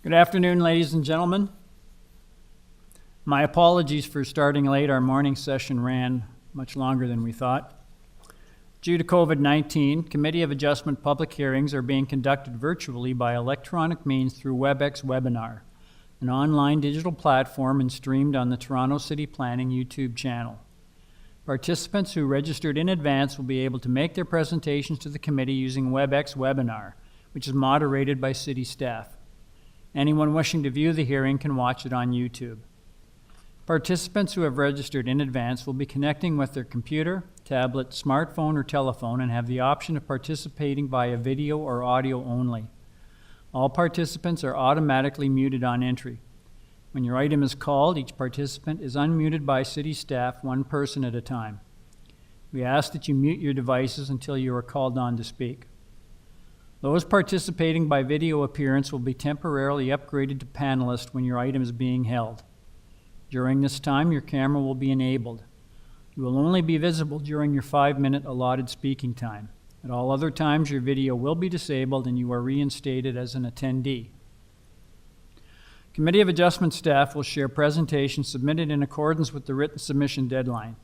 Good afternoon, ladies and gentlemen. My apologies for starting late. Our morning session ran much longer than we thought. Due to COVID-19, Committee of Adjustment public hearings are being conducted virtually by electronic means through WebEx Webinar, an online digital platform and streamed on the Toronto City Planning YouTube channel. Participants who registered in advance will be able to make their presentations to the committee using WebEx Webinar, which is moderated by city staff. Anyone wishing to view the hearing can watch it on YouTube. Participants who have registered in advance will be connecting with their computer, tablet, smartphone, or telephone and have the option of participating via video or audio only. All participants are automatically muted on entry. When your item is called, each participant is unmuted by city staff, one person at a time. We ask that you mute your devices until you are called on to speak. Those participating by video appearance will be temporarily upgraded to panelist when your item is being held. During this time, your camera will be enabled. You will only be visible during your 5-minute allotted speaking time. At all other times, your video will be disabled and you are reinstated as an attendee. Committee of Adjustment staff will share presentations submitted in accordance with the written submission deadline.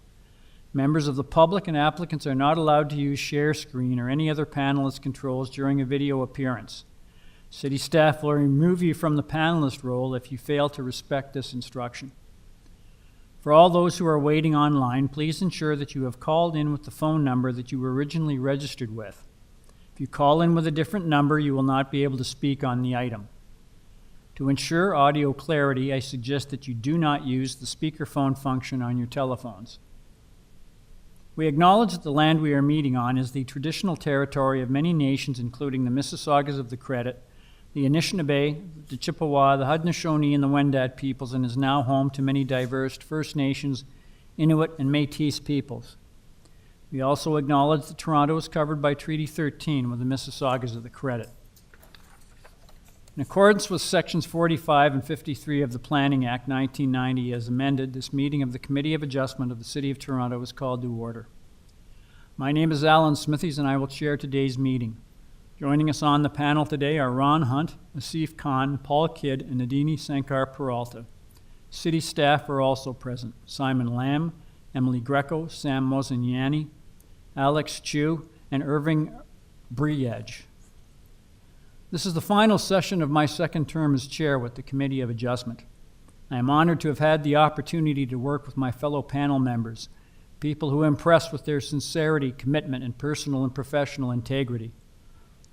Members of the public and applicants are not allowed to use share screen or any other panelist controls during a video appearance. City staff will remove you from the panelist role if you fail to respect this instruction. For all those who are waiting online, please ensure that you have called in with the phone number that you were originally registered with. If you call in with a different number, you will not be able to speak on the item. To ensure audio clarity, I suggest that you do not use the speakerphone function on your telephones. We acknowledge that the land we are meeting on is the traditional territory of many nations, including the Mississaugas of the Credit, the Anishinaabe, the Chippewa, the Haudenosaunee, and the Wendat peoples, and is now home to many diverse First Nations, Inuit, and Métis peoples. We also acknowledge that Toronto is covered by Treaty 13 with the Mississaugas of the Credit. In accordance with Sections 45 and 53 of the Planning Act 1990 as amended, this meeting of the Committee of Adjustment of the City of Toronto is called to order. My name is Alan Smithies and I will chair today's meeting. Joining us on the panel today are Ron Hunt, Asif Khan, Paul Kidd, and Nadini Sankar Peralta. City staff are also present: Simon Lamb, Emily Greco, Sam Mozignani, Alex Chu, and Irving Briege. This is the final session of my second term as chair with the Committee of Adjustment. I am honored to have had the opportunity to work with my fellow panel members, people who impress with their sincerity, commitment, and personal and professional integrity.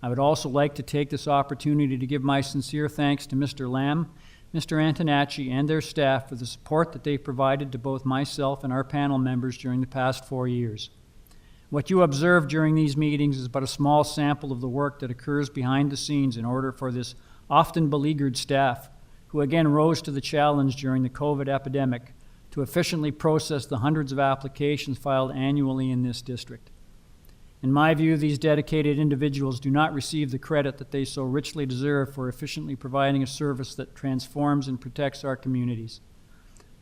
I would also like to take this opportunity to give my sincere thanks to Mr. Lamb, Mr. Antonacci, and their staff for the support that they provided to both myself and our panel members during the past 4 years. What you observe during these meetings is but a small sample of the work that occurs behind the scenes in order for this often beleaguered staff, who again rose to the challenge during the COVID epidemic, to efficiently process the hundreds of applications filed annually in this district. In my view, these dedicated individuals do not receive the credit that they so richly deserve for efficiently providing a service that transforms and protects our communities.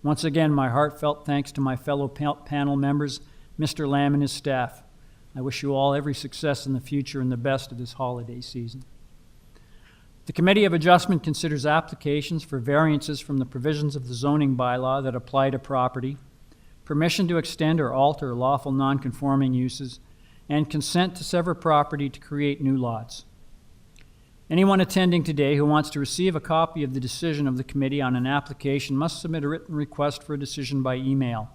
Once again, my heartfelt thanks to my fellow panel members, Mr. Lamb and his staff. I wish you all every success in the future and the best of this holiday season. The Committee of Adjustment considers applications for variances from the provisions of the zoning bylaw that apply to property, permission to extend or alter lawful non-conforming uses, and consent to sever property to create new lots. Anyone attending today who wants to receive a copy of the decision of the committee on an application must submit a written request for a decision by email.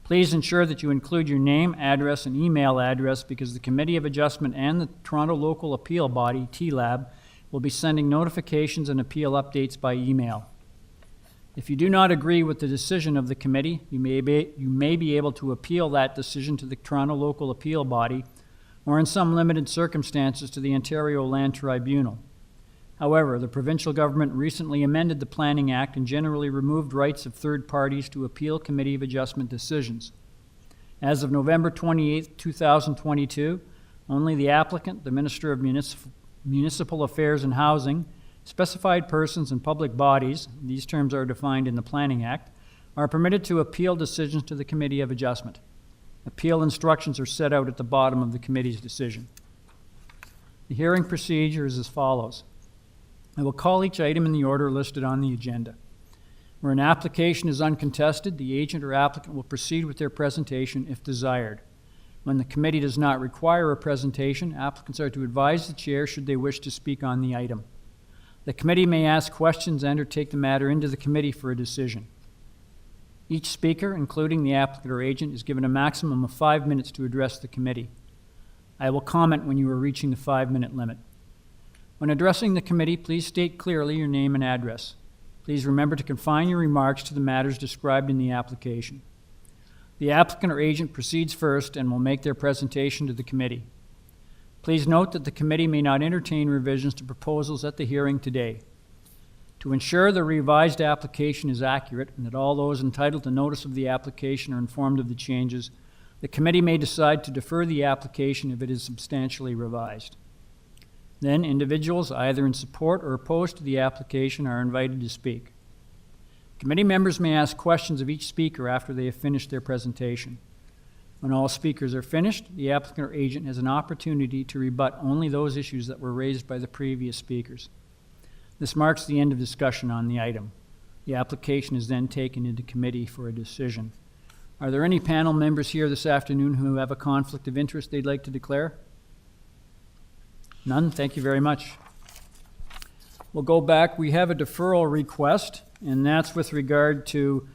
Please ensure that you include your name, address, and email address because the Committee of Adjustment and the Toronto Local Appeal Body, TLAB, will be sending notifications and appeal updates by email. If you do not agree with the decision of the committee, you may be able to appeal that decision to the Toronto Local Appeal Body or in some limited circumstances to the Ontario Land Tribunal. However, the provincial government recently amended the Planning Act and generally removed rights of third parties to appeal Committee of Adjustment decisions. As of November 28, 2022, only the applicant, the Minister of Municipal Affairs and Housing, specified persons and public bodies, these terms are defined in the Planning Act, are permitted to appeal decisions to the Committee of Adjustment. Appeal instructions are set out at the bottom of the committee's decision. The hearing procedure is as follows. I will call each item in the order listed on the agenda. Where an application is uncontested, the agent or applicant will proceed with their presentation if desired. When the committee does not require a presentation, applicants are to advise the chair should they wish to speak on the item. The committee may ask questions and or take the matter into the committee for a decision. Each speaker, including the applicant or agent, is given a maximum of 5 minutes to address the committee. I will comment when you are reaching the 5-minute limit. When addressing the committee, please state clearly your name and address. Please remember to confine your remarks to the matters described in the application. The applicant or agent proceeds first and will make their presentation to the committee. Please note that the committee may not entertain revisions to proposals at the hearing today. To ensure the revised application is accurate and that all those entitled to notice of the application are informed of the changes, the committee may decide to defer the application if it is substantially revised. Then individuals either in support or opposed to the application are invited to speak. Committee members may ask questions of each speaker after they have finished their presentation. When all speakers are finished, the applicant or agent has an opportunity to rebut only those issues that were raised by the previous speakers. This marks the end of discussion on the item. The application is then taken into committee for a decision. Are there any panel members here this afternoon who have a conflict of interest they'd like to declare? None? Thank you very much. We'll go back. We have a deferral request, and that's with regard to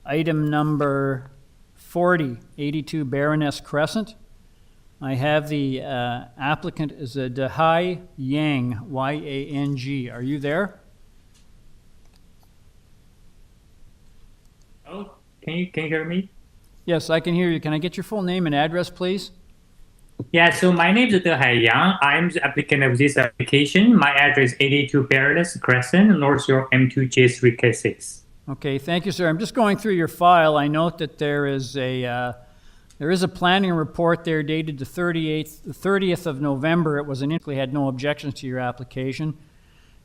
item number 40, 82 Baroness Crescent. I have the applicant is a Dehai Yang, Y-A-N-G. Are you there? Oh, can you hear me? Yes, I can hear you. Can I get your full name and address, please? Yeah, so my name is Dehai Yang. I'm the applicant of this application. My address is 82 Baroness Crescent, North York M2J3K6. Okay, thank you, sir. I'm just going through your file. I note that there is a planning report there dated the 30th of November. It was initially had no objections to your application.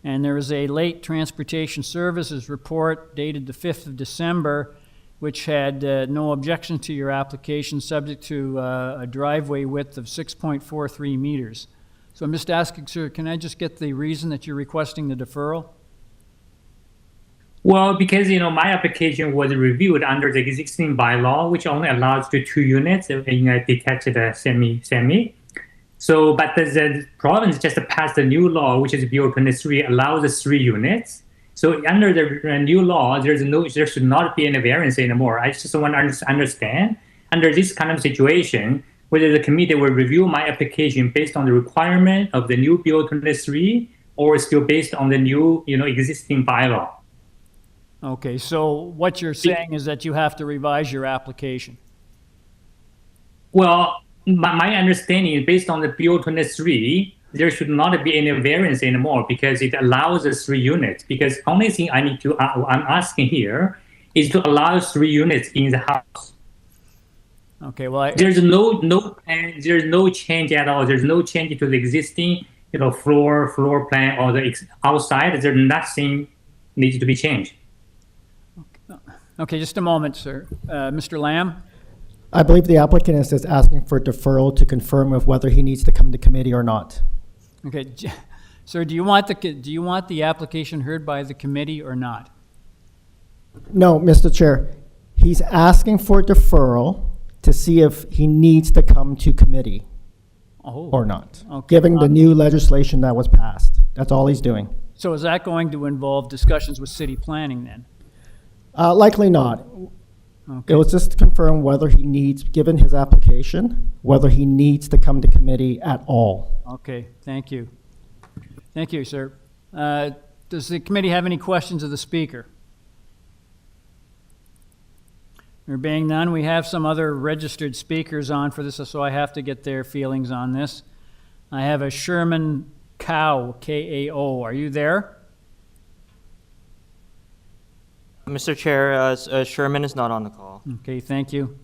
And there is a late transportation services report dated the 5th of December, which had no objection to your application, subject to a driveway width of 6.43 meters. So I'm just asking, sir, can I just get the reason that you're requesting the deferral? Well, because my application was reviewed under the existing bylaw, which only allows to 2 units in a detached semi. So, but the province just passed a new law, which is Bill 23, allows 3 units. So under the new law, there should not be any variance anymore. I just want to understand, under this kind of situation, whether the committee will review my application based on the requirement of the new Bill 23 or still based on the new, existing bylaw. Okay, so what you're saying is that you have to revise your application. Well, my understanding is based on the Bill 23, there should not be any variance anymore because it allows us 3 units. Because only thing I'm asking here is to allow 3 units in the house. Okay, well, there's no change at all. There's no change to the existing, floor plan or the outside. There's nothing needs to be changed. Okay, just a moment, sir. Mr. Lamb? I believe the applicant is just asking for deferral to confirm of whether he needs to come to committee or not. Okay, sir, do you want the application heard by the committee or not? No, Mr. Chair. He's asking for deferral to see if he needs to come to committee or not, given the new legislation that was passed. That's all he's doing. So is that going to involve discussions with city planning then? Likely not. Okay. It was just to confirm whether he needs, given his application, whether he needs to come to committee at all. Okay, thank you. Thank you, sir. Does the committee have any questions of the speaker? There being none, we have some other registered speakers on for this, so I have to get their feelings on this. I have a Sherman Kao, K-A-O. Are you there? Mr. Chair, Sherman is not on the call. Okay, thank you.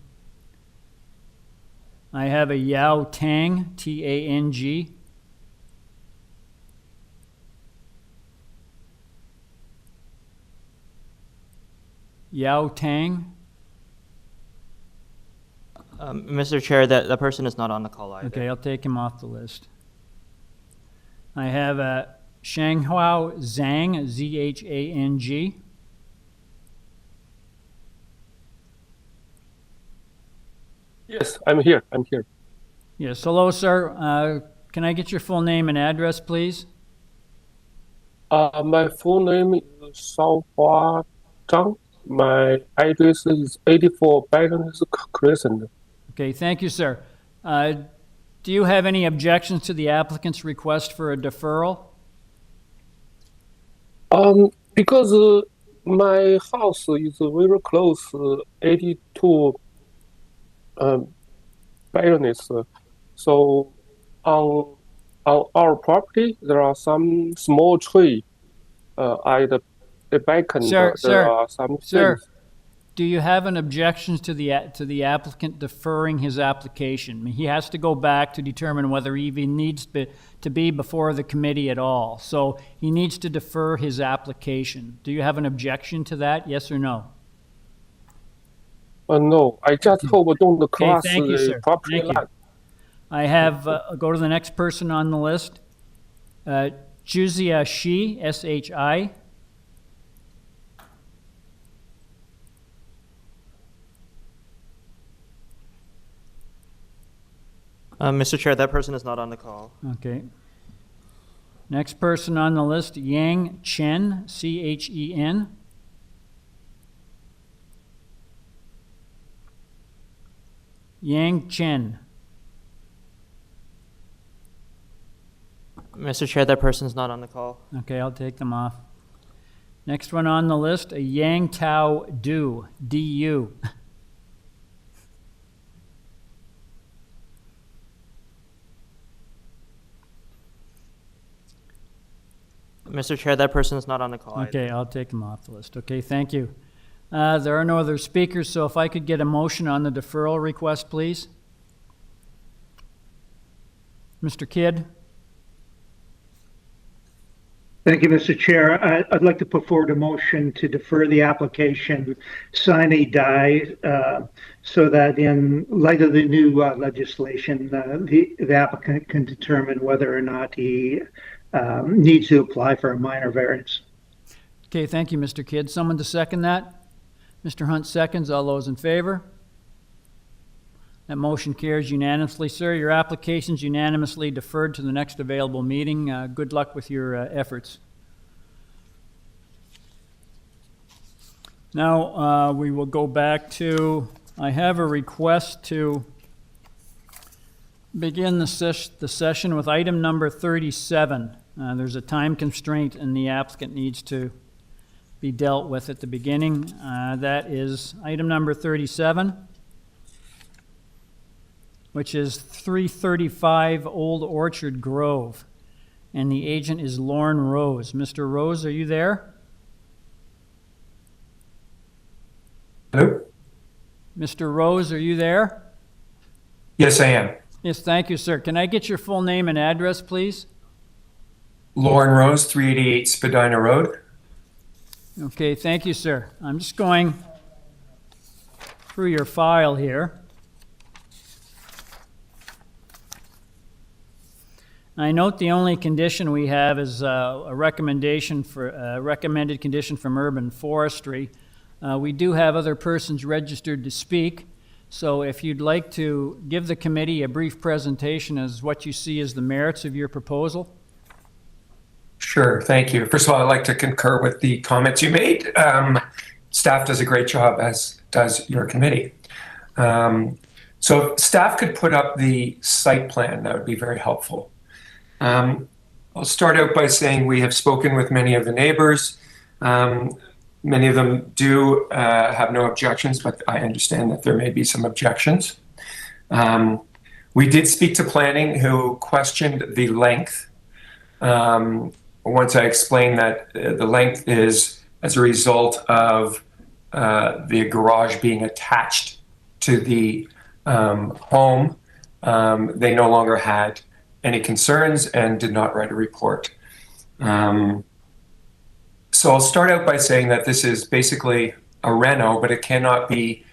I have a Yao Tang, T-A-N-G. Yao Tang. Mr. Chair, that person is not on the call either. Okay, I'll take him off the list. I have a Shanghao Zhang, Z-H-A-N-G. Yes, I'm here. I'm here. Yes, hello, sir. Can I get your full name and address, please? My full name is Shaohua Zhang. My address is 84 Baroness Crescent. Okay, thank you, sir. Do you have any objections to the applicant's request for a deferral? Because my house is very close, 82 Baroness. So on our property, there are some small tree. At the back end, there are some things. Do you have an objection to the applicant deferring his application? I mean, he has to go back to determine whether he even needs to be before the committee at all. So he needs to defer his application. Do you have an objection to that? Yes or no? No, I just hope don't cross thank you, the sir. property Thank you. line. I have, go to the next person on the list. Juzia Shi, S-H-I. Mr. Chair, that person is not on the call. Okay. Next person on the list, Yang Chen, C-H-E-N. Yang Chen. Mr. Chair, that person is not on the call. Okay, I'll take them off. Next one on the list, a Yang Tao Du, D-U. Mr. Chair, that person is not on the call. Okay, I'll take them off the list. Okay, thank you. There are no other speakers, so if I could get a motion on the deferral request, please. Mr. Kidd? Thank you, Mr. Chair. I'd like to put forward a motion to defer the application sine die so that in light of the new legislation, the applicant can determine whether or not he needs to apply for a minor variance. Okay, thank you, Mr. Kidd. Someone to second that? Mr. Hunt seconds. All those in favor? That motion carries unanimously. Sir, your application's unanimously deferred to the next available meeting. Good luck with your efforts. Now, we will go back to, I have a request to begin the session with item number 37. There's a time constraint and the applicant needs to be dealt with at the beginning. That is item number 37. Which is 335 Old Orchard Grove. And the agent is Lauren Rose. Mr. Rose, are you there? Hello? Mr. Rose, are you there? Yes, I am. Yes, thank you, sir. Can I get your full name and address, please? Lauren Rose, 388 Spadina Road. Okay, thank you, sir. I'm just going through your file here. I note the only condition we have is a recommendation for a recommended condition from Urban Forestry. We do have other persons registered to speak, so if you'd like to give the committee a brief presentation as what you see as the merits of your proposal. Sure, thank you. First of all, I'd like to concur with the comments you made. Staff does a great job, as does your committee. So if staff could put up the site plan, that would be very helpful. I'll start out by saying we have spoken with many of the neighbors. Many of them do have no objections, but I understand that there may be some objections. We did speak to planning, who questioned the length. Once I explained that the length is as a result of the garage being attached to the home, they no longer had any concerns and did not write a report. So I'll start out by saying that this is basically a reno, but it cannot be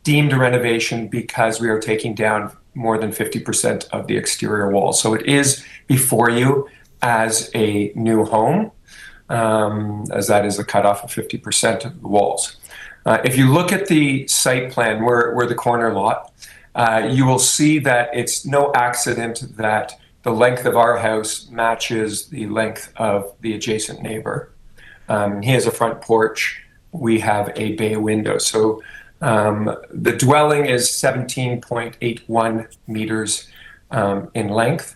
deemed a renovation because we are taking down more than 50% of the exterior wall. So it is before you as a new home, as that is the cutoff of 50% of the walls. If you look at the site plan, where the corner lot, you will see that it's no accident that the length of our house matches the length of the adjacent neighbor. He has a front porch. We have a bay window. So the dwelling is 17.81 meters in length.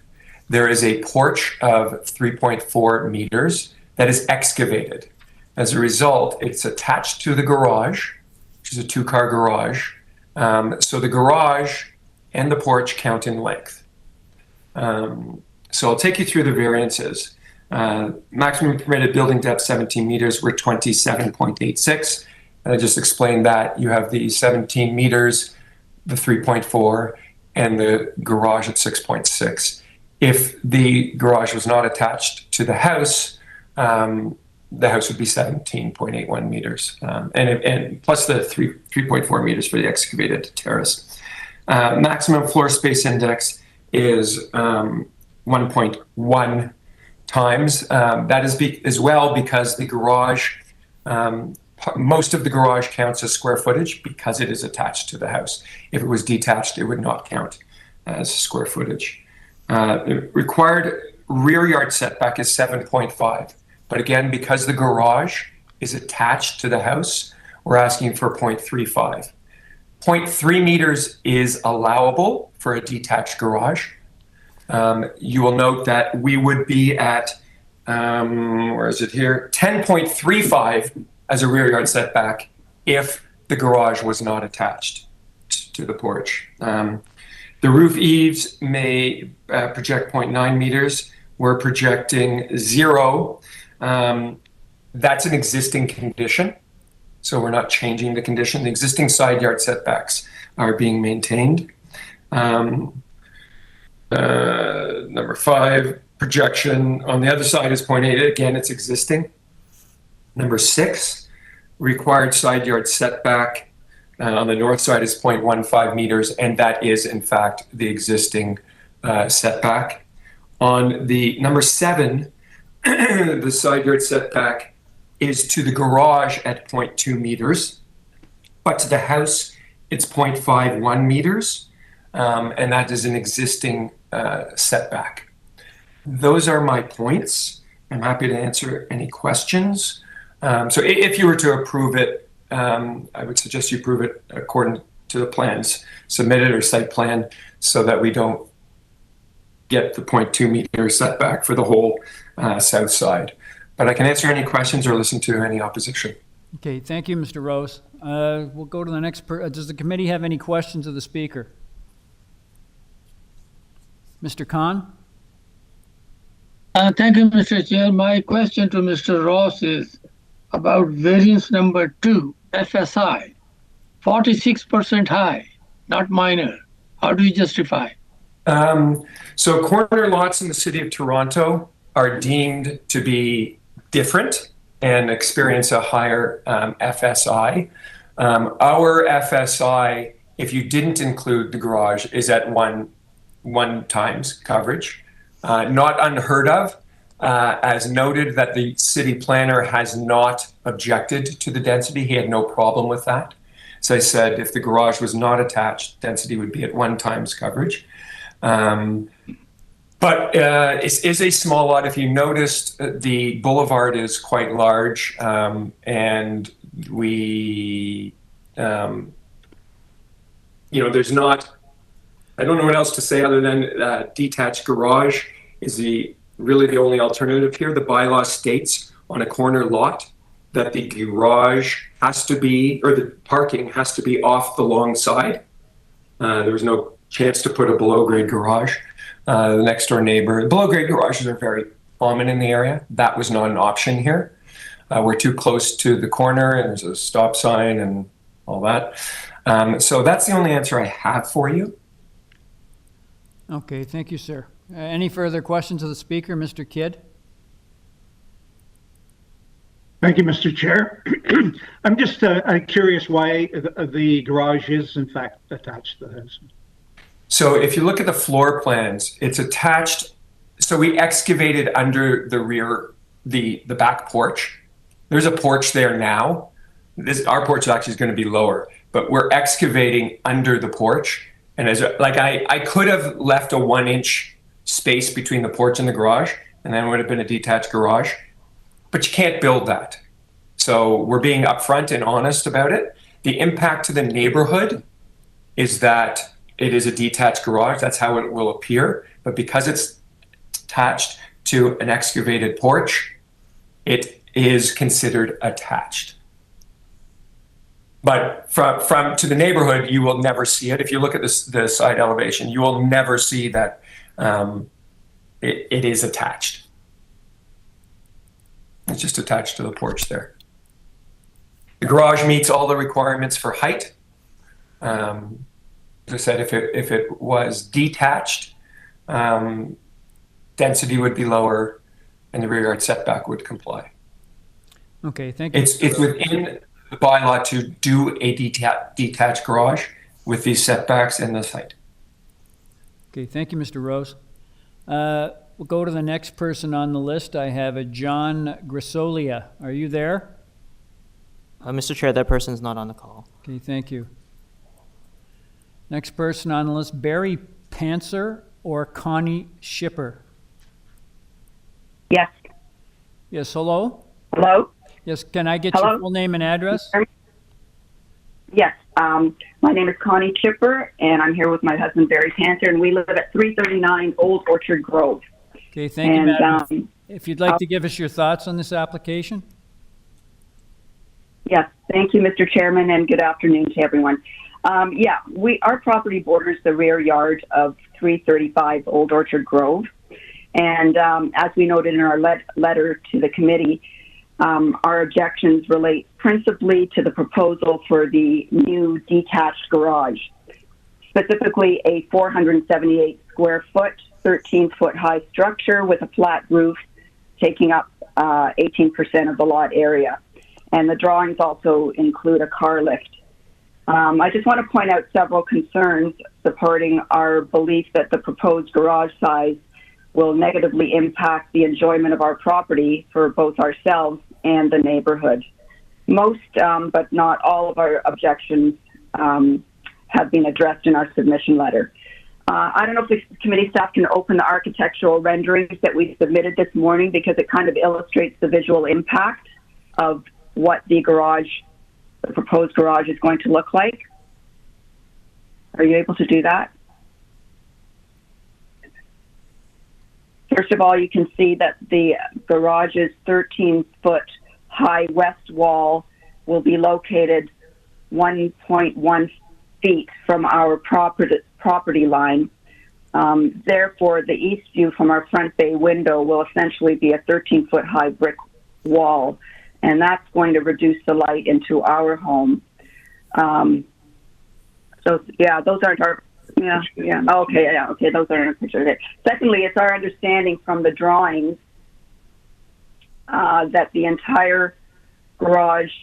There is a porch of 3.4 meters that is excavated. As a result, it's attached to the garage, which is a two-car garage. So the garage and the porch count in length. So I'll take you through the variances. Maximum permitted building depth 17 meters, we're 27.86. And I just explained that. You have the 17 meters, the 3.4, and the garage at 6.6. If the garage was not attached to the house would be 17.81 meters, and plus the 3.4 meters for the excavated terrace. Maximum floor space index is 1.1 times. That is as well because the garage, most of the garage counts as square footage because it is attached to the house. If it was detached, it would not count as square footage. The required rear yard setback is 7.5. But again, because the garage is attached to the house, we're asking for 0.35. 0.3 meters is allowable for a detached garage. You will note that we would be at, where is it here? 10.35 as a rear yard setback if the garage was not attached to the porch. The roof eaves may project 0.9 meters. We're projecting 0. That's an existing condition, so we're not changing the condition. The existing side yard setbacks are being maintained. Number 5, projection on the other side is 0.8. Again, it's existing. Number 6, required side yard setback on the north side is 0.15 meters, and that is, in fact, the existing setback. On the number 7, the side yard setback is to the garage at 0.2 meters, but to the house, it's 0.51 meters, and that is an existing setback. Those are my points. I'm happy to answer any questions. So if you were to approve it, I would suggest you approve it according to the plans submitted or site plan so that we don't get the 0.2 meter setback for the whole south side. But I can answer any questions or listen to any opposition. Okay, thank you, Mr. Rose. We'll go to the next. Does the committee have any questions of the speaker? Mr. Khan? Thank you, Mr. Chair. My question to Mr. Ross is about variance number 2, FSI, 46% high, not minor. How do you justify? So corner lots in the city of Toronto are deemed to be different and experience a higher FSI. Our FSI, if you didn't include the garage, is at one times coverage. Not unheard of, as noted that the city planner has not objected to the density. He had no problem with that. So I said if the garage was not attached, density would be at 1 times coverage. But it is a small lot. If you noticed, the boulevard is quite large, and we, there's not, I don't know what else to say other than detached garage is really the only alternative here. The bylaw states on a corner lot that the garage has to be, or the parking has to be off the long side. There was no chance to put a below grade garage. The next door neighbor, below grade garages are very common in the area. That was not an option here. We're too close to the corner and there's a stop sign and all that. So that's the only answer I have for you. Okay, thank you, sir. Any further questions of the speaker, Mr. Kidd? Thank you, Mr. Chair. I'm just curious why the garage is in fact attached to the house. So if you look at the floor plans, it's attached So we excavated under the rear, the back porch. There's a porch there now. Our porch actually is going to be lower, but we're excavating under the porch. And I could have left a 1-inch space between the porch and the garage, and then it would have been a detached garage. But you can't build that. So we're being upfront and honest about it. The impact to the neighborhood is that it is a detached garage. That's how it will appear. But because it's attached to an excavated porch, it is considered attached. But from to the neighborhood, you will never see it. If you look at the side elevation, you will never see that it is attached. It's just attached to the porch there. The garage meets all the requirements for height. As I said, if it was detached, density would be lower, and the rear yard setback would comply. Okay, thank you. It's within the bylaw to do a detached garage with these setbacks and this height. Okay, thank you, Mr. Rose. We'll go to the next person on the list. I have a John Grisolia. Are you there? Mr. Chair, that person's not on the call. Okay, thank you. Next person on the list, Barry Pantzer or Connie Shipper? Yes. Yes, hello? Hello? Yes, can I get Hello? your full name and address? Yes. My name is Connie Chipper, and I'm here with my husband, Barry Panther, and we live at 339 Old Orchard Grove. Okay, thank you, madam. If you'd like to give us your thoughts on this application? Yes. Thank you, Mr. Chairman, and good afternoon to everyone. Our property borders the rear yard of 335 Old Orchard Grove. And as we noted in our letter to the committee, our objections relate principally to the proposal for the new detached garage, specifically a 478 square foot, 13-foot high structure with a flat roof taking up 18% of the lot area. And the drawings also include a car lift. I just want to point out several concerns supporting our belief that the proposed garage size will negatively impact the enjoyment of our property for both ourselves and the neighborhood. Most, but not all of our objections have been addressed in our submission letter. I don't know if the committee staff can open the architectural renderings that we submitted this morning, because it kind of illustrates the visual impact of what the proposed garage is going to look like. Are you able to do that? First of all, you can see that the garage's 13-foot high west wall will be located 1.1 feet from our property line. Therefore, the east view from our front bay window will essentially be a 13-foot high brick wall, and that's going to reduce the light into our home. Those aren't our... Okay, those are in a picture. Okay. Secondly, it's our understanding from the drawings that the entire garage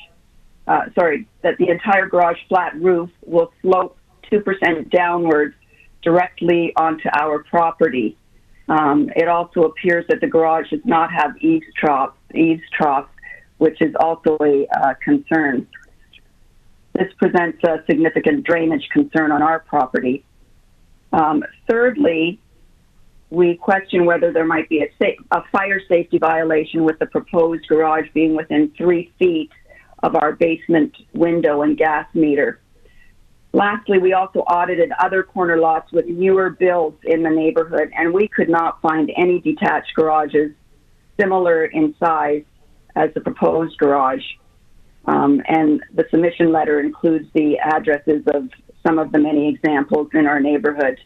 flat roof will slope 2% downwards directly onto our property. It also appears that the garage does not have eaves troughs, which is also a concern. This presents a significant drainage concern on our property. Thirdly, we question whether there might be a fire safety violation with the proposed garage being within 3 feet of our basement window and gas meter. Lastly, we also audited other corner lots with newer builds in the neighborhood, and we could not find any detached garages similar in size as the proposed garage. And the submission letter includes the addresses of some of the many examples in our neighborhood.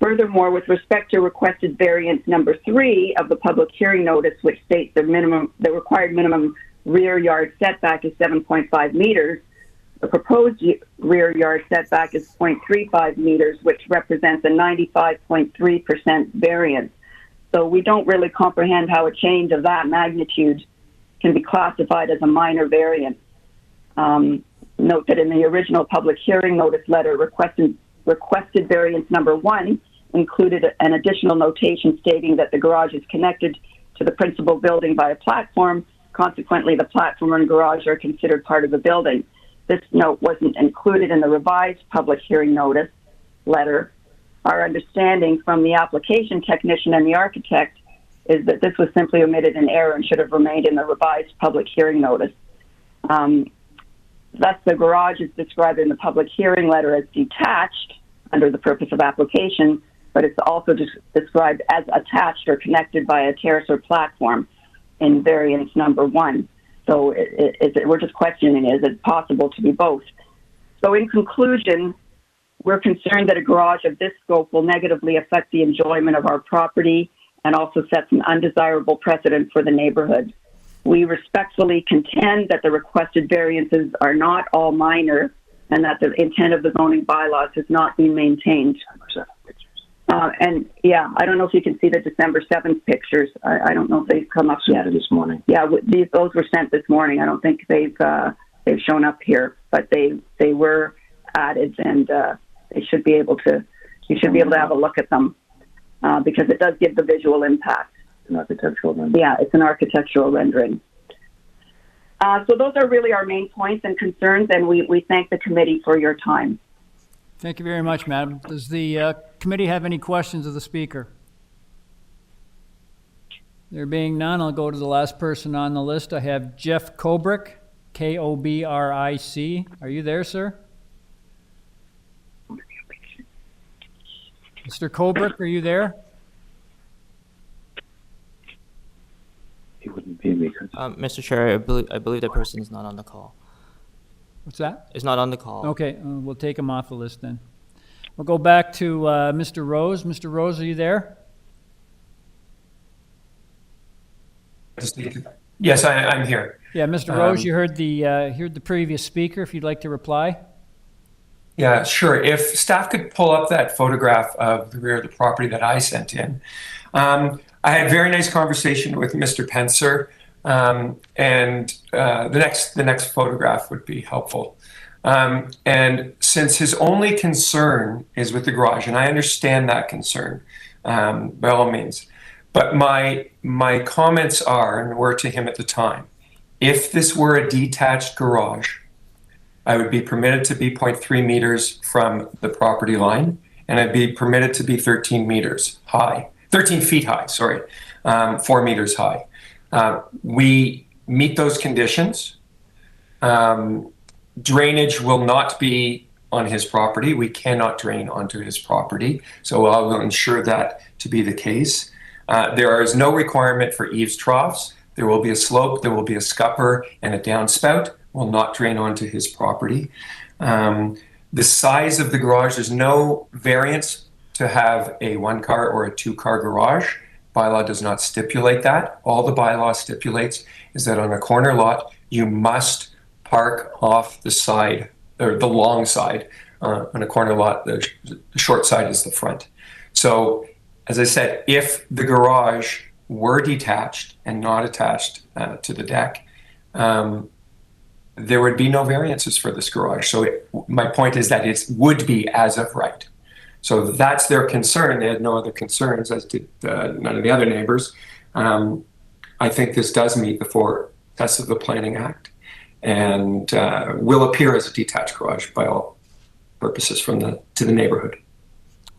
Furthermore, with respect to requested variance number 3 of the public hearing notice, which states the required minimum rear yard setback is 7.5 meters, the proposed rear yard setback is 0.35 meters, which represents a 95.3% variance. So we don't really comprehend how a change of that magnitude can be classified as a minor variance. Note that in the original public hearing notice letter, requested variance number 1 included an additional notation stating that the garage is connected to the principal building by a platform. Consequently, the platform and garage are considered part of the building. This note wasn't included in the revised public hearing notice letter. Our understanding from the application technician and the architect is that this was simply omitted in error and should have remained in the revised public hearing notice. Thus, the garage is described in the public hearing letter as detached under the purpose of application, but it's also described as attached or connected by a terrace or platform in variance number 1. So we're just questioning, is it possible to be both? So in conclusion, we're concerned that a garage of this scope will negatively affect the enjoyment of our property and also sets an undesirable precedent for the neighborhood. We respectfully contend that the requested variances are not all minor and that the intent of the zoning bylaws has not been maintained. And yeah, I don't know if you can see the December 7th pictures. I don't know if they've come up yet. This morning. Yeah, those were sent this morning. I don't think they've shown up here, but they were added, and they should be able to. You should be able to have a look at them because it does give the visual impact. An architectural rendering. Yeah, it's an architectural rendering. So those are really our main points and concerns, and we thank the committee for your time. Thank you very much, Madam. Does the committee have any questions of the speaker? There being none, I'll go to the last person on the list. I have Jeff Kobrick, K-O-B-R-I-C. Are you there, sir? Mr. Kobrick, are you there? He wouldn't be because... Mr. Chair, I believe that person is not on the call. What's that? Is not on the call. Okay, we'll take him off the list then. We'll go back to Mr. Rose. Mr. Rose, are you there? Yes, I'm here. Yeah, Mr. Rose, you heard the previous speaker. If you'd like to reply. Yeah, sure. If staff could pull up that photograph of the rear of the property that I sent in. I had a very nice conversation with Mr. Penser, and the next photograph would be helpful. And since his only concern is with the garage, and I understand that concern by all means, but my comments are, and were to him at the time, if this were a detached garage, I would be permitted to be 0.3 meters from the property line, and I'd be permitted to be 13 feet high, sorry, 4 meters high. We meet those conditions. Drainage will not be on his property. We cannot drain onto his property, so I will ensure that to be the case. There is no requirement for eaves troughs. There will be a slope, there will be a scupper, and a downspout will not drain onto his property. The size of the garage, there's no variance to have a 1-car or a 2-car garage. Bylaw does not stipulate that. All the bylaw stipulates is that on a corner lot, you must park off the side, or the long side. On a corner lot, the short side is the front. So, as I said, if the garage were detached and not attached to the deck, there would be no variances for this garage. So my point is that it would be as of right. So that's their concern. They had no other concerns, as did none of the other neighbors. I think this does meet the 4 tests of the Planning Act and will appear as a detached garage by all purposes to the neighborhood.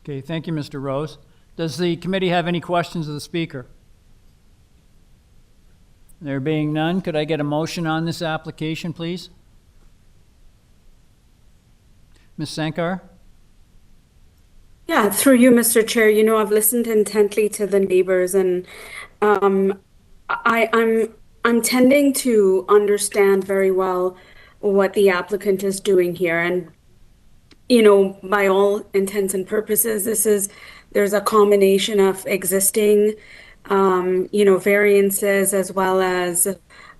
Okay, thank you, Mr. Rose. Does the committee have any questions of the speaker? There being none, could I get a motion on this application, please? Ms. Sankar? Yeah, through you, Mr. Chair. You know, I've listened intently to the neighbors, and I'm tending to understand very well what the applicant is doing here. And, you know, by all intents and purposes, there's a combination of existing variances as well as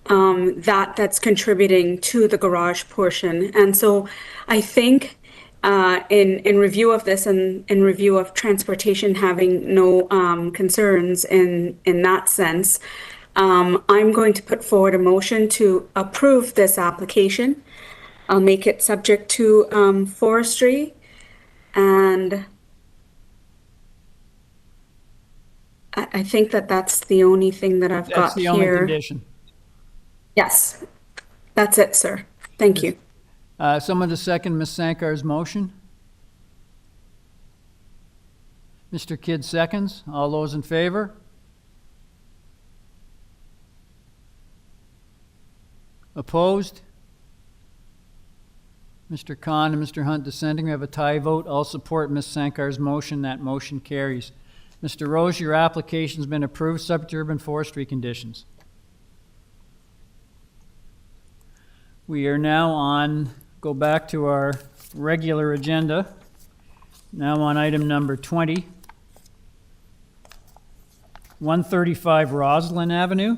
that's contributing to the garage portion. And so I think in review of this and in review of transportation having no concerns in that sense, I'm going to put forward a motion to approve this application. I'll make it subject to forestry, and I think that that's the only thing that I've That's got the only here. condition. Yes, that's it, sir. Thank you. Someone to second Ms. Sankar's motion? Mr. Kidd seconds. All those in favor? Opposed? Mr. Khan and Mr. Hunt dissenting. We have a tie vote. I'll support Ms. Sankar's motion. That motion carries. Mr. Rose, your application's been approved, subject to urban forestry conditions. We are now on, go back to our regular agenda. Now on item number 20. 135 Roslyn Avenue.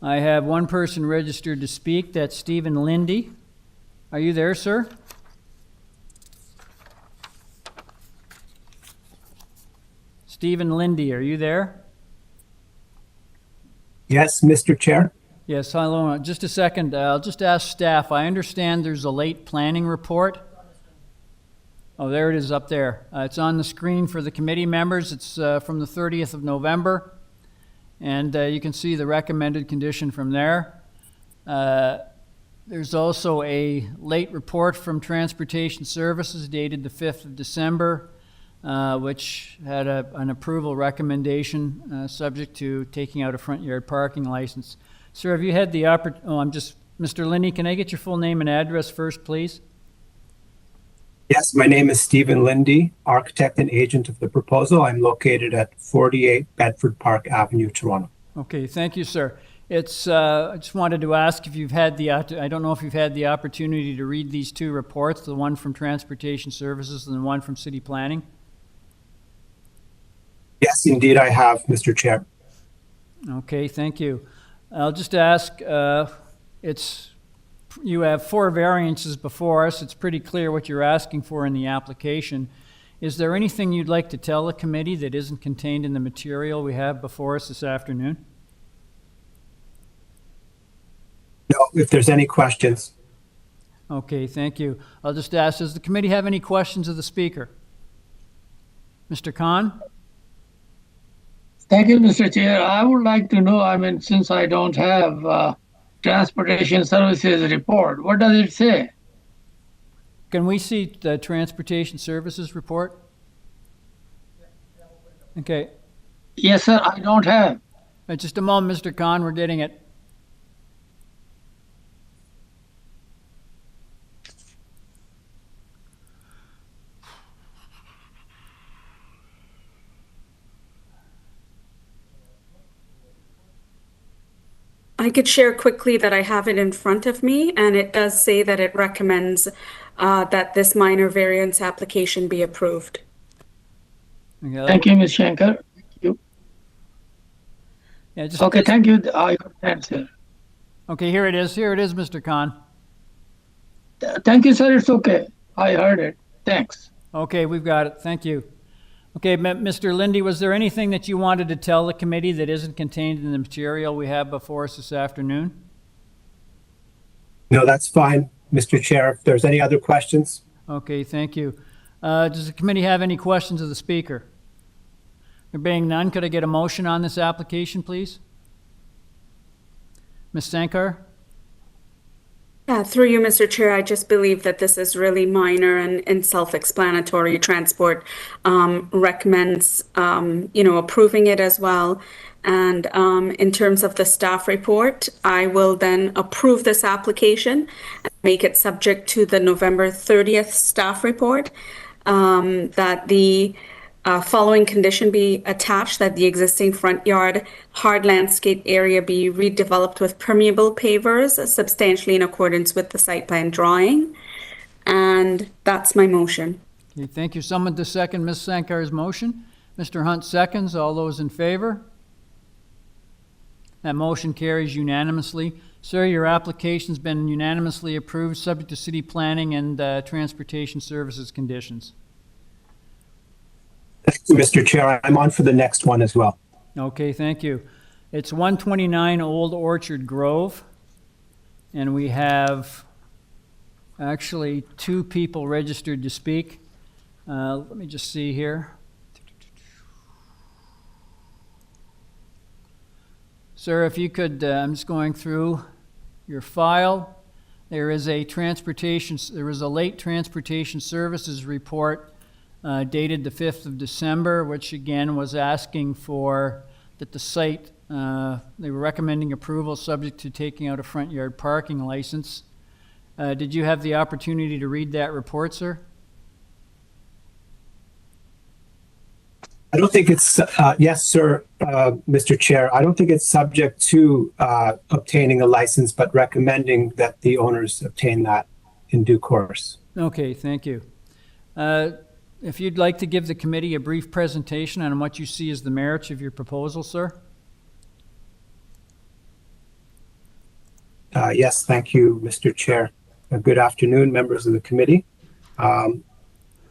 I have one person registered to speak. That's Stephen Lindy. Are you there, sir? Stephen Lindy, are you there? Yes, Mr. Chair. Yes, hello. Just a second. I'll just ask staff. I understand there's a late planning report. Oh, there it is up there. It's on the screen for the committee members. It's from the 30th of November. And you can see the recommended condition from there. There's also a late report from Transportation Services dated the 5th of December, which had an approval recommendation subject to taking out a front yard parking license. Sir, have you had the Mr. Lindy, can I get your full name and address first, please? Yes, my name is Stephen Lindy, architect and agent of the proposal. I'm located at 48 Bedford Park Avenue, Toronto. Okay, thank you, sir. It's, I just wanted to ask if you've had the, I don't know if you've had the opportunity to read these two reports, the one from Transportation Services and the one from City Planning. Yes, indeed I have, Mr. Chair. Okay, thank you. I'll just ask, you have 4 variances before us. It's pretty clear what you're asking for in the application. Is there anything you'd like to tell the committee that isn't contained in the material we have before us this afternoon? No, if there's any questions. Okay, thank you. I'll just ask, does the committee have any questions of the speaker? Mr. Khan? Thank you, Mr. Chair. I would like to know, I mean, since I don't have Transportation Services report, what does it say? Can we see the Transportation Services report? Okay. Yes, sir, I don't have. Just a moment, Mr. Khan, we're getting it. I could share quickly that I have it in front of me, and it does say that it recommends that this minor variance application be approved. Okay, Thank you, Ms. Shankar. Thank you. Yeah, just, Okay, thank you. Your answer. Okay, here it is. Here it is, Mr. Khan. Thank you, sir. It's okay. I heard it. Thanks. Okay, we've got it. Thank you. Okay, Mr. Lindy, was there anything that you wanted to tell the committee that isn't contained in the material we have before us this afternoon? No, that's fine, Mr. Chair. If there's any other questions. Okay, thank you. Does the committee have any questions of the speaker? There being none, could I get a motion on this application, please? Ms. Sankar? Through you, Mr. Chair, I just believe that this is really minor and self-explanatory. Transport recommends, approving it as well. And in terms of the staff report, I will then approve this application and make it subject to the November 30th staff report, that the following condition be attached, that the existing front yard hard landscape area be redeveloped with permeable pavers substantially in accordance with the site plan drawing. And that's my motion. Okay, thank you. Someone to second Ms. Sankar's motion. Mr. Hunt seconds. All those in favor? That motion carries unanimously. Sir, your application's been unanimously approved, subject to city planning and transportation services conditions. Thank you, Mr. Chair. I'm on for the next one as well. Okay, thank you. It's 129 Old Orchard Grove, and we have actually 2 people registered to speak. Let me just see here. Sir, if you could, I'm just going through your file. There was a late transportation services report dated the 5th of December, which again was asking for that the site, they were recommending approval subject to taking out a front yard parking license. Did you have the opportunity to read that report, sir? I don't think it's, yes, sir, Mr. Chair. I don't think it's subject to obtaining a license, but recommending that the owners obtain that in due course. Okay, thank you. If you'd like to give the committee a brief presentation on what you see as the merits of your proposal, sir? Yes, thank you, Mr. Chair. Good afternoon, members of the committee.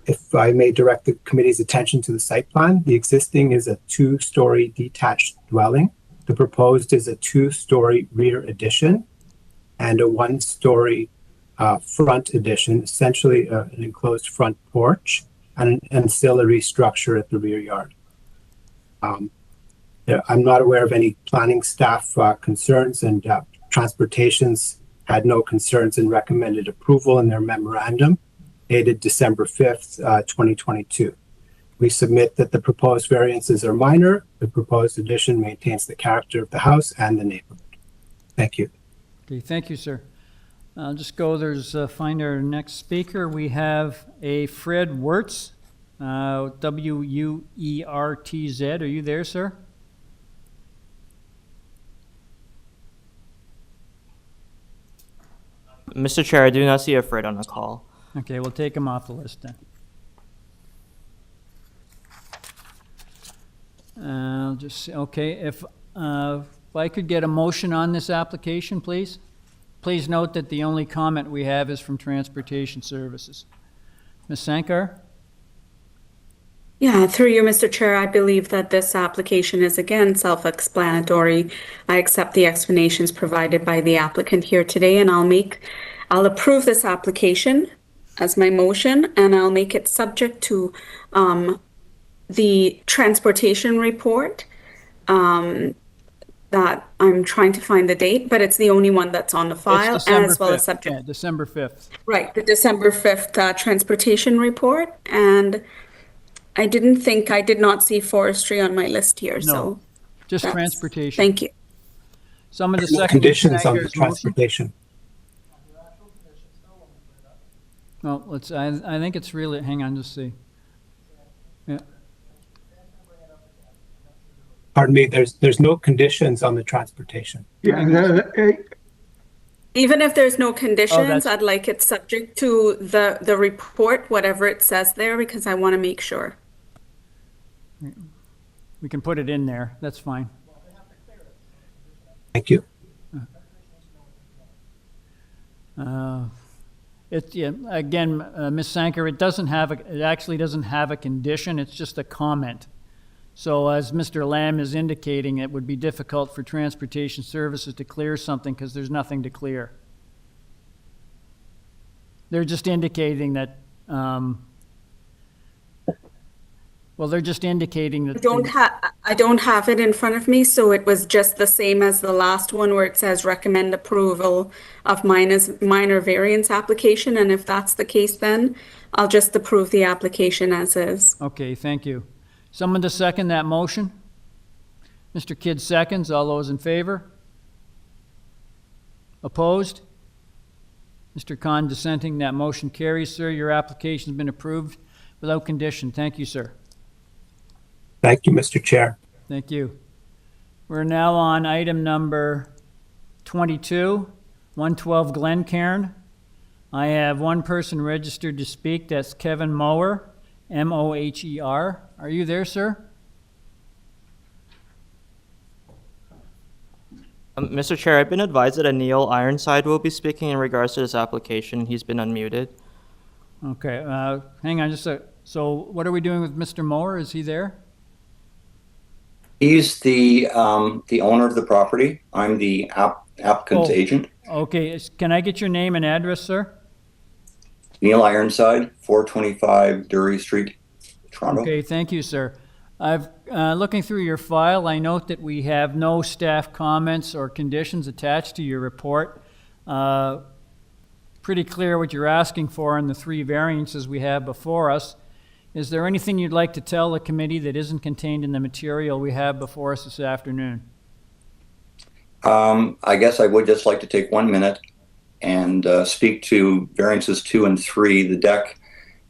If I may direct the committee's attention to the site plan, the existing is a 2-story detached dwelling. The proposed is a 2-story rear addition and a 1-story front addition, essentially an enclosed front porch and ancillary structure at the rear yard. I'm not aware of any planning staff concerns, and Transportation's had no concerns and recommended approval in their memorandum dated December 5th, 2022. We submit that the proposed variances are minor. The proposed addition maintains the character of the house and the neighborhood. Thank you. Okay, thank you, sir. I'll just go, find our next speaker. We have a Fred Wertz, W-U-E-R-T-Z. Are you there, sir? Mr. Chair, I do not see a Fred on the call. Okay, we'll take him off the list then. I'll just see, okay, if I could get a motion on this application, please. Please note that the only comment we have is from Transportation Services. Ms. Sankar? Yeah, through you, Mr. Chair, I believe that this application is again self-explanatory. I accept the explanations provided by the applicant here today, and I'll approve this application as my motion, and I'll make it subject to the transportation report that I'm trying to find the date, but it's the only one that's on the file, as well as subject. Yeah, December 5th. Right, the December 5th transportation report, and I did not see forestry on my list here, No, so. just transportation. Thank you. Some of the No second conditions on the transportation. Well, I think it's really, hang on, just see. Yeah. Pardon me, there's no conditions on the transportation. Yeah, Even if there's no conditions, that's- I'd like it subject to the report, whatever it says there, because I want to make sure. We can put it in there, that's fine. Thank you. Again, Ms. Sankar, it actually doesn't have a condition, it's just a comment. So as Mr. Lamb is indicating, it would be difficult for Transportation Services to clear something because there's nothing to clear. They're just indicating that, they're just indicating that. I don't have it in front of me, so it was just the same as the last one where it says recommend approval of minor variance application, and if that's the case, then I'll just approve the application as is. Okay, thank you. Someone to second that motion? Mr. Kidd seconds. All those in favor? Opposed? Mr. Khan dissenting. That motion carries, sir. Your application's been approved without condition. Thank you, sir. Thank you, Mr. Chair. Thank you. We're now on item number 22, 112 Glencairn. I have one person registered to speak. That's Kevin Moher, M-O-H-E-R. Are you there, sir? Mr. Chair, I've been advised that Anil Ironside will be speaking in regards to this application. He's been unmuted. Okay, hang on just a, so what are we doing with Mr. Mower? Is he there? He's the owner of the property. I'm the applicant's agent. Okay, can I get your name and address, sir? Neil Ironside, 425 Dury Street, Toronto. Okay, thank you, sir. I've looking through your file, I note that we have no staff comments or conditions attached to your report. Pretty clear what you're asking for in the 3 variances we have before us. Is there anything you'd like to tell the committee that isn't contained in the material we have before us this afternoon? I guess I would just like to take 1 minute and speak to variances 2 and 3. The deck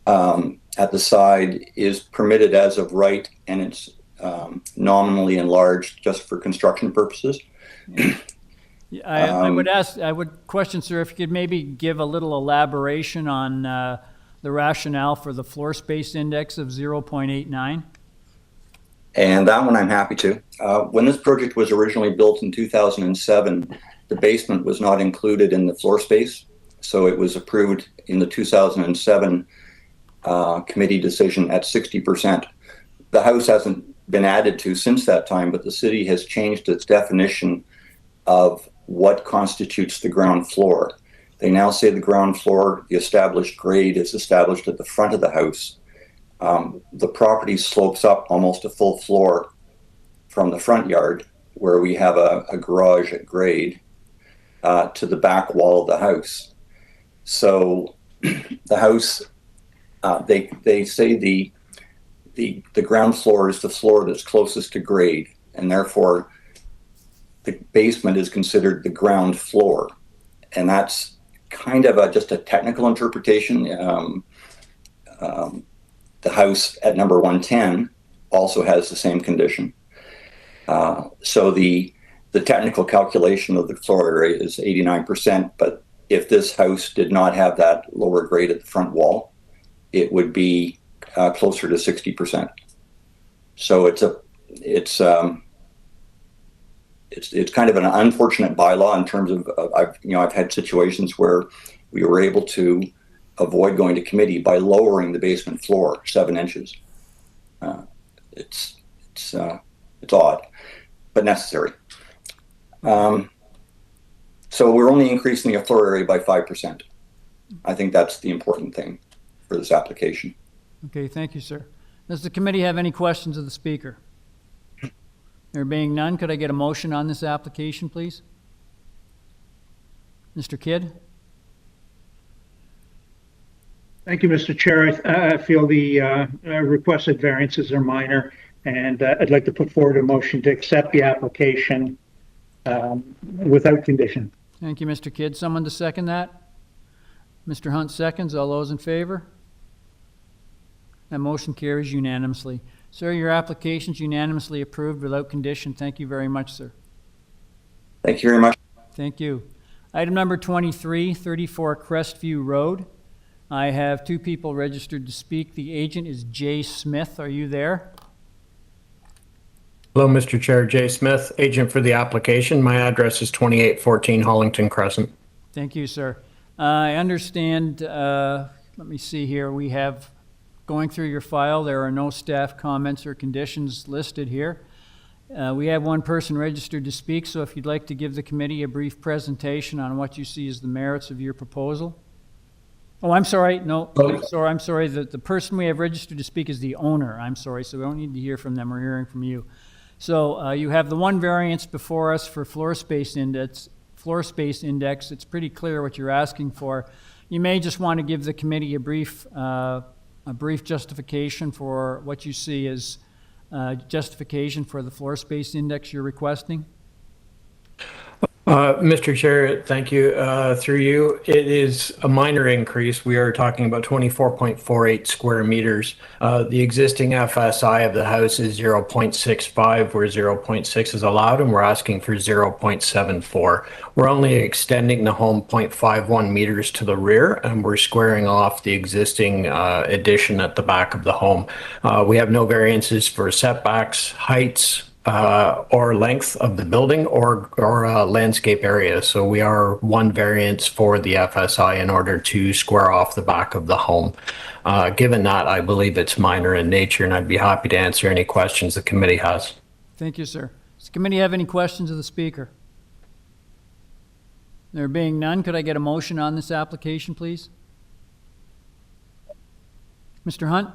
at the side is permitted as of right, and it's nominally enlarged just for construction purposes. I would question, sir, if you could maybe give a little elaboration on the rationale for the floor space index of 0.89. And that one I'm happy to. When this project was originally built in 2007, the basement was not included in the floor space. So it was approved in the 2007 committee decision at 60%. The house hasn't been added to since that time, but the city has changed its definition of what constitutes the ground floor. They now say the ground floor, the established grade, is established at the front of the house. The property slopes up almost a full floor from the front yard, where we have a garage at grade, to the back wall of the house. So the house, they say the ground floor is the floor that's closest to grade, and therefore the basement is considered the ground floor. And that's kind of just a technical interpretation. The house at number 110 also has the same condition. So the technical calculation of the floor area is 89%, but if this house did not have that lower grade at the front wall, it would be closer to 60%. So it's kind of an unfortunate bylaw in terms of I've had situations where we were able to avoid going to committee by lowering the basement floor 7 inches. It's odd, but necessary. So we're only increasing the floor area by 5%. I think that's the important thing for this application. Okay, thank you, sir. Does the committee have any questions of the speaker? There being none, could I get a motion on this application, please? Mr. Kidd? Thank you, Mr. Chair. I feel the requested variances are minor, and I'd like to put forward a motion to accept the application without condition. Thank you, Mr. Kidd. Someone to second that? Mr. Hunt seconds. All those in favor? That motion carries unanimously. Sir, your application is unanimously approved without condition. Thank you very much, sir. Thank you very much. Thank you. Item number 23, 34 Crestview Road. I have 2 people registered to speak. The agent is Jay Smith. Are you there? Hello, Mr. Chair. Jay Smith, agent for the application. My address is 2814 Hurlingham Crescent. Thank you, sir. I understand, let me see here, we have, going through your file, there are no staff comments or conditions listed here. We have 1 person registered to speak, so if you'd like to give the committee a brief presentation on what you see as the merits of your proposal. Oh, I'm sorry, no, I'm sorry, the person we have registered to speak is the owner. I'm sorry, so we don't need to hear from them, we're hearing from you. So you have the 1 variance before us for floor space index. It's pretty clear what you're asking for. You may just want to give the committee a brief justification for what you see as justification for the floor space index you're requesting. Mr. Chair, thank you. Through you, it is a minor increase. We are talking about 24.48 square meters. The existing FSI of the house is 0.65, where 0.6 is allowed, and we're asking for 0.74. We're only extending the home 0.51 meters to the rear, and we're squaring off the existing addition at the back of the home. We have no variances for setbacks, heights, or length of the building or landscape area. So we are 1 variance for the FSI in order to square off the back of the home. Given that, I believe it's minor in nature, and I'd be happy to answer any questions the committee has. Thank you, sir. Does the committee have any questions of the speaker? There being none, could I get a motion on this application, please? Mr. Hunt?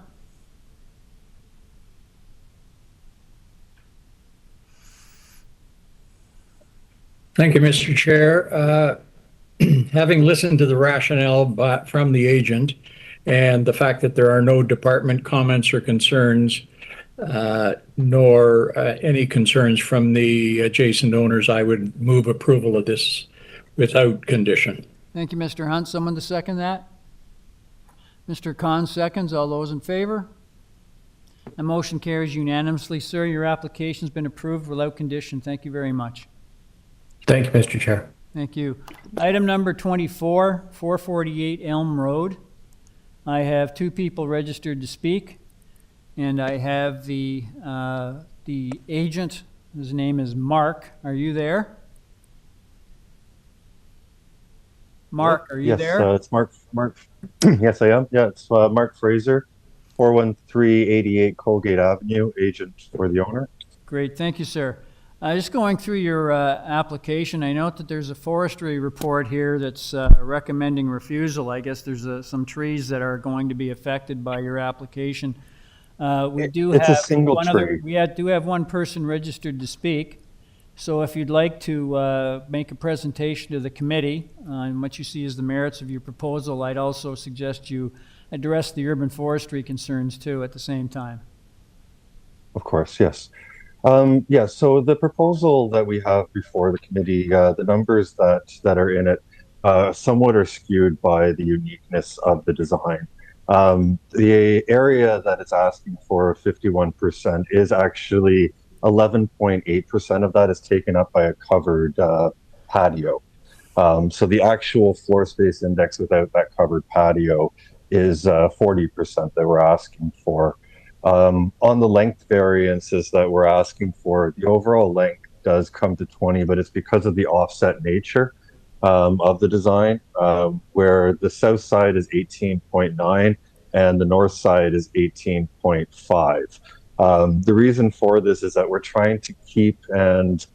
Thank you, Mr. Chair. Having listened to the rationale from the agent and the fact that there are no department comments or concerns, nor any concerns from the adjacent owners, I would move approval of this without condition. Thank you, Mr. Hunt. Someone to second that? Mr. Khan seconds. All those in favor? The motion carries unanimously. Sir, your application's been approved without condition. Thank you very much. Thank you, Mr. Chair. Thank you. Item number 24, 448 Elm Road. I have two people registered to speak, and I have the agent. His name is Mark. Are you there? Mark, are you there? Yes, it's Mark. Yes, I am. Yeah, it's Mark Fraser, 41388 Colgate Avenue, agent for the owner. Great, thank you, sir. Just going through your application, I note that there's a forestry report here that's recommending refusal. I guess there's some trees that are going to be affected by your application. We do it's have a single tree. We do have one person registered to speak. So if you'd like to make a presentation to the committee on what you see as the merits of your proposal, I'd also suggest you address the urban forestry concerns too at the same time. Of course, yes. Yeah, so the proposal that we have before the committee, the numbers that are in it somewhat are skewed by the uniqueness of the design. The area that it's asking for 51% is actually 11.8% of that is taken up by a covered patio. So the actual floor space index without that covered patio is 40% that we're asking for. On the length variances that we're asking for, the overall length does come to 20, but it's because of the offset nature of the design, where the south side is 18.9 and the north side is 18.5. The reason for this is that we're trying to keep and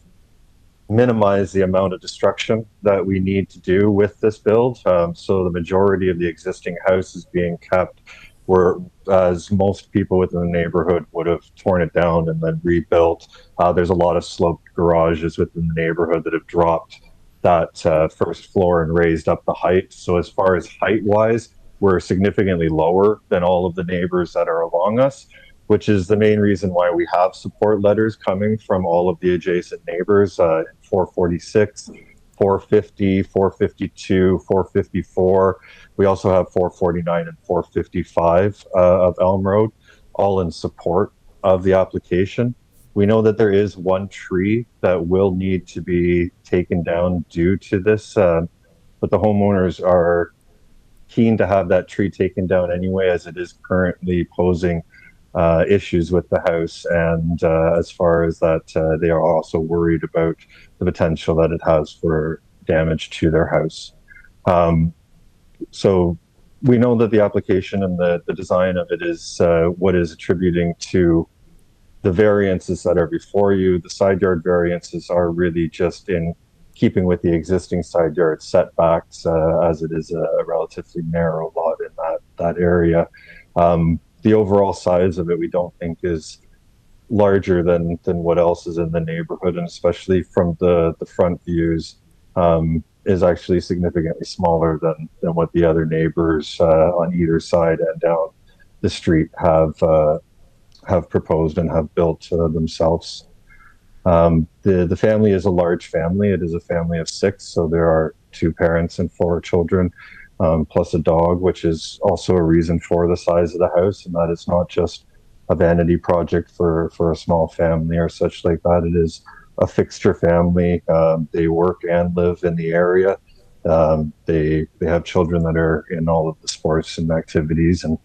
minimize the amount of destruction that we need to do with this build. So the majority of the existing house is being kept, whereas most people within the neighborhood would have torn it down and then rebuilt. There's a lot of sloped garages within the neighborhood that have dropped that first floor and raised up the height. So as far as height-wise, we're significantly lower than all of the neighbors that are along us, which is the main reason why we have support letters coming from all of the adjacent neighbors, 446, 450, 452, 454. We also have 449 and 455 of Elm Road, all in support of the application. We know that there is one tree that will need to be taken down due to this, but the homeowners are keen to have that tree taken down anyway, as it is currently posing issues with the house. And as far as that, they are also worried about the potential that it has for damage to their house. So we know that the application and the design of it is what is attributing to the variances that are before you. The side yard variances are really just in keeping with the existing side yard setbacks, as it is a relatively narrow lot in that area. The overall size of it, we don't think is larger than what else is in the neighborhood, and especially from the front views, is actually significantly smaller than what the other neighbors on either side and down the street have proposed and have built themselves. The family is a large family. It is a family of 6, so there are 2 parents and 4 children, plus a dog, which is also a reason for the size of the house, and that it's not just a vanity project for a small family or such like that. It is a fixture family. They work and live in the area. They have children that are in all of the sports and activities, and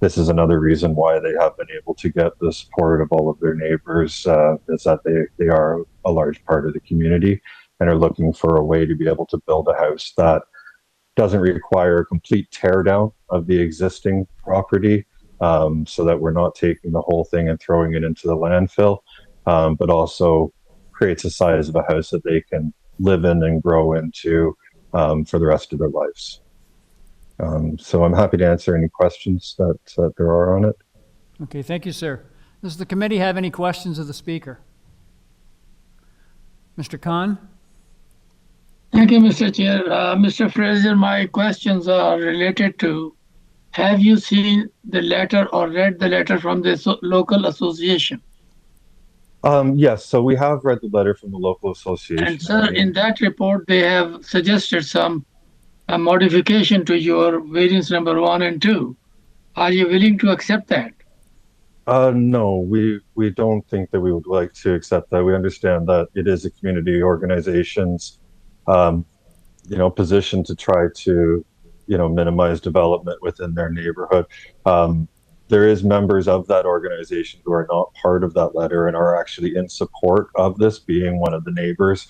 this is another reason why they have been able to get the support of all of their neighbors, is that they are a large part of the community and are looking for a way to be able to build a house that doesn't require a complete tear down of the existing property, so that we're not taking the whole thing and throwing it into the landfill, but also creates a size of a house that they can live in and grow into for the rest of their lives. So I'm happy to answer any questions that there are on it. Okay, thank you, sir. Does the committee have any questions of the speaker? Mr. Khan? Thank you, Mr. Chair. Mr. Fraser, my questions are related to, have you seen the letter or read the letter from the local association? Yes, so we have read the letter from the local association. And sir, in that report, they have suggested some modification to your variance number 1 and 2. Are you willing to accept that? No, we don't think that we would like to accept that. We understand that it is a community organization's, position to try to, minimize development within their neighborhood. There is members of that organization who are not part of that letter and are actually in support of this. Being one of the neighbors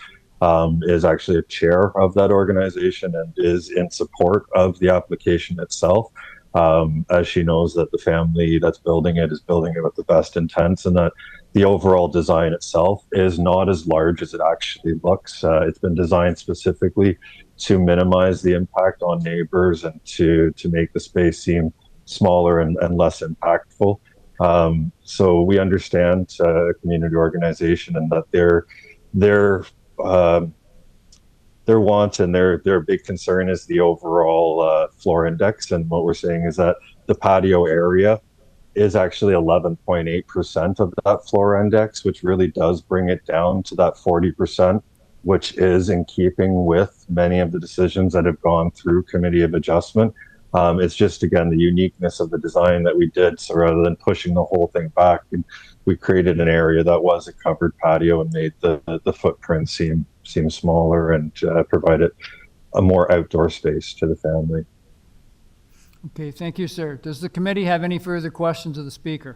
is actually a chair of that organization and is in support of the application itself. As she knows that the family that's building it is building it with the best intents, and that the overall design itself is not as large as it actually looks. It's been designed specifically to minimize the impact on neighbors and to make the space seem smaller and less impactful. So we understand a community organization and that their want and their big concern is the overall floor index. And what we're saying is that the patio area is actually 11.8% of that floor index, which really does bring it down to that 40%, which is in keeping with many of the decisions that have gone through Committee of Adjustment. It's just, again, the uniqueness of the design that we did. So rather than pushing the whole thing back, we created an area that was a covered patio and made the footprint seem smaller and provided a more outdoor space to the family. Okay, thank you, sir. Does the committee have any further questions of the speaker?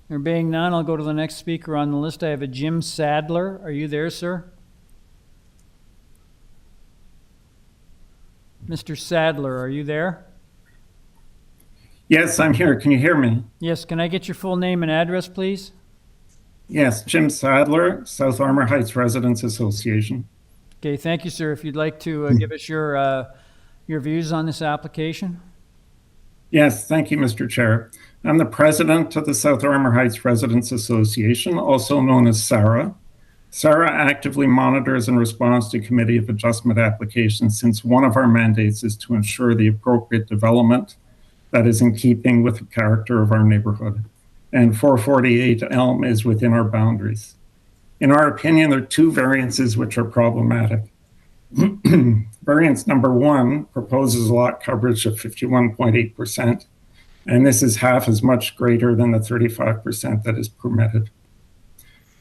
There being none, I'll go to the next speaker on the list. I have a Jim Sadler. Are you there, sir? Mr. Sadler, are you there? Yes, I'm here. Can you hear me? Yes, can I get your full name and address, please? Yes, Jim Sadler, South Armor Heights Residents Association. Okay, thank you, sir. If you'd like to give us your views on this application. Yes, thank you, Mr. Chair. I'm the president of the South Armor Heights Residents Association, also known as SARA. SARA actively monitors and responds to Committee of Adjustment applications, since one of our mandates is to ensure the appropriate development that is in keeping with the character of our neighborhood. And 448 Elm is within our boundaries. In our opinion, there are two variances which are problematic. Variance number 1 proposes a lot coverage of 51.8%, and this is half as much greater than the 35% that is permitted.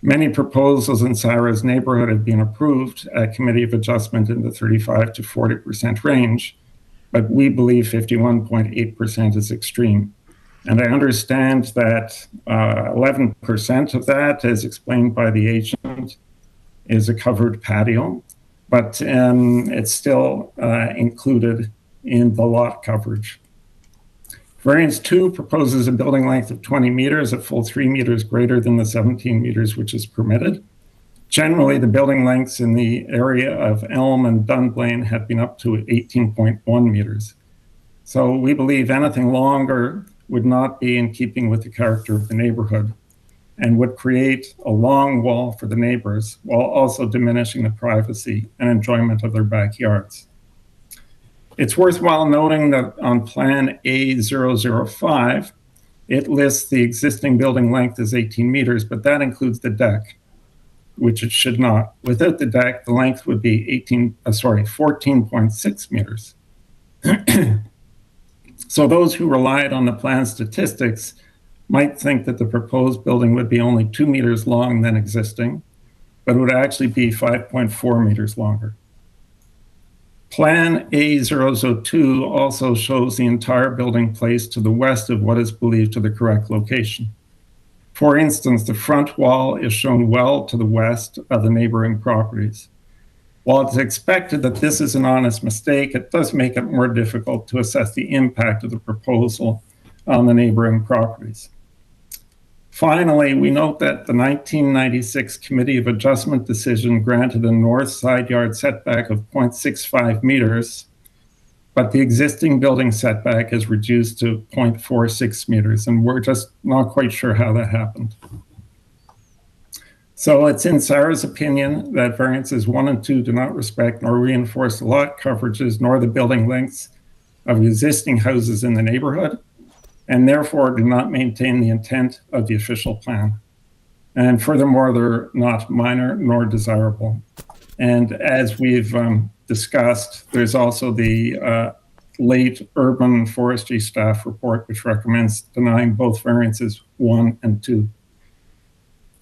Many proposals in SARA's neighborhood have been approved at Committee of Adjustment in the 35 to 40% range, but we believe 51.8% is extreme. And I understand that 11% of that, as explained by the agent, is a covered patio, but it's still included in the lot coverage. Variance 2 proposes a building length of 20 meters, a full 3 meters greater than the 17 meters which is permitted. Generally, the building lengths in the area of Elm and Dunblane have been up to 18.1 meters. So we believe anything longer would not be in keeping with the character of the neighborhood and would create a long wall for the neighbors while also diminishing the privacy and enjoyment of their backyards. It's worthwhile noting that on Plan A005, it lists the existing building length as 18 meters, but that includes the deck, which it should not. Without the deck, the length would be 14.6 meters. So those who relied on the plan statistics might think that the proposed building would be only 2 meters long than existing, but would actually be 5.4 meters longer. Plan A002 also shows the entire building placed to the west of what is believed to the correct location. For instance, the front wall is shown well to the west of the neighboring properties. While it's expected that this is an honest mistake, it does make it more difficult to assess the impact of the proposal on the neighboring properties. Finally, we note that the 1996 Committee of Adjustment decision granted a north side yard setback of 0.65 meters but the existing building setback is reduced to 0.46 meters, and we're just not quite sure how that happened. So it's in Sarah's opinion that variances 1 and 2 do not respect nor reinforce the lot coverages nor the building lengths of existing houses in the neighborhood, and therefore do not maintain the intent of the official plan. And furthermore, they're not minor nor desirable. And as we've discussed, there's also the late urban forestry staff report, which recommends denying both variances 1 and 2.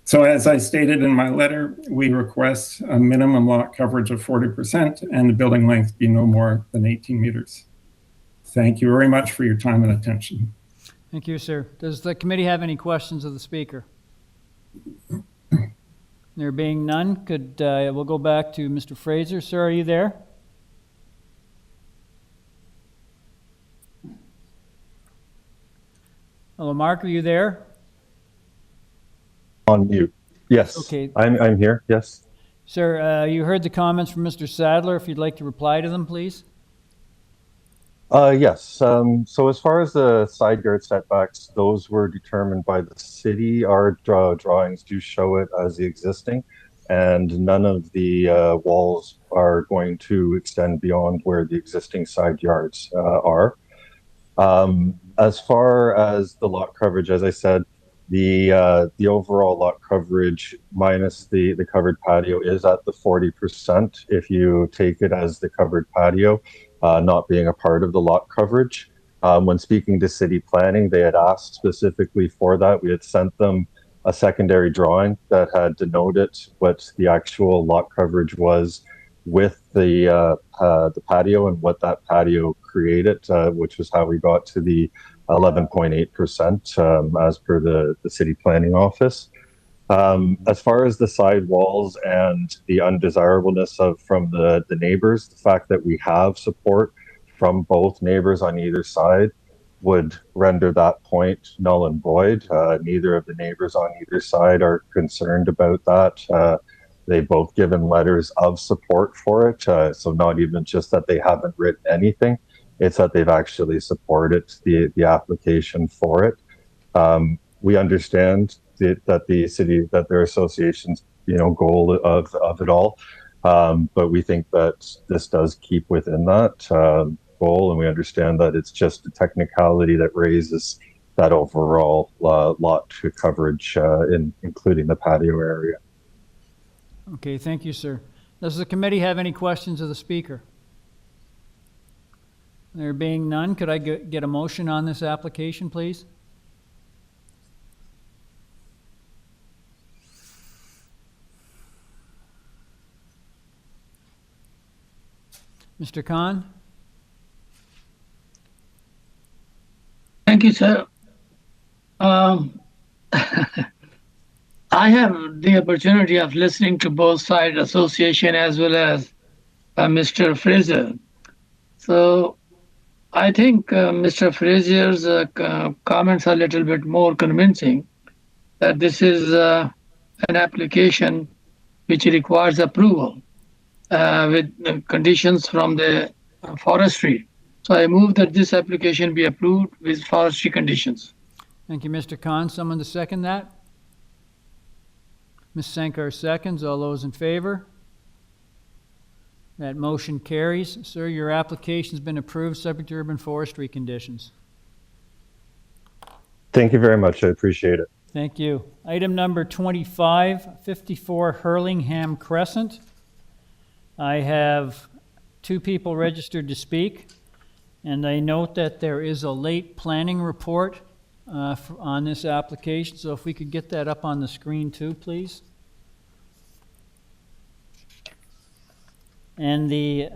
So as I stated in my letter, we request a minimum lot coverage of 40% and the building length be no more than 18 meters. Thank you very much for your time and attention. Thank you, sir. Does the committee have any questions of the speaker? There being none, we'll go back to Mr. Fraser. Sir, are you there? Hello, Mark, are you there? On mute. Yes. Okay. I'm here. Yes. Sir, you heard the comments from Mr. Sadler. If you'd like to reply to them, please. Yes. So as far as the side yard setbacks, those were determined by the city. Our drawings do show it as the existing, and none of the walls are going to extend beyond where the existing side yards are. As far as the lot coverage, as I said, the overall lot coverage minus the covered patio is at the 40% if you take it as the covered patio, not being a part of the lot coverage. When speaking to city planning, they had asked specifically for that. We had sent them a secondary drawing that had denoted what the actual lot coverage was with the patio and what that patio created, which was how we got to the 11.8% as per the city planning office. As far as the side walls and the undesirableness from the neighbors, the fact that we have support from both neighbors on either side would render that point null and void. Neither of the neighbors on either side are concerned about that. They've both given letters of support for it. So not even just that they haven't written anything, it's that they've actually supported the application for it. We understand that the city, that their association's goal of it all, but we think that this does keep within that goal, and we understand that it's just a technicality that raises that overall lot coverage, including the patio area. Okay, thank you, sir. Does the committee have any questions of the speaker? There being none, could I get a motion on this application, please? Mr. Khan? Thank you, sir. I have the opportunity of listening to both side association as well as Mr. Fraser. So I think Mr. Fraser's comments are a little bit more convincing that this is an application which requires approval with conditions from the forestry. So I move that this application be approved with forestry conditions. Thank you, Mr. Khan. Someone to second that? Ms. Sankar seconds. All those in favor? That motion carries. Sir, your application's been approved subject to urban forestry conditions. Thank you very much. I appreciate it. Thank you. Item number 25, 54 Hurlingham Crescent. I have 2 people registered to speak, and I note that there is a late planning report on this application, so if we could get that up on the screen too, please. And the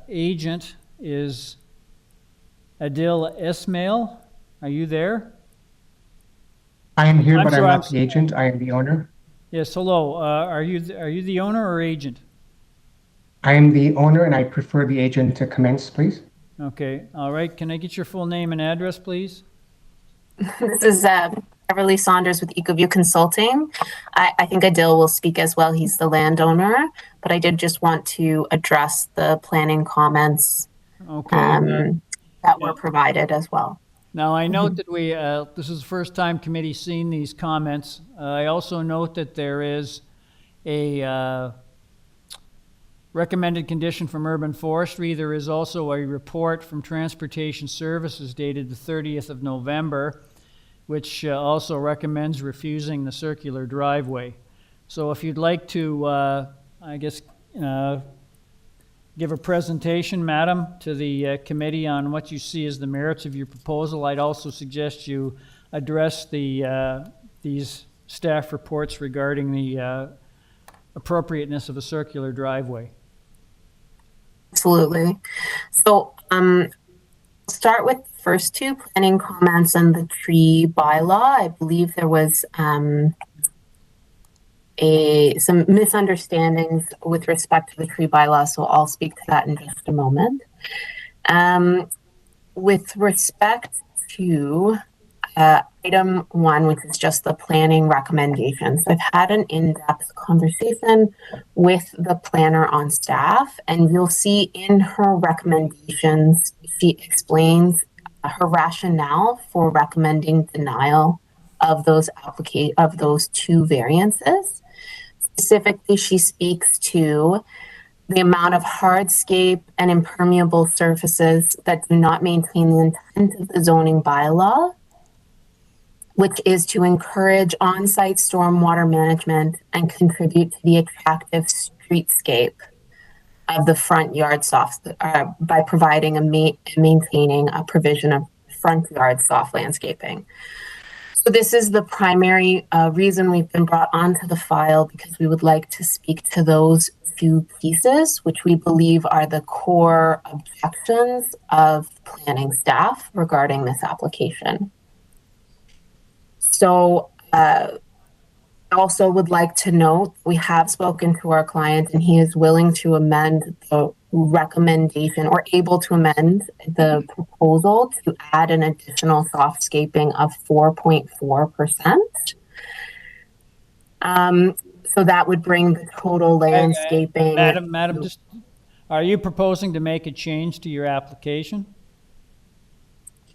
agent is Adil Ismail. Are you there? I am here, but I'm not the agent. I am the owner. Yes, hello. Are you the owner or agent? I am the owner, and I prefer the agent to commence, please. Okay, all right. Can I get your full name and address, please? This is Beverly Saunders with EcoView Consulting. I think Adil will speak as well. He's the landowner, but I did just want to address the planning comments Okay. That were provided as well. Now, I note that this is the first time committee's seen these comments. I also note that there is a recommended condition from Urban Forestry. There is also a report from Transportation Services dated the 30th of November, which also recommends refusing the circular driveway. So if you'd like to, give a presentation, Madam, to the committee on what you see as the merits of your proposal, I'd also suggest you address these staff reports regarding the appropriateness of a circular driveway. Absolutely. So start with the first two, planning comments and the tree bylaw. I believe there was some misunderstandings with respect to the tree bylaw, so I'll speak to that in just a moment. With respect to item 1, which is just the planning recommendations, I've had an in-depth conversation with the planner on staff, and you'll see in her recommendations, she explains her rationale for recommending denial of those two variances. Specifically, she speaks to the amount of hardscape and impermeable surfaces that do not maintain the intent of the zoning bylaw, which is to encourage on-site stormwater management and contribute to the attractive streetscape of the front yard by providing and maintaining a provision of front yard soft landscaping. So this is the primary reason we've been brought onto the file, because we would like to speak to those few pieces, which we believe are the core objections of planning staff regarding this application. So I also would like to note we have spoken to our client, and he is willing to amend the recommendation, or able to amend the proposal to add an additional softscaping of 4.4%. So that would bring the total landscaping. Madam, just, are you proposing to make a change to your application?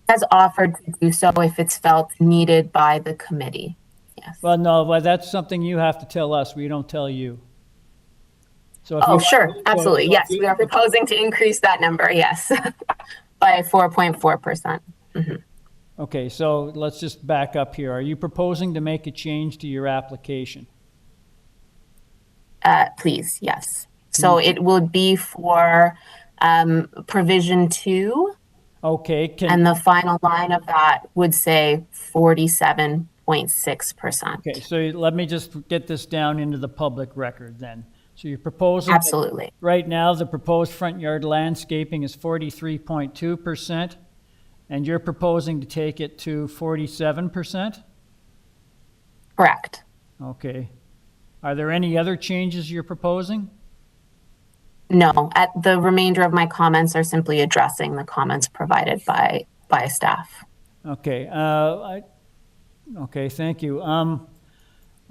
Has offered to do so if it's felt needed by the committee. Yes. Well, no, but that's something you have to tell us. We don't tell you. So if sure. Absolutely. Yes. We are proposing to increase that number. Yes. By 4.4%. Mm-hmm. Okay. So let's just back up here. Are you proposing to make a change to your application? Please. Yes. So it would be for provision 2. Okay. And the final line of that would say 47.6%. Okay. So let me just get this down into the public record then. So you're proposing. Absolutely. Right now, the proposed front yard landscaping is 43.2%, and you're proposing to take it to 47%? Correct. Okay. Are there any other changes you're proposing? No. The remainder of my comments are simply addressing the comments provided by staff. Okay. Okay. Thank you.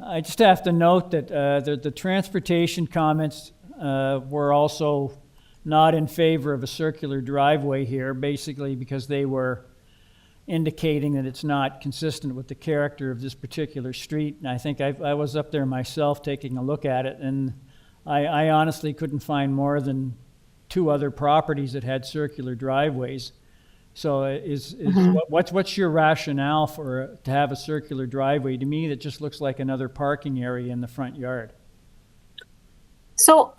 I just have to note that the transportation comments were also not in favor of a circular driveway here, basically because they were indicating that it's not consistent with the character of this particular street. And I think I was up there myself taking a look at it, and I honestly couldn't find more than 2 other properties that had circular driveways. So what's your rationale to have a circular driveway? To me, that just looks like another parking area in the front yard. So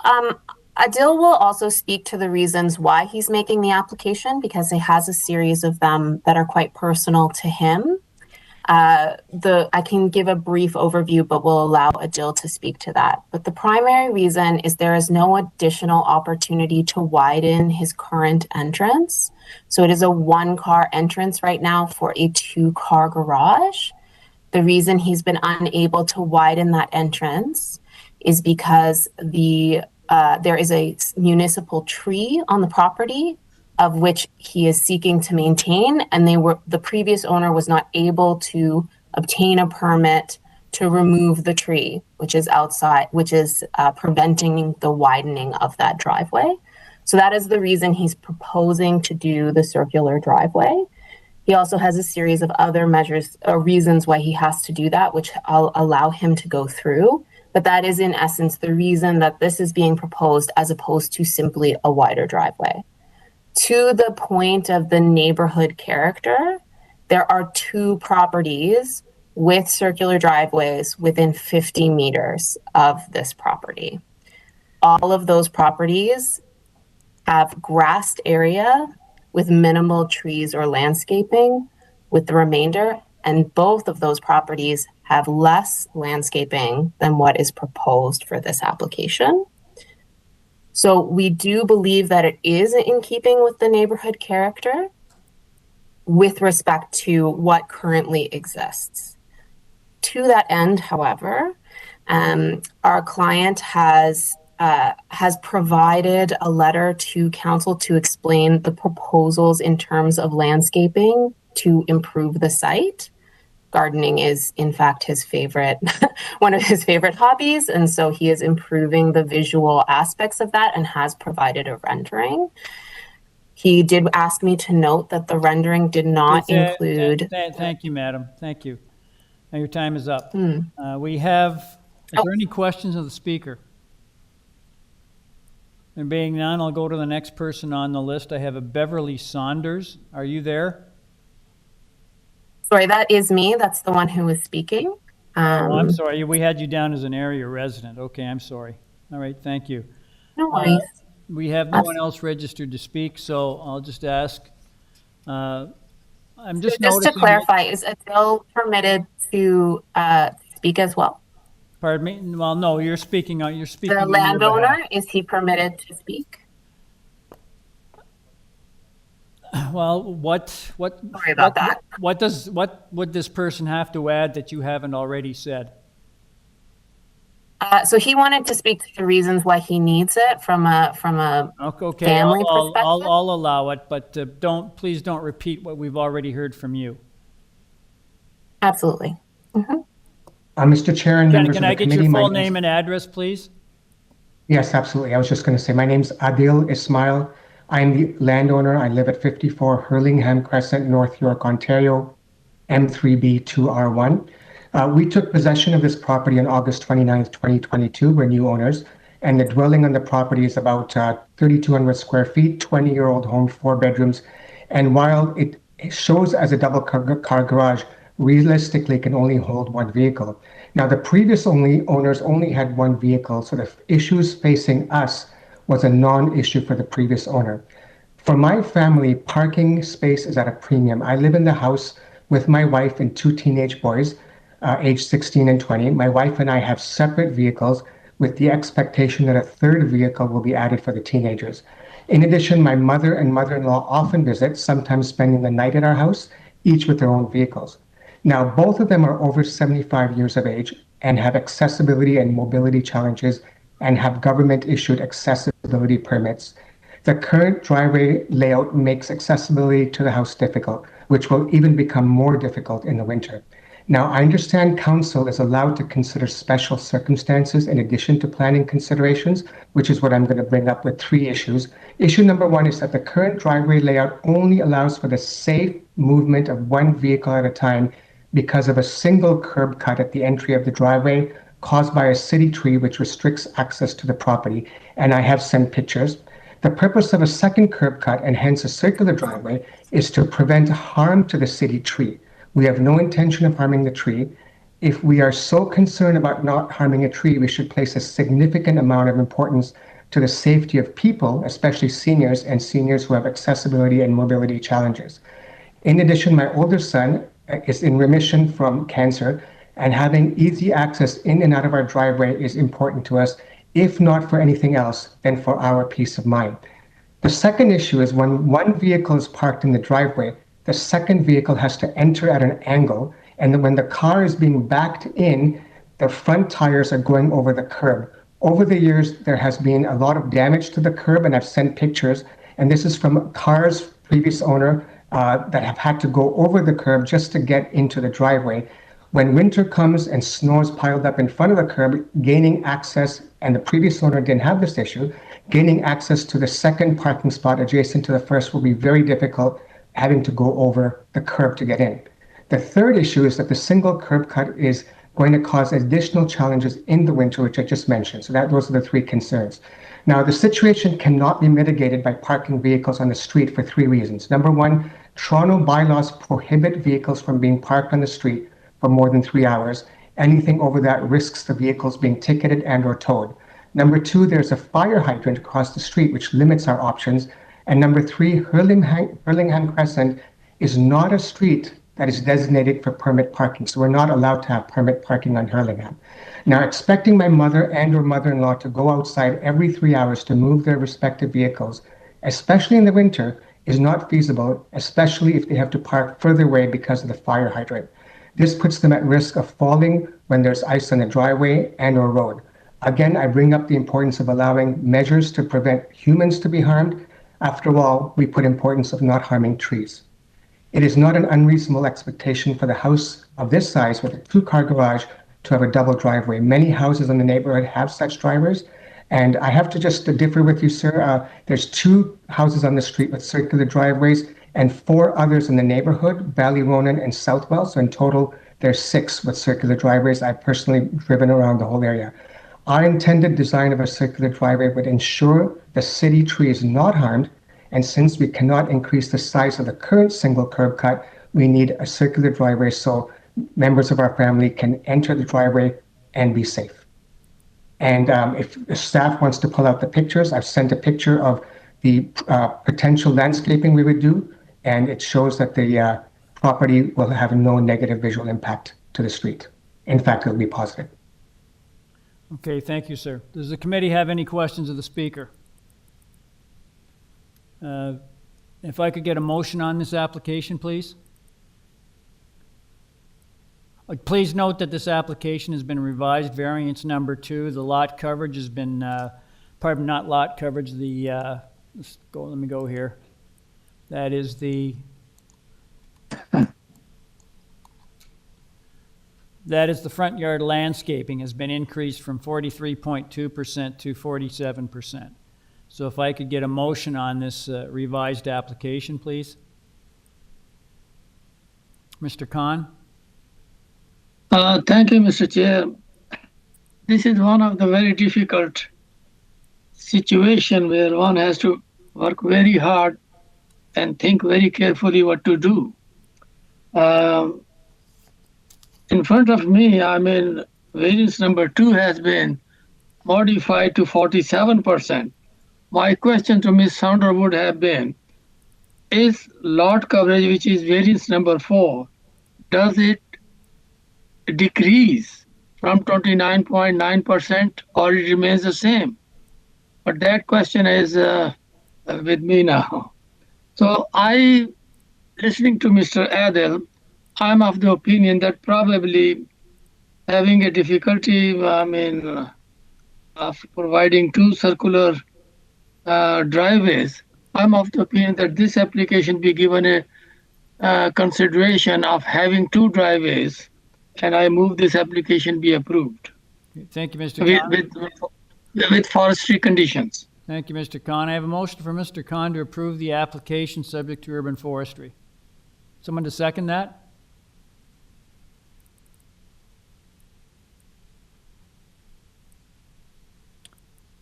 Adil will also speak to the reasons why he's making the application, because he has a series of them that are quite personal to him. I can give a brief overview, but will allow Adil to speak to that. But the primary reason is there is no additional opportunity to widen his current entrance. So it is a 1-car entrance right now for a 2-car garage. The reason he's been unable to widen that entrance is because there is a municipal tree on the property of which he is seeking to maintain, and the previous owner was not able to obtain a permit to remove the tree, which is outside, which is preventing the widening of that driveway. So that is the reason he's proposing to do the circular driveway. He also has a series of other measures or reasons why he has to do that, which I'll allow him to go through. But that is in essence the reason that this is being proposed as opposed to simply a wider driveway. To the point of the neighborhood character, there are 2 properties with circular driveways within 50 meters of this property. All of those properties have grassed area with minimal trees or landscaping, with the remainder, and both of those properties have less landscaping than what is proposed for this application. So we do believe that it is in keeping with the neighborhood character with respect to what currently exists. To that end, however, our client has provided a letter to council to explain the proposals in terms of landscaping to improve the site. Gardening is, in fact, his favorite, one of his favorite hobbies, and so he is improving the visual aspects of that and has provided a rendering. He did ask me to note that the rendering did not include... Thank you, madam. Thank you. Now your time is up. Is there any questions of the speaker? There being none, I'll go to the next person on the list. I have a Beverly Saunders. Are you there? Sorry, that is me. That's the one who was speaking. I'm sorry. We had you down as an area resident. Okay, I'm sorry. All right, thank you. No worries. We have no one else registered to speak, so I'll just ask. I'm just to clarify, is Adil permitted to speak as well? Pardon me? Well, no, you're speaking. You're speaking. The landowner, is he permitted to speak? Well, Sorry about that. What would this person have to add that you haven't already said? So he wanted to speak to the reasons why he needs it from a okay, family perspective. I'll allow it, but please don't repeat what we've already heard from you. Absolutely. Mm-hmm. Mr. Chair and members of the committee. Can I get your full name and address, please? Yes, absolutely. I was just going to say, my name's Adil Ismail. I'm the landowner. I live at 54 Hurlingham Crescent, North York, Ontario, M3B2R1. We took possession of this property on August 29th, 2022. We're new owners, and the dwelling on the property is about 3,200 square feet, 20-year-old home, 4 bedrooms. And while it shows as a double car garage, realistically can only hold 1 vehicle. Now, the previous owners only had 1 vehicle, so the issues facing us was a non-issue for the previous owner. For my family, parking space is at a premium. I live in the house with my wife and 2 teenage boys, aged 16 and 20. My wife and I have separate vehicles with the expectation that a 3rd vehicle will be added for the teenagers. In addition, my mother and mother-in-law often visit, sometimes spending the night at our house, each with their own vehicles. Now, both of them are over 75 years of age and have accessibility and mobility challenges and have government-issued accessibility permits. The current driveway layout makes accessibility to the house difficult, which will even become more difficult in the winter. Now, I understand council is allowed to consider special circumstances in addition to planning considerations, which is what I'm going to bring up with 3 issues. Issue number 1 is that the current driveway layout only allows for the safe movement of 1 vehicle at a time because of a single curb cut at the entry of the driveway caused by a city tree which restricts access to the property, and I have sent pictures. The purpose of a second curb cut, and hence a circular driveway, is to prevent harm to the city tree. We have no intention of harming the tree. If we are so concerned about not harming a tree, we should place a significant amount of importance to the safety of people, especially seniors and seniors who have accessibility and mobility challenges. In addition, my older son is in remission from cancer, and having easy access in and out of our driveway is important to us, if not for anything else, then for our peace of mind. The second issue is when 1 vehicle is parked in the driveway, the second vehicle has to enter at an angle, and then when the car is being backed in, the front tires are going over the curb. Over the years, there has been a lot of damage to the curb, and I've sent pictures, and this is from cars previous owner that have had to go over the curb just to get into the driveway. When winter comes and snow is piled up in front of the curb, gaining access, and the previous owner didn't have this issue, Gaining access to the second parking spot adjacent to the first will be very difficult, having to go over the curb to get in. The third issue is that the single curb cut is going to cause additional challenges in the winter, which I just mentioned. So those are the three concerns. Now, the situation cannot be mitigated by parking vehicles on the street for three reasons. Number one, Toronto bylaws prohibit vehicles from being parked on the street for more than 3 hours. Anything over that risks the vehicles being ticketed and or towed. Number two, there's a fire hydrant across the street, which limits our options. And number three, Hurlingham Crescent is not a street that is designated for permit parking. So we're not allowed to have permit parking on Hurlingham. Now, expecting my mother and or mother-in-law to go outside every 3 hours to move their respective vehicles, especially in the winter, is not feasible, especially if they have to park further away because of the fire hydrant. This puts them at risk of falling when there's ice on the driveway and or road. Again, I bring up the importance of allowing measures to prevent humans to be harmed. After all, we put importance of not harming trees. It is not an unreasonable expectation for the house of this size with a two-car garage to have a double driveway. Many houses in the neighborhood have such drivers, and I have to just differ with you, sir. There's 2 houses on the street with circular driveways and 4 others in the neighborhood, Ballyronan and Southwell. So in total, there's 6 with circular driveways. I've personally driven around the whole area. Our intended design of a circular driveway would ensure the city tree is not harmed, and since we cannot increase the size of the current single curb cut, we need a circular driveway so members of our family can enter the driveway and be safe. And if the staff wants to pull out the pictures, I've sent a picture of the potential landscaping we would do, and it shows that the property will have no negative visual impact to the street. In fact, it'll be positive. Okay, thank you, sir. Does the committee have any questions of the speaker? If I could get a motion on this application, please. Please note that this application has been revised, variance number 2. The lot coverage has been, pardon, not lot coverage, the, let me go here. That is the, that is the front yard landscaping has been increased from 43.2% to 47%. So if I could get a motion on this revised application, please. Mr. Khan? Thank you, Mr. Chair. This is one of the very difficult situation where one has to work very hard and think very carefully what to do. In front of me, variance number 2 has been modified to 47%. My question to Ms. Sumner would have been, is lot coverage, which is variance number 4, does it decrease from 29.9% or it remains the same? But that question is with me now. So listening to Mr. Adel, I'm of the opinion that probably having a difficulty, of providing 2 circular driveways, I'm of the opinion that this application be given a consideration of having 2 driveways, and I move this application be approved. Thank you, Mr. Khan. With forestry conditions. Thank you, Mr. Khan. I have a motion for Mr. Khan to approve the application subject to urban forestry. Someone to second that?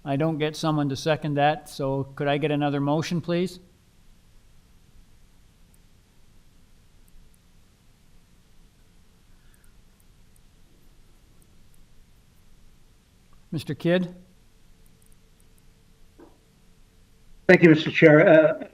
I don't get someone to second that, so could I get another motion, please? Mr. Kidd? Thank you, Mr. Chair.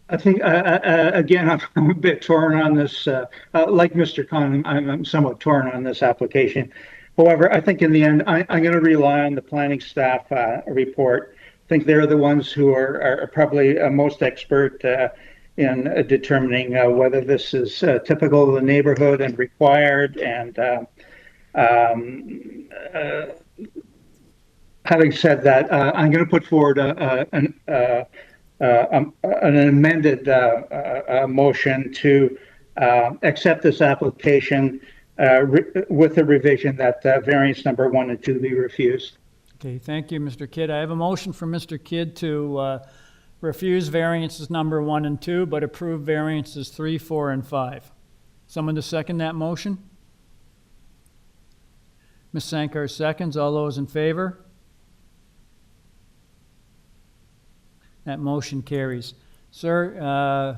I think, again, I'm a bit torn on this. Like Mr. Khan, I'm somewhat torn on this application. However, I think in the end, I'm going to rely on the planning staff report. I think they're the ones who are probably most expert in determining whether this is typical of the neighborhood and required. And having said that, I'm going to put forward an amended motion to accept this application with the revision that variance number 1 and 2 be refused. Okay, thank you, Mr. Kidd. I have a motion from Mr. Kidd to refuse variances number 1 and 2, but approve variances 3, 4, and 5. Someone to second that motion? Ms. Sankar seconds. All those in favor? That motion carries. Sir,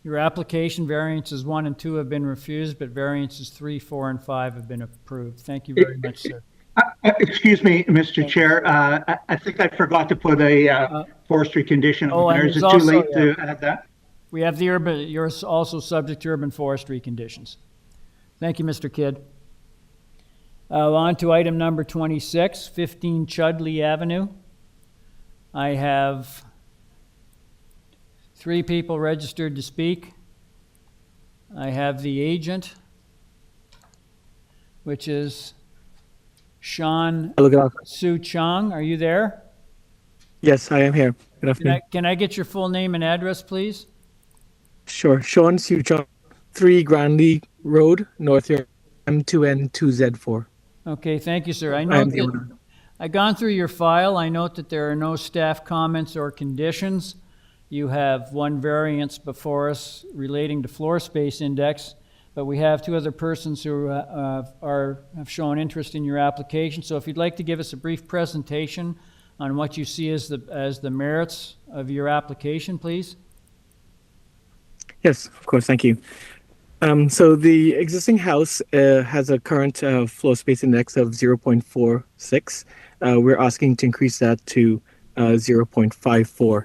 your application variances 1 and 2 have been refused, but variances 3, 4, and 5 have been approved. Thank you very much, sir. Excuse me, Mr. Chair. I think I forgot to put a forestry condition on there. Is it too late to add that? We have the urban, you're also subject to urban forestry conditions. Thank you, Mr. Kidd. On to item number 26, 15 Chudley Avenue. I have 3 people registered to speak. I have the agent, which is Sean Su Chong. Are you there? Yes, I am here. Good afternoon. Can I get your full name and address, please? Sure. Sean Su Chong, 3 Broadleaf Road, North York, M2N2Z4. Okay, thank you, sir. I've gone through your file. I note that there are no staff comments or conditions. You have 1 variance before us relating to floor space index, but we have 2 other persons who have shown interest in your application. So if you'd like to give us a brief presentation on what you see as the merits of your application, please. Yes, of course. Thank you. So the existing house has a current floor space index of 0.46. We're asking to increase that to 0.54.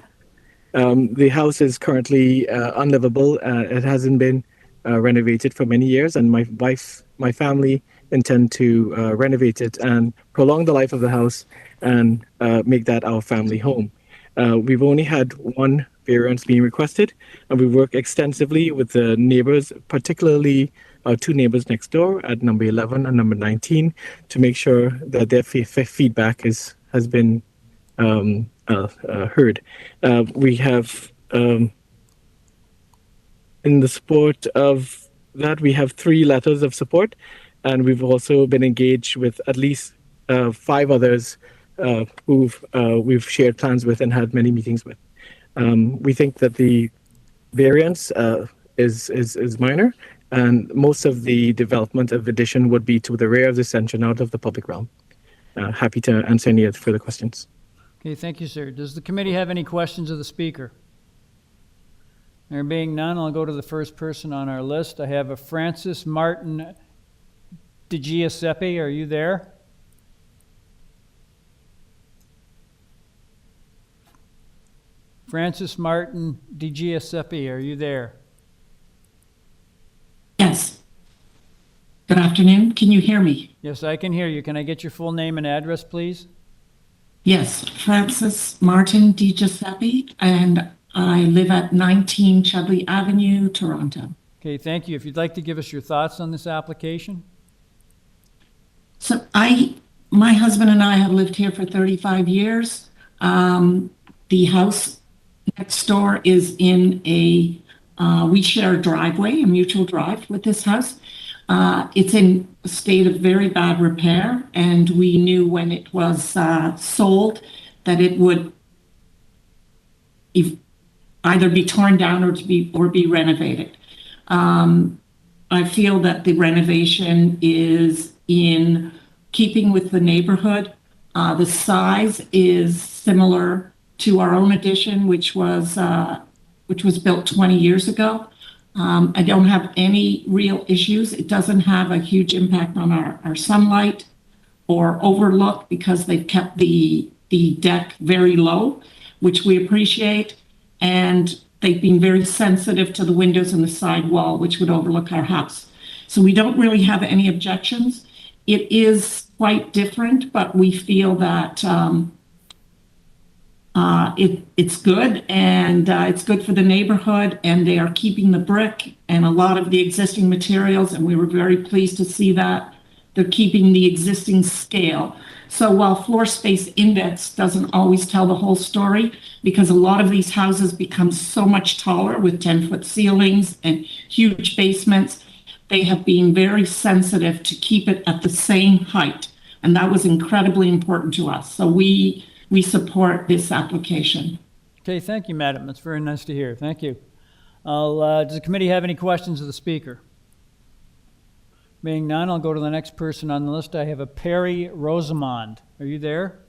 The house is currently unlivable. It hasn't been renovated for many years, and my family intend to renovate it and prolong the life of the house and make that our family home. We've only had 1 variance being requested, and we work extensively with the neighbors, particularly our 2 neighbors next door at number 11 and number 19, to make sure that their feedback has been heard. We have, in the support of that, we have 3 letters of support, and we've also been engaged with at least 5 others we've shared plans with and had many meetings with. We think that the variance is minor, and most of the development of addition would be to the rear of the extension out of the public realm. Happy to answer any further questions. Okay, thank you, sir. Does the committee have any questions of the speaker? There being none, I'll go to the first person on our list. I have a Francis Martin Di Giuseppe. Are you there? Francis Martin Di Giuseppe, are you there? Yes. Good afternoon. Can you hear me? Yes, I can hear you. Can I get your full name and address, please? Yes, Francis Martin Di Giuseppe, and I live at 19 Chudley Avenue, Toronto. Okay, thank you. If you'd like to give us your thoughts on this application. So my husband and I have lived here for 35 years. The house next door is in we share a driveway, a mutual drive with this house. It's in a state of very bad repair, and we knew when it was sold that it would either be torn down or be renovated. I feel that the renovation is in keeping with the neighborhood. The size is similar to our own addition, which was built 20 years ago. I don't have any real issues. It doesn't have a huge impact on our sunlight or overlook because they've kept the deck very low, which we appreciate. And they've been very sensitive to the windows and the side wall, which would overlook our house. So we don't really have any objections. It is quite different, but we feel that it's good, and it's good for the neighborhood, and they are keeping the brick and a lot of the existing materials, and we were very pleased to see that they're keeping the existing scale. So while floor space index doesn't always tell the whole story, because a lot of these houses become so much taller with 10-foot ceilings and huge basements, they have been very sensitive to keep it at the same height. And that was incredibly important to us. So we support this application. Okay, thank you, madam. That's very nice to hear. Thank you. Does the committee have any questions of the speaker? Being none, I'll go to the next person on the list. I have a Perry Rosamond. Are you there?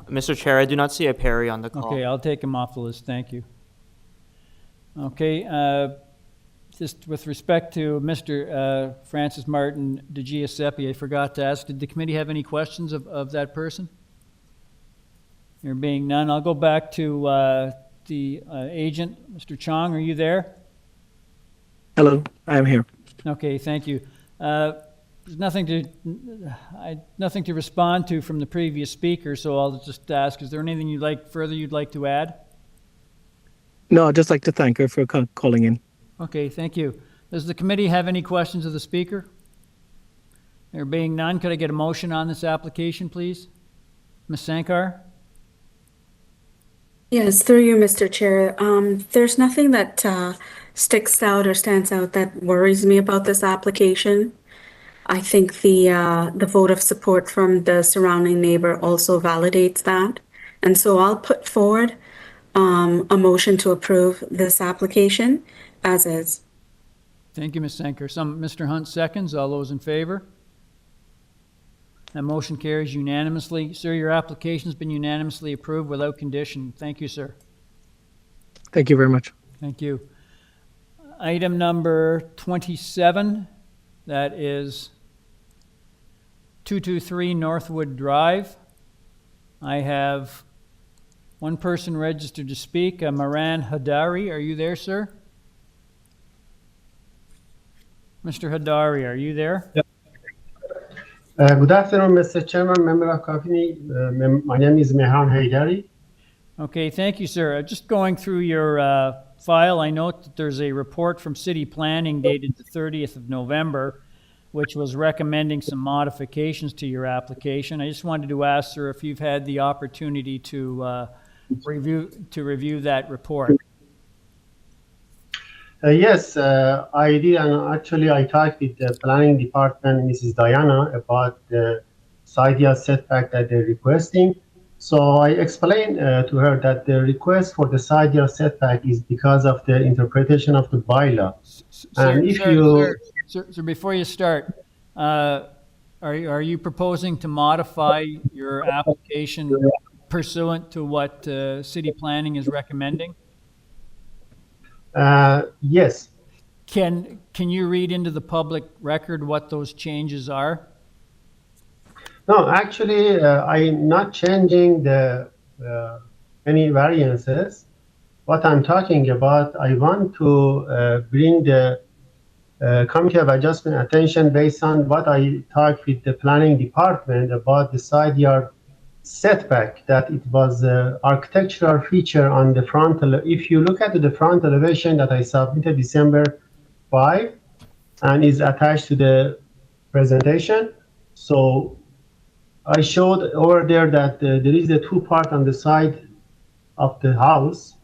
Mr. Chair, I do not see a Perry on the call. Okay, I'll take him off the list. Thank you. Okay, just with respect to Mr. Francis Martin de Giuseppe, I forgot to ask, did the committee have any questions of that person? There being none, I'll go back to the agent. Mr. Chong, are you there? Hello, I am here. Okay, thank you. There's nothing to respond to from the previous speaker, so I'll just ask, is there anything you'd like to add? No, I'd just like to thank her for calling in. Okay, thank you. Does the committee have any questions of the speaker? There being none, could I get a motion on this application, please? Ms. Sankar? Yes, through you, Mr. Chair. There's nothing that sticks out or stands out that worries me about this application. I think the vote of support from the surrounding neighbor also validates that. And so I'll put forward a motion to approve this application as is. Thank you, Ms. Sankar. Mr. Hunt seconds. All those in favor? That motion carries unanimously. Sir, your application has been unanimously approved without condition. Thank you, sir. Thank you very much. Thank you. Item number 27, that is 223 Northwood Drive. I have one person registered to speak, Maran Hadari. Are you there, sir? Mr. Hadari, are you there? Yeah. Good afternoon, Mr. Chairman, member of company. My name is Mehran Haidari. Okay, thank you, sir. Just going through your file, I note that there's a report from City Planning dated the 30th of November, which was recommending some modifications to your application. I just wanted to ask, sir, if you've had the opportunity to review that report. Yes, I did, and actually I talked with the planning department, Mrs. Diana, about the side yard setback that they're requesting. So I explained to her that the request for the side yard setback is because of the interpretation of the bylaw. Sir, before you start, are you proposing to modify your application pursuant to what City Planning is recommending? Yes. Can you read into the public record what those changes are? No, actually, I'm not changing the any variances. What I'm talking about, I want to bring the Committee of Adjustment attention based on what I talked with the planning department about the side yard setback, that it was an architectural feature on the front. If you look at the front elevation that I submitted December 5 and is attached to the presentation, so I showed over there that there is a two part on the side of the house.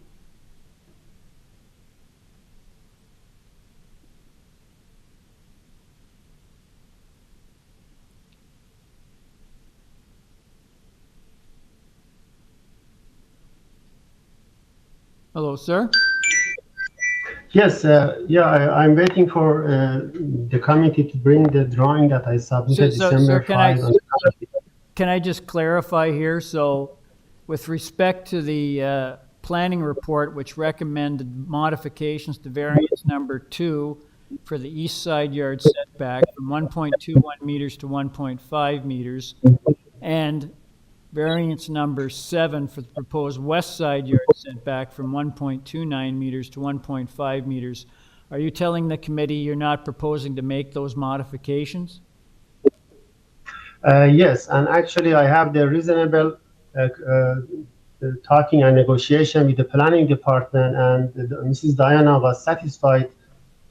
Hello, sir. Yes, I'm waiting for the committee to bring the drawing that I submitted December 5. Can I just clarify here? So with respect to the planning report, which recommended modifications to variance number 2 for the east side yard setback from 1.21 meters to 1.5 meters, and variance number 7 for the proposed west side yard setback from 1.29 meters to 1.5 meters. Are you telling the committee you're not proposing to make those modifications? Yes, and actually I have the reasonable talking and negotiation with the planning department, and Mrs. Diana was satisfied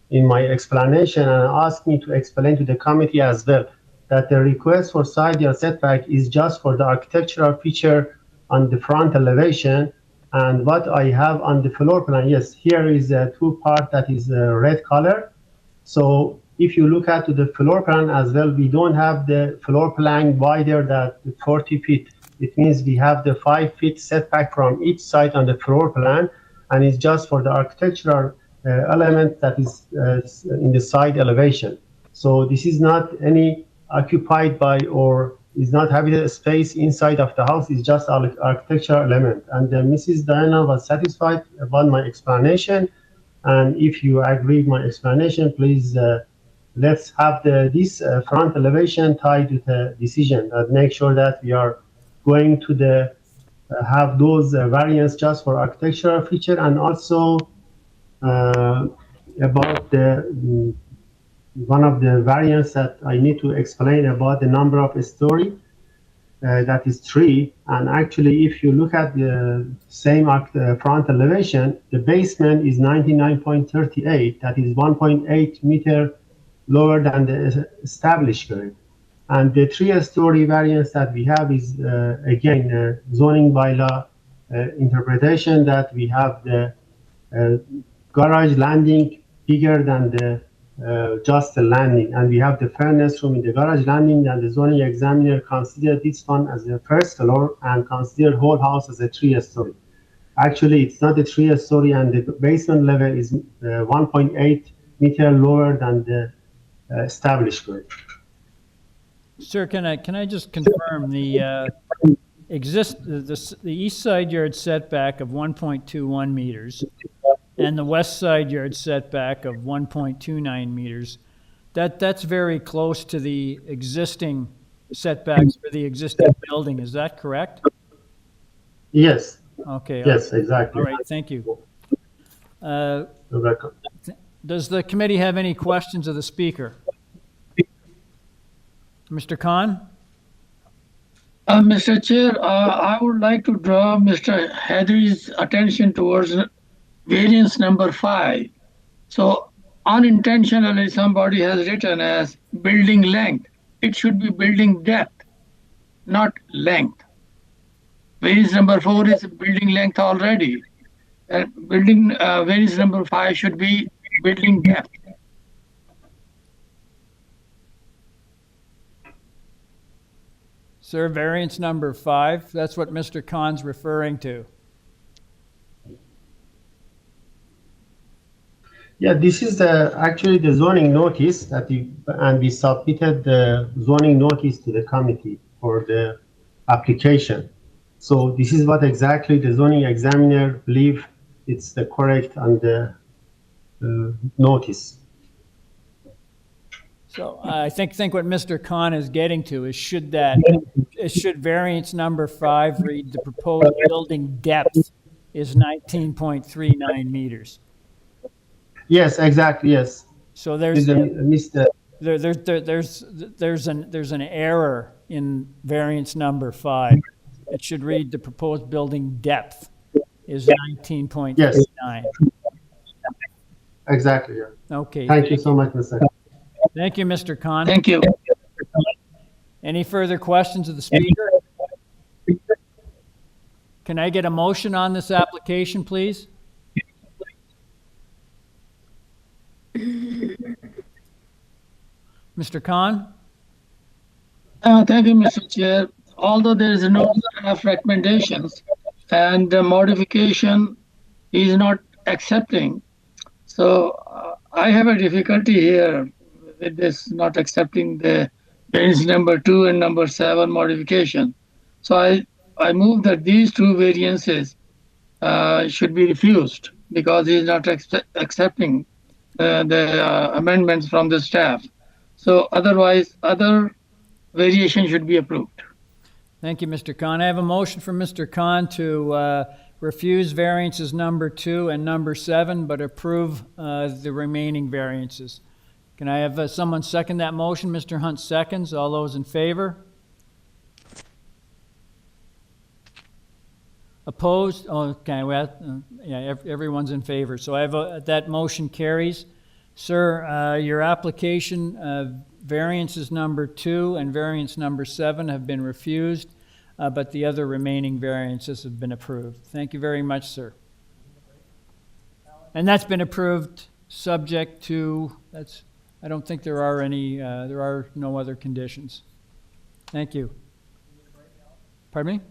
in my explanation and asked me to explain to the committee as well that the request for side yard setback is just for the architectural feature on the front elevation, And what I have on the floor plan, yes, here is a two part that is red color. So if you look at the floor plan as well, we don't have the floor plan wider than 40 feet. It means we have the 5 feet setback from each side on the floor plan, and it's just for the architectural element that is in the side elevation. So this is not any occupied by or is not having space inside of the house. It's just an architectural element. And Mrs. Diana was satisfied about my explanation. And if you agree with my explanation, please let's have this front elevation tied with a decision and make sure that we are going to have those variants just for architectural feature, and also about the one of the variants that I need to explain about the number of story, that is 3. And actually, if you look at the same front elevation, the basement is 99.38. That is 1.8 meter lower than the established grade. And the 3-story variance that we have is, again, zoning bylaw interpretation that we have the garage landing bigger than the just the landing, and we have the furnace room in the garage landing, and the zoning examiner considered this one as a first floor and considered whole house as a 3-story. Actually, it's not a 3-story, and the basement level is 1.8 meter lower than the established grade. Sir, can I just confirm the east side yard setback of 1.21 meters and the west side yard setback of 1.29 meters? That's very close to the existing setbacks for the existing building. Is that correct? Yes. Okay. Yes, exactly. All right. Thank you. You're welcome. Does the committee have any questions of the speaker? Mr. Khan? Mr. Chair, I would like to draw Mr. Heather's attention towards variance number 5. So unintentionally, somebody has written as building length. It should be building depth, not length. Variance number 4 is building length already. And variance number 5 should be building depth. Sir, variance number 5, that's what Mr. Khan's referring to. Yeah, this is actually the zoning notice that we submitted the zoning notice to the committee for the application. So this is what exactly the zoning examiner believe it's the correct on the notice. So I think what Mr. Khan is getting to is should variance number 5 read the proposed building depth is 19.39 meters. Yes, exactly. Yes. So there's an error in variance number 5. It should read the proposed building depth is 19.39. Yes. Exactly. Yeah. Okay. Thank you so much, Mr. Thank you, Mr. Khan. Thank you. Any further questions of the speaker? Can I get a motion on this application, please? Mr. Khan? Thank you, Mr. Chair. Although there is no staff recommendations and the modification is not accepting, so I have a difficulty here with this not accepting the variance number 2 and number 7 modification. So I move that these 2 variances should be refused because he is not accepting the amendments from the staff. So otherwise, other variation should be approved. Thank you, Mr. Khan. I have a motion from Mr. Khan to refuse variances number 2 and number 7, but approve the remaining variances. Can I have someone second that motion? Mr. Hunt seconds. All those in favor? Opposed? Oh, okay. Well, yeah, everyone's in favor. So I have that motion carries. Sir, your application variances number 2 and variance number 7 have been refused. but the other remaining variances have been approved. Thank you very much, sir. And that's been approved subject to, I don't think there are any, there are no other conditions. Thank you. Pardon me?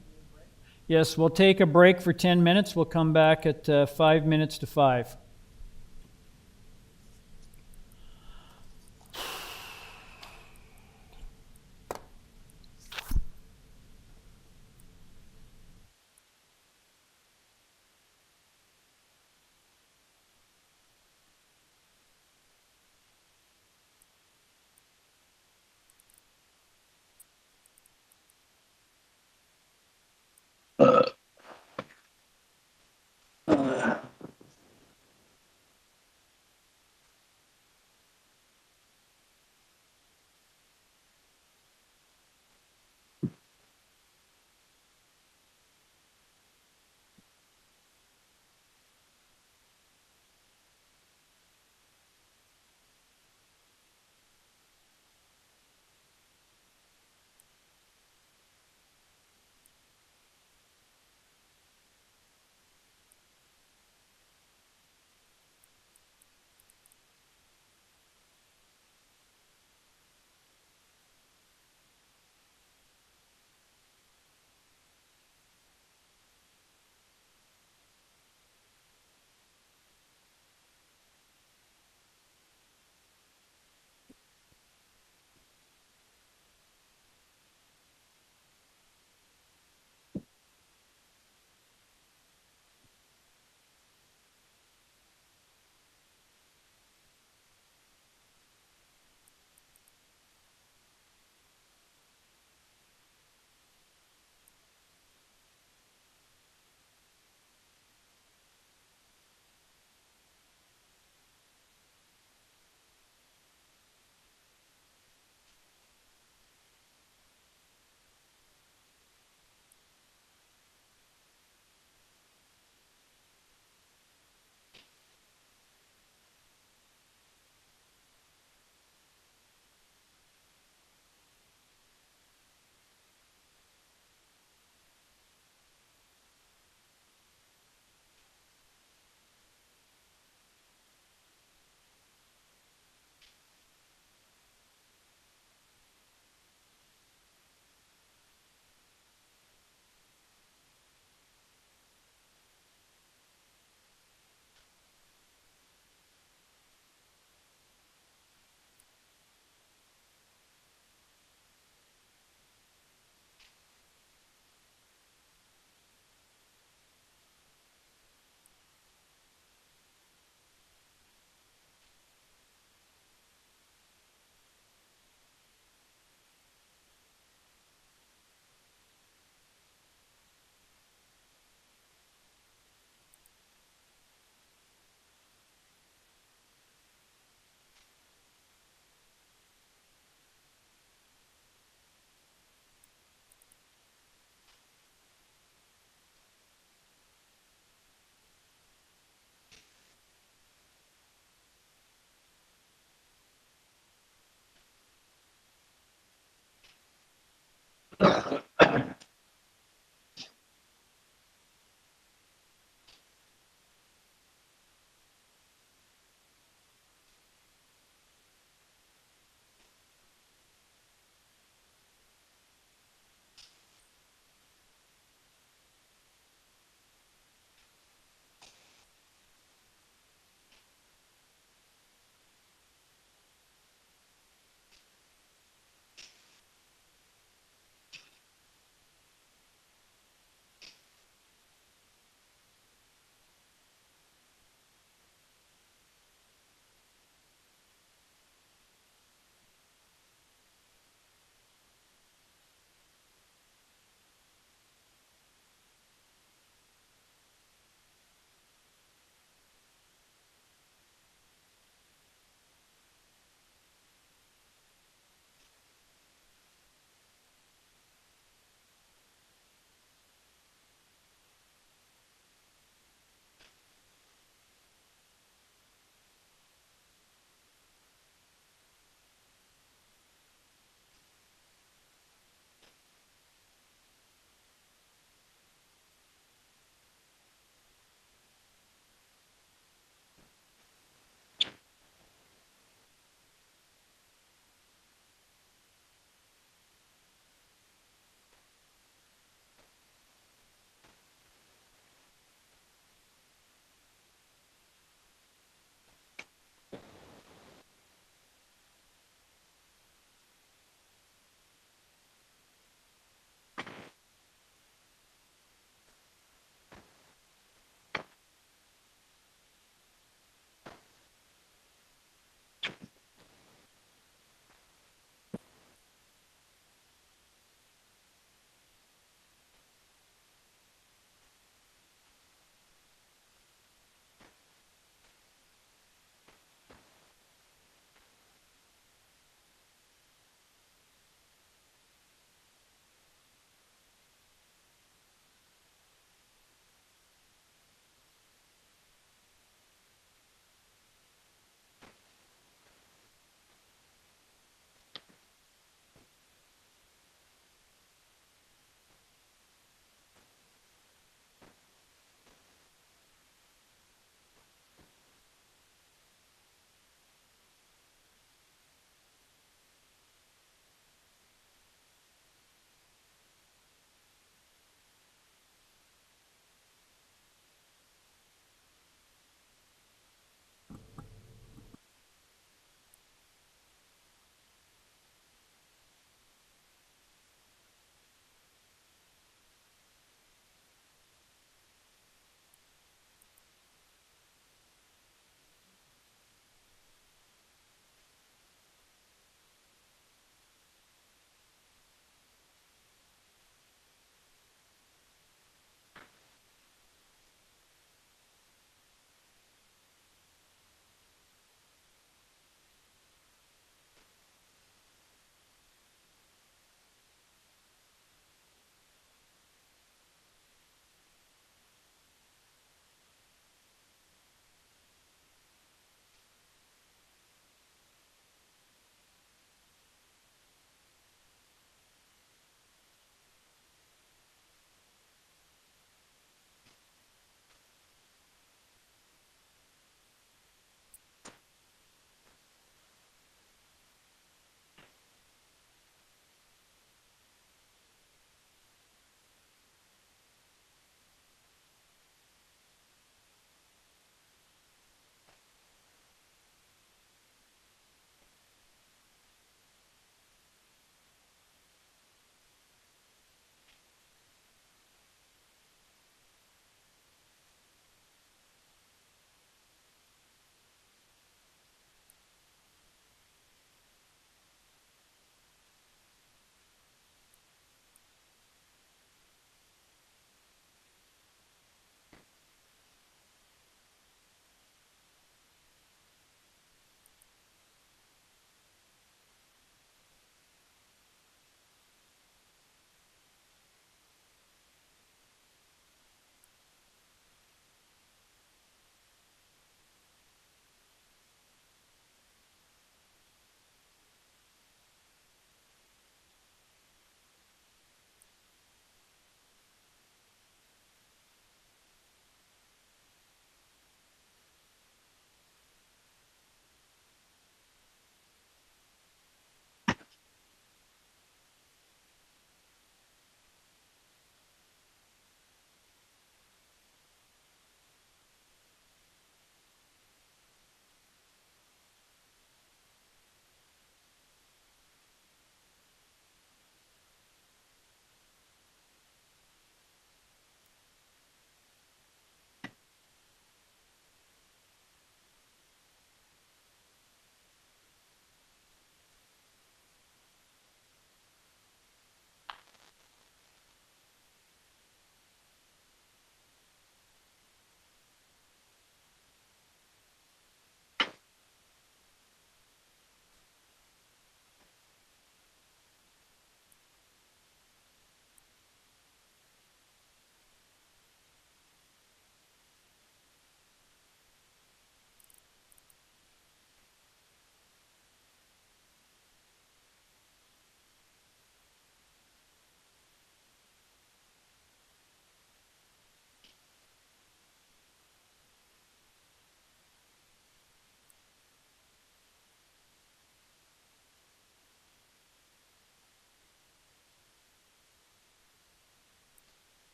Yes, we'll take a break for 10 minutes. We'll come back at 5 minutes to 5.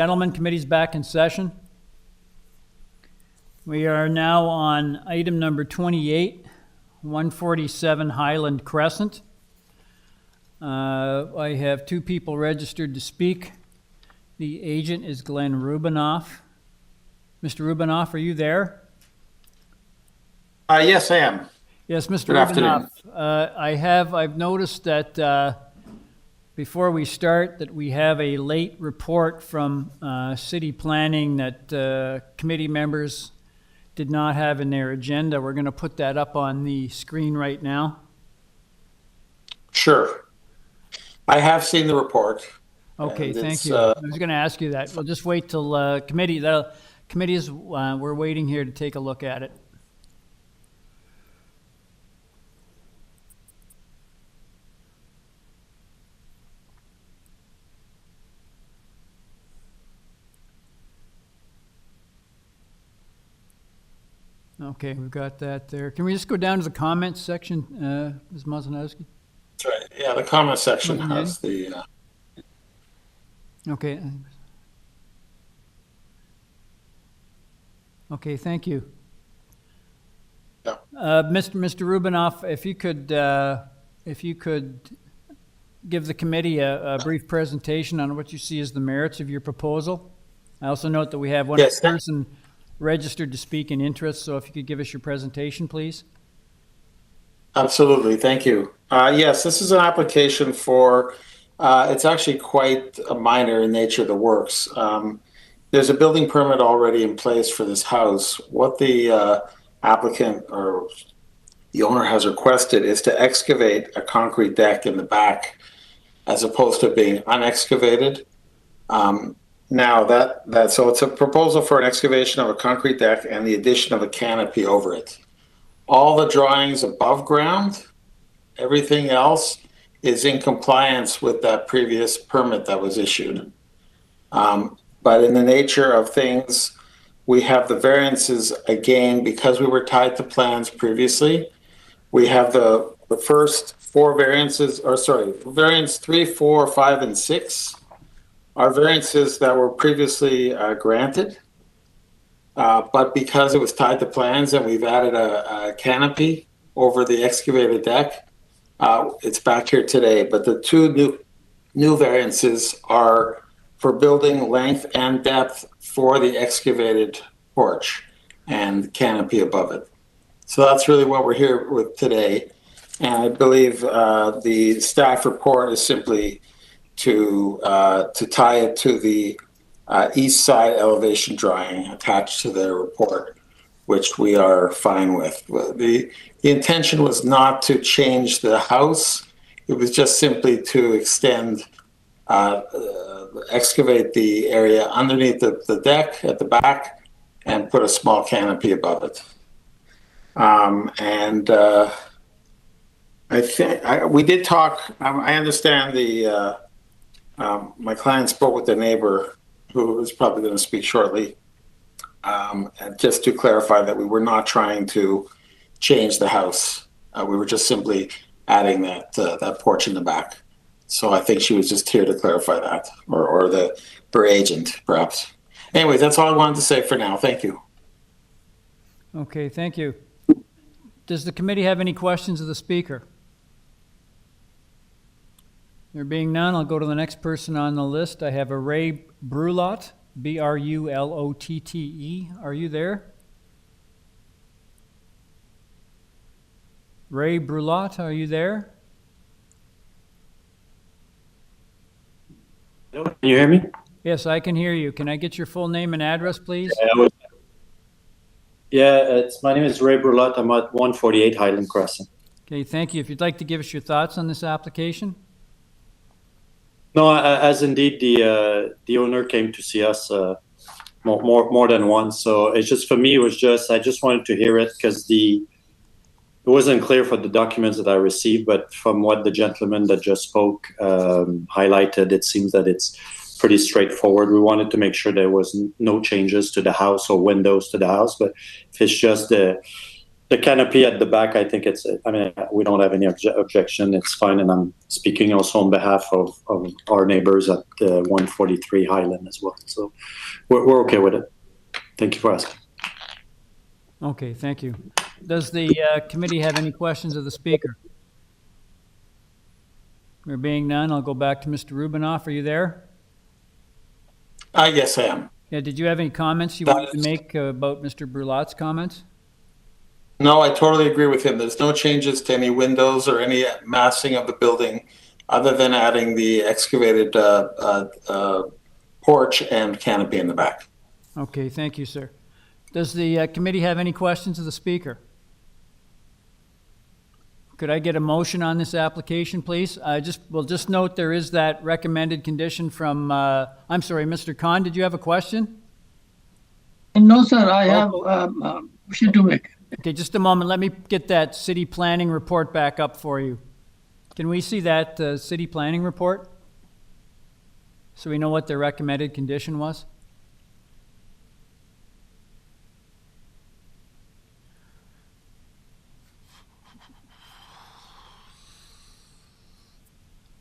Gentlemen, committee's back in session. We are now on item number 28, 147 Highland Crescent. I have two people registered to speak. The agent is Glenn Rubinoff. Mr. Rubinoff, are you there? Yes, I am. Yes, Mr. Good afternoon. Rubinoff. I've noticed that before we start that we have a late report from city planning that committee members did not have in their agenda. We're going to put that up on the screen right now. Sure. I have seen the report. Okay, thank you. I was going to ask you that. We'll just wait till committee. The committee is, we're waiting here to take a look at it. Okay, we've got that there. Can we just go down to the comments section, Ms. Mazanowski? That's right. Yeah, the comment section has the... Okay. Okay, thank you. Yeah. Mr. Rubinoff, if you could give the committee a brief presentation on what you see as the merits of your proposal. I also note that we have one person registered to speak in interest, so if you could give us your presentation, please. Absolutely, thank you. Yes, this is an application for, it's actually quite minor in nature, the works. There's a building permit already in place for this house. What the applicant or the owner has requested is to excavate a concrete deck in the back as opposed to being unexcavated. Now so it's a proposal for an excavation of a concrete deck and the addition of a canopy over it. All the drawings above ground, everything else is in compliance with that previous permit that was issued. But in the nature of things, we have the variances again, because we were tied to plans previously. We have the first four variances, or sorry, variance 3, 4, 5, and 6 are variances that were previously granted. But because it was tied to plans and we've added a canopy over the excavated deck, it's back here today. But the two new variances are for building length and depth for the excavated porch and canopy above it. So that's really what we're here with today. And I believe the staff report is simply to tie it to the east side elevation drawing attached to the report, which we are fine with. The intention was not to change the house. It was just simply to extend, excavate the area underneath the deck at the back and put a small canopy above it. I think we did talk, I understand my client spoke with the neighbor who is probably going to speak shortly. And just to clarify that we were not trying to change the house. We were just simply adding that porch in the back. So I think she was just here to clarify that, or her agent, perhaps. Anyway, that's all I wanted to say for now. Thank you. Okay, thank you. Does the committee have any questions of the speaker? There being none, I'll go to the next person on the list. I have a Ray Brulot, B-R-U-L-O-T-T-E. Are you there? Ray Brulot, are you there? Can you hear me? Yes, I can hear you. Can I get your full name and address, please? My name is Ray Brulot. I'm at 148 Highland Crescent. Okay, thank you. If you'd like to give us your thoughts on this application. No, as indeed the owner came to see us more than once. So it's just, for me, I just wanted to hear it because it wasn't clear for the documents that I received, but from what the gentleman that just spoke highlighted, it seems that it's pretty straightforward. We wanted to make sure there was no changes to the house or windows to the house, but if it's just the The canopy at the back, I think we don't have any objection. It's fine. And I'm speaking also on behalf of our neighbors at 143 Highland as well. So we're okay with it. Thank you for asking. Okay, thank you. Does the committee have any questions of the speaker? There being none, I'll go back to Mr. Rubinoff. Are you there? Yes, I am. Yeah, did you have any comments you wanted to make about Mr. Brulat's comments? No, I totally agree with him. There's no changes to any windows or any massing of the building other than adding the excavated porch and canopy in the back. Okay, thank you, sir. Does the committee have any questions of the speaker? Could I get a motion on this application, please? We'll just note there is that recommended condition from, I'm sorry, Mr. Khan, did you have a question? No, sir, I have motion to make. Okay, just a moment. Let me get that city planning report back up for you. Can we see that city planning report? So we know what the recommended condition was?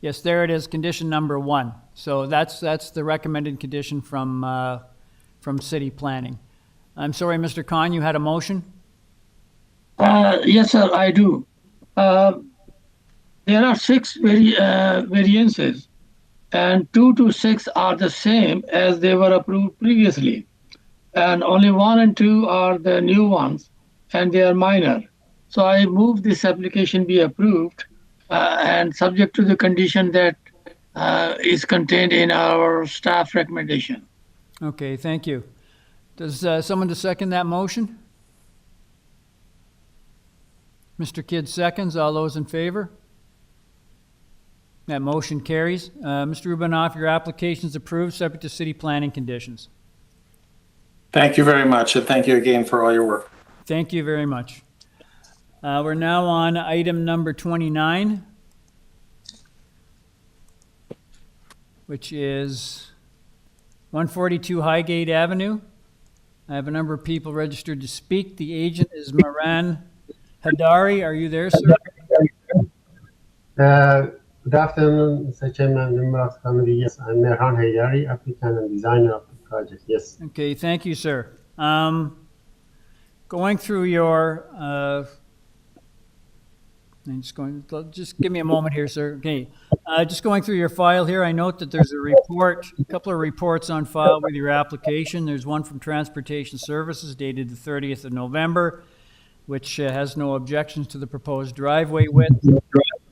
Yes, there it is, condition number 1. So that's the recommended condition from city planning. I'm sorry, Mr. Khan, you had a motion? Yes, sir, I do. There are 6 variances, and 2 to 6 are the same as they were approved previously. And only 1 and 2 are the new ones, and they are minor. So I move this application be approved, and subject to the condition that is contained in our staff recommendation. Okay, thank you. Does someone to second that motion? Mr. Kidd seconds. All those in favor? That motion carries. Mr. Rubinoff, your application is approved, subject to city planning conditions. Thank you very much, and thank you again for all your work. Thank you very much. We're now on item number 29, which is 142 Highgate Avenue. I have a number of people registered to speak. The agent is Maran Hadari. Are you there, sir? Good afternoon, Mr. Chairman, member of the committee. Yes, I'm Merhan Haydari, applicant and designer of the project. Yes. Okay, thank you, sir. Going through your, just give me a moment here, sir. Okay, just going through your file here, I note that there's a couple of reports on file with your application. There's one from Transportation Services dated the 30th of November, which has no objections to the proposed driveway width.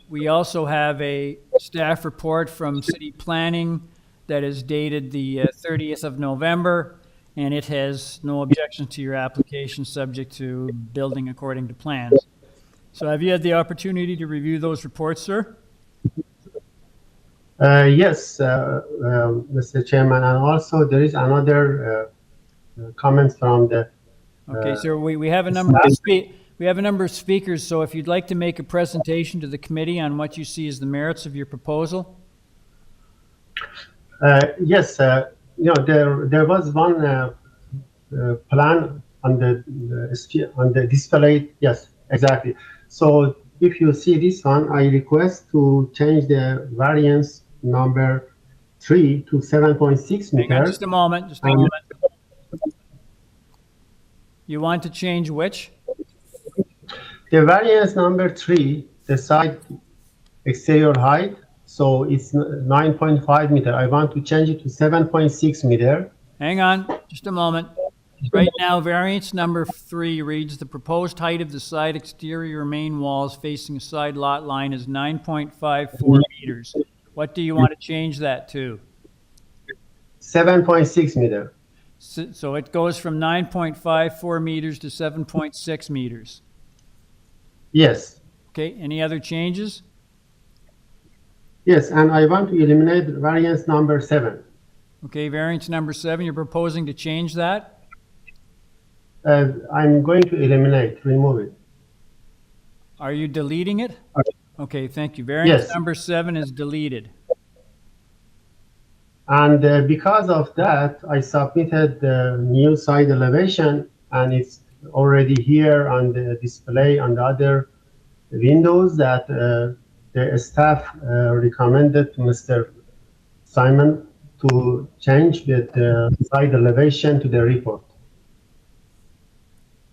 We also have a staff report from City Planning that is dated the 30th of November, and it has no objections to your application subject to building according to plans. So have you had the opportunity to review those reports, sir? Yes, Mr. Chairman, and also there is another comment from the. Okay, sir. We have a number of speakers. So if you'd like to make a presentation to the committee on what you see as the merits of your proposal. Yes, there was one plan on the display. Yes, exactly. So if you see this one, I request to change the variance number 3 to 7.6 meters. Hang on just a moment. You want to change which? The variance number 3, the side exterior height, so it's 9.5 meter. I want to change it to 7.6 meter. Hang on, just a moment. Right now, variance number 3 reads the proposed height of the side exterior main walls facing a side lot line is 9.54 meters. What do you want to change that to? 7.6 meter. So it goes from 9.54 meters to 7.6 meters. Yes. Okay, any other changes? Yes, and I want to eliminate variance number 7. Okay, variance number 7, you're proposing to change that? I'm going to remove it. Are you deleting it? Okay, thank you. Variance number 7 is deleted. And because of that, I submitted the new side elevation, and it's already here on the display on the other windows that the staff recommended to Mr. Simon to change the side elevation to the report.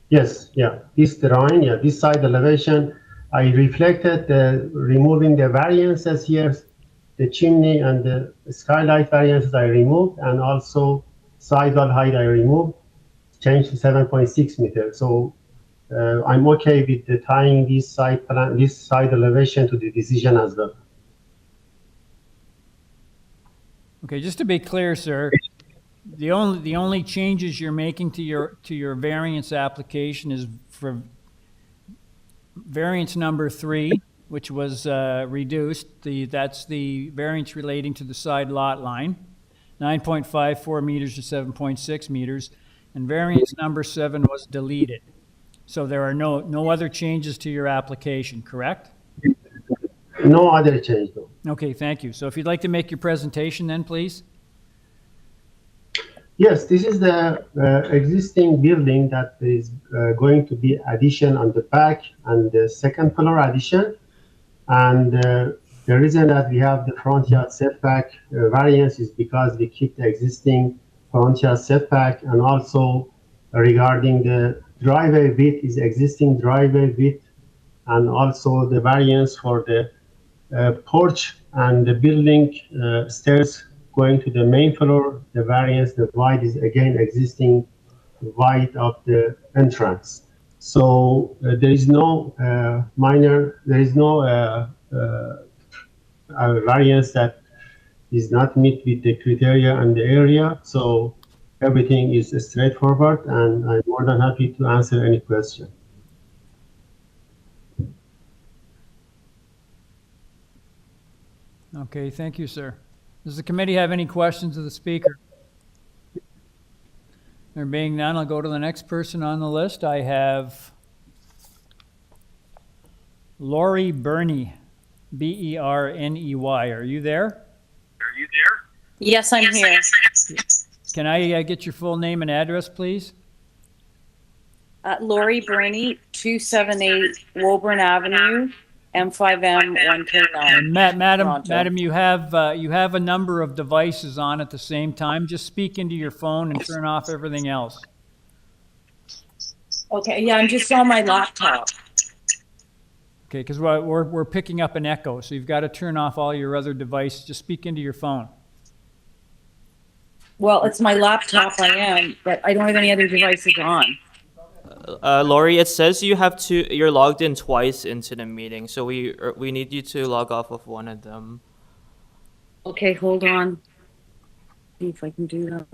Yes, yeah, this drawing, yeah, this side elevation, I reflected removing the variances here, the chimney and the skylight variances I removed, and also sidewall height I removed, changed to 7.6 meters. So I'm okay with the tying this side plan, this side elevation to the decision as well. Okay, just to be clear, sir, the only changes you're making to your variance application is for variance number 3, which was reduced. That's the variance relating to the side lot line, 9.54 meters to 7.6 meters, and variance number 7 was deleted. So there are no other changes to your application, correct? No other change, though. Okay, thank you. So if you'd like to make your presentation then, please. Yes, this is the existing building that is going to be addition on the back and the second floor addition. And the reason that we have the front yard setback variance is because we keep the existing front yard setback, and also regarding the driveway width is existing driveway width, and also the variance for the porch and the building stairs going to the main floor, the variance, the wide is again existing wide of the entrance. So there is no variance that is not meet with the criteria and the area. So everything is straightforward, and I'm more than happy to answer any question. Okay, thank you, sir. Does the committee have any questions of the speaker? There being none, I'll go to the next person on the list. I have Lori Berney, B-E-R-N-E-Y. Are you there? Yes, I'm here. Can I get your full name and address, please? Lori Burney, 278 Woburn Avenue, M5M 129. Madam, you have a number of devices on at the same time. Just speak into your phone and turn off everything else. Okay, yeah, I'm just on my laptop. Okay, because we're picking up an echo, so you've got to turn off all your other devices. Just speak into your phone. Well, it's my laptop I am, but I don't have any other devices on. Lori, it says you're logged in twice into the meeting, so we need you to log off of one of them. Okay, hold on. See if I can do that.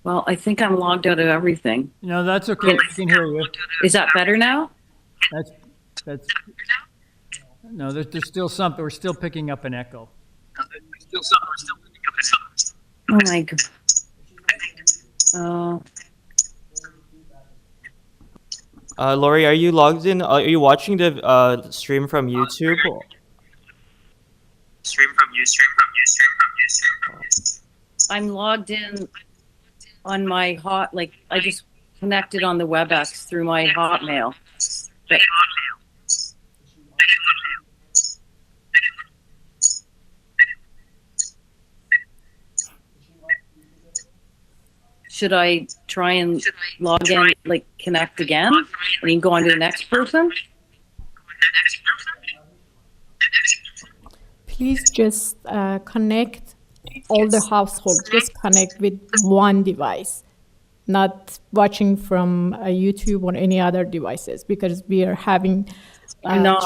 Well, I think I'm logged out of everything. No, that's okay. I can hear you. Is that better now? That's no, there's still something. We're still picking up an echo. Oh my God. Lori, are you logged in? Are you watching the stream from YouTube? I'm logged in on my I just connected on the WebEx through my Hotmail. But should I try and log in, connect again, and you go on to the next person? Please just connect all the household. Just connect with one device, not watching from YouTube or any other devices, because we are having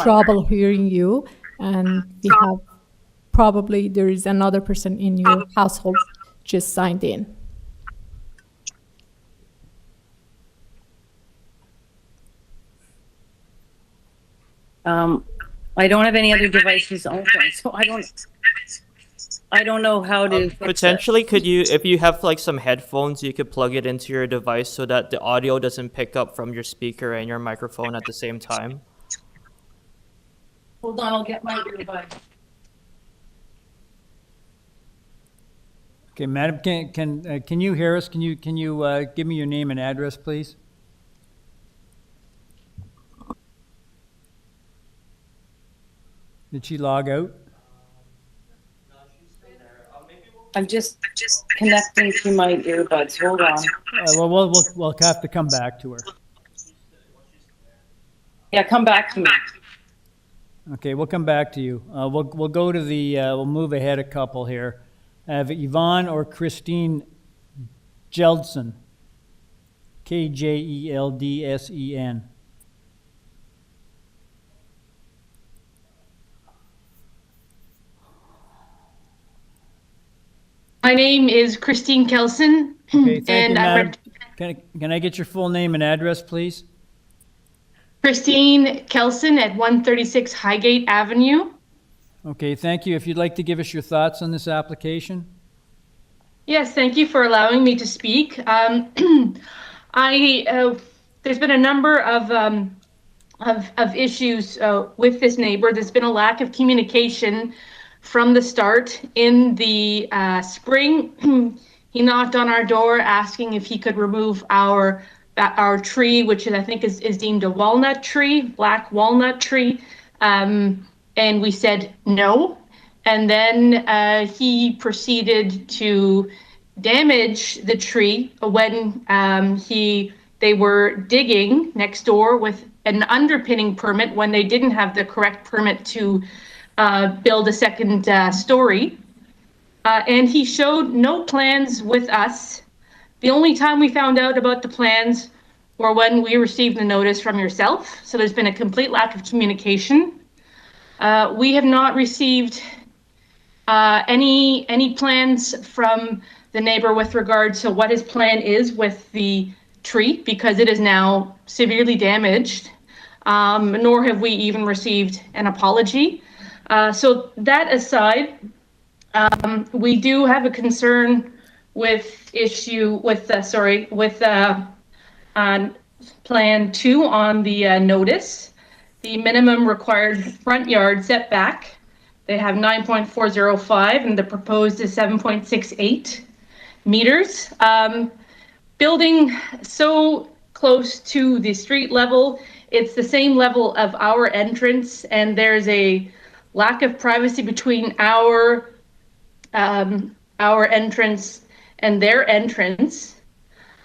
trouble hearing you, and we have probably there is another person in your household just signed in. I don't have any other devices open, so I don't. I don't know how to fix it. Potentially, could you, if you have like some headphones, you could plug it into your device so that the audio doesn't pick up from your speaker and your microphone at the same time. Hold on, I'll get my earbud. Okay, madam, can you hear us? Can you give me your name and address, please? Did she log out? I'm just connecting to my earbuds. Hold on. Well, we'll have to come back to her. Yeah, come back to me. Okay, we'll come back to you. We'll go to the, we'll move ahead a couple here. I have Yvonne or Christine Jeldsen. Kjeldsen. My name is Christine Kelson. Okay, thank and you, madam. Can I get your full name and address, please? Christine Kelson at 136 Highgate Avenue. Okay, thank you. If you'd like to give us your thoughts on this application. Yes, thank you for allowing me to speak. There's been a number of issues with this neighbor. There's been a lack of communication from the start. In the spring, he knocked on our door asking if he could remove our tree, which I think is deemed a walnut tree, black walnut tree. And we said no. And then he proceeded to damage the tree when they were digging next door with an underpinning permit when they didn't have the correct permit to build a second story. And he showed no plans with us. The only time we found out about the plans were when we received the notice from yourself. So there's been a complete lack of communication. We have not received any plans from the neighbor with regard to what his plan is with the tree, because it is now severely damaged, nor have we even received an apology. So that aside, we do have a concern with Plan 2 on the notice. The minimum required front yard setback, they have 9.405 and the proposed is 7.68 meters. Building so close to the street level, it's the same level of our entrance, and there's a lack of privacy between our entrance and their entrance.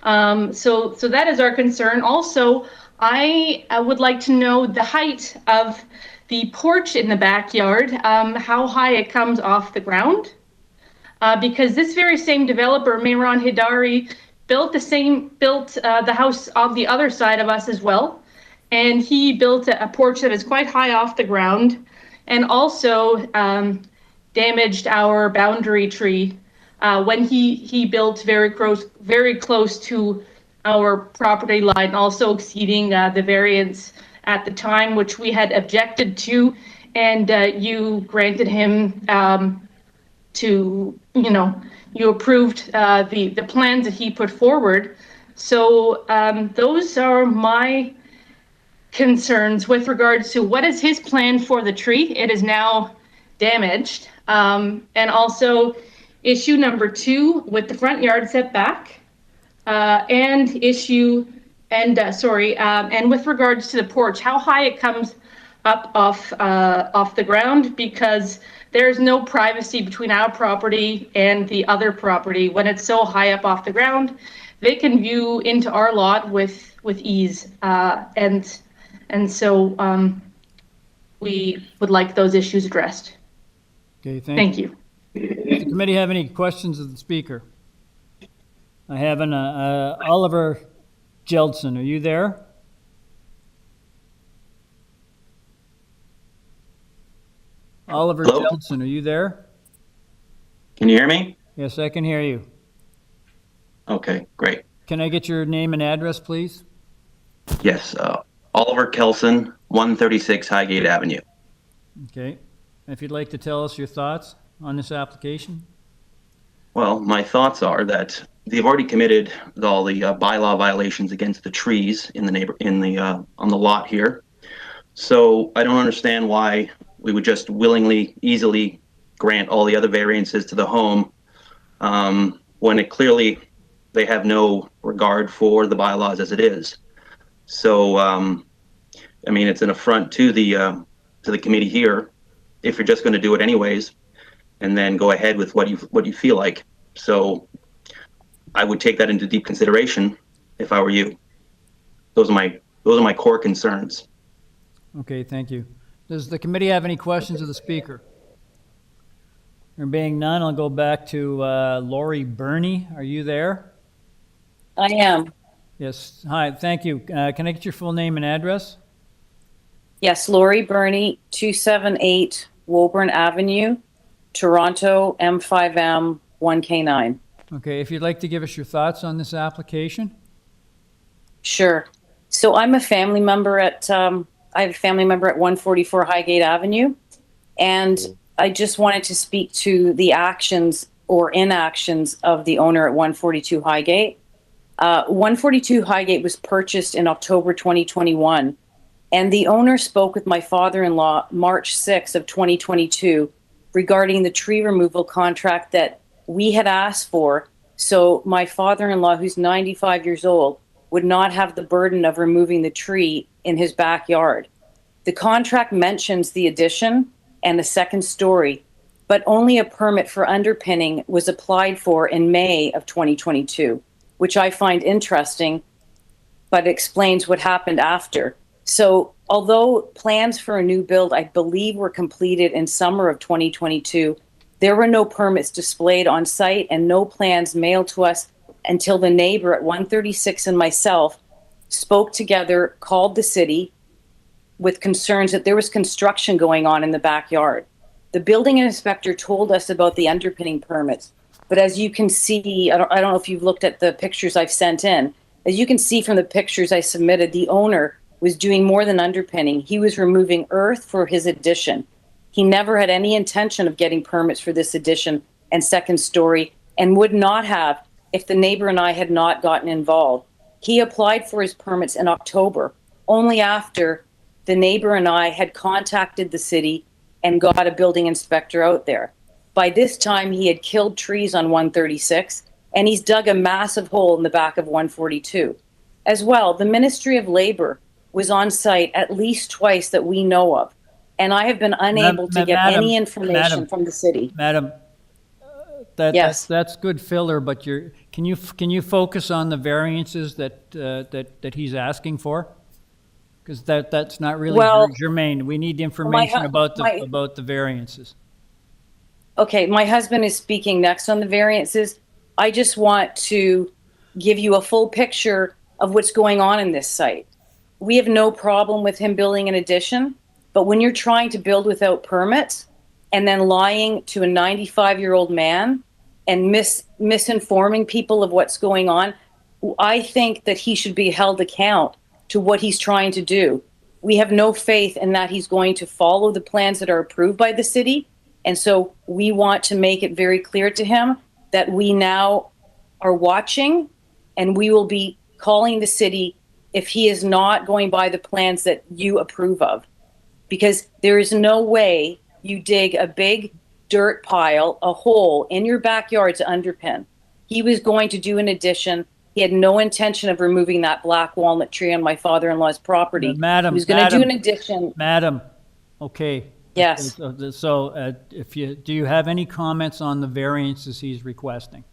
So that is our concern. Also, I would like to know the height of the porch in the backyard, how high it comes off the ground. Because this very same developer, Mehran Hidari, built the house on the other side of us as well. And he built a porch that is quite high off the ground, and also damaged our boundary tree when he built very close to our property line, also exceeding the variance at the time, which we had objected to, and you granted him you approved the plans that he put forward. So those are my concerns with regards to what is his plan for the tree. It is now damaged. And also issue number 2 with the front yard setback, and with regards to the porch, how high it comes up off the ground, because there's no privacy between our property and the other property. When it's so high up off the ground, they can view into our lot with ease. And so we would like those issues addressed. Okay, Thank you. Does the committee have any questions of the speaker? I have an Oliver Jeldsen. Are you there? Oliver Hello? Jeldsen, are you there? Can you hear me? Yes, I can hear you. Okay, great. Can I get your name and address, please? Yes, Oliver Kelson, 136 Highgate Avenue. Okay. If you'd like to tell us your thoughts. on this application? Well, my thoughts are that they've already committed all the bylaw violations against the trees in the on the lot here. So I don't understand why we would just willingly, easily grant all the other variances to the home when it clearly they have no regard for the bylaws as it is. So I mean, it's an affront to the committee here if you're just going to do it anyways, and then go ahead with what you feel like. So I would take that into deep consideration if I were you. Those are my core concerns. Okay, thank you. Does the committee have any questions of the speaker? There being none, I'll go back to Lori Burney. Are you there? I am. Yes. Hi, thank you. Can I get your full name and address? Yes, Lori Burney, 278 Woburn Avenue, Toronto, M5M 1K9. Okay, if you'd like to give us your thoughts on this application. Sure. So I'm a family member at, I have a family member at 144 Highgate Avenue, and I just wanted to speak to the actions or inactions of the owner at 142 Highgate. 142 Highgate was purchased in October 2021, and the owner spoke with my father-in-law March 6 of 2022 regarding the tree removal contract that we had asked for, so my father-in-law, who's 95 years old, would not have the burden of removing the tree in his backyard. The contract mentions the addition and a second story, but only a permit for underpinning was applied for in May of 2022, which I find interesting, but explains what happened after. So although plans for a new build, I believe, were completed in summer of 2022, there were no permits displayed on site and no plans mailed to us until the neighbor at 136 and myself spoke together, called the city with concerns that there was construction going on in the backyard. The building inspector told us about the underpinning permits, but as you can see, I don't know if you've looked at the pictures I've sent in. As you can see from the pictures I submitted, the owner was doing more than underpinning. He was removing earth for his addition. He never had any intention of getting permits for this addition and second story, and would not have if the neighbor and I had not gotten involved. He applied for his permits in October, only after the neighbor and I had contacted the city and got a building inspector out there. By this time, he had killed trees on 136, and he's dug a massive hole in the back of 142. As well, the Ministry of Labor was on site at least twice that we know of, and I have been unable to get any information from the city. Madam, Yes. that's good filler, but can you focus on the variances that he's asking for? Because that's not really germane. We need information about the variances. Okay, my husband is speaking next on the variances. I just want to give you a full picture of what's going on in this site. We have no problem with him building an addition, but when you're trying to build without permits and then lying to a 95-year-old man and misinforming people of what's going on, I think that he should be held account to what he's trying to do. We have no faith in that he's going to follow the plans that are approved by the city. And so we want to make it very clear to him that we now are watching, and we will be calling the city if he is not going by the plans that you approve of. Because there is no way you dig a big dirt pile, a hole in your backyard to underpin. He was going to do an addition. He had no intention of removing that black walnut tree on my father-in-law's property. Madam, he was going to do an addition. Madam, okay. Yes. So do you have any comments on the variances he's requesting?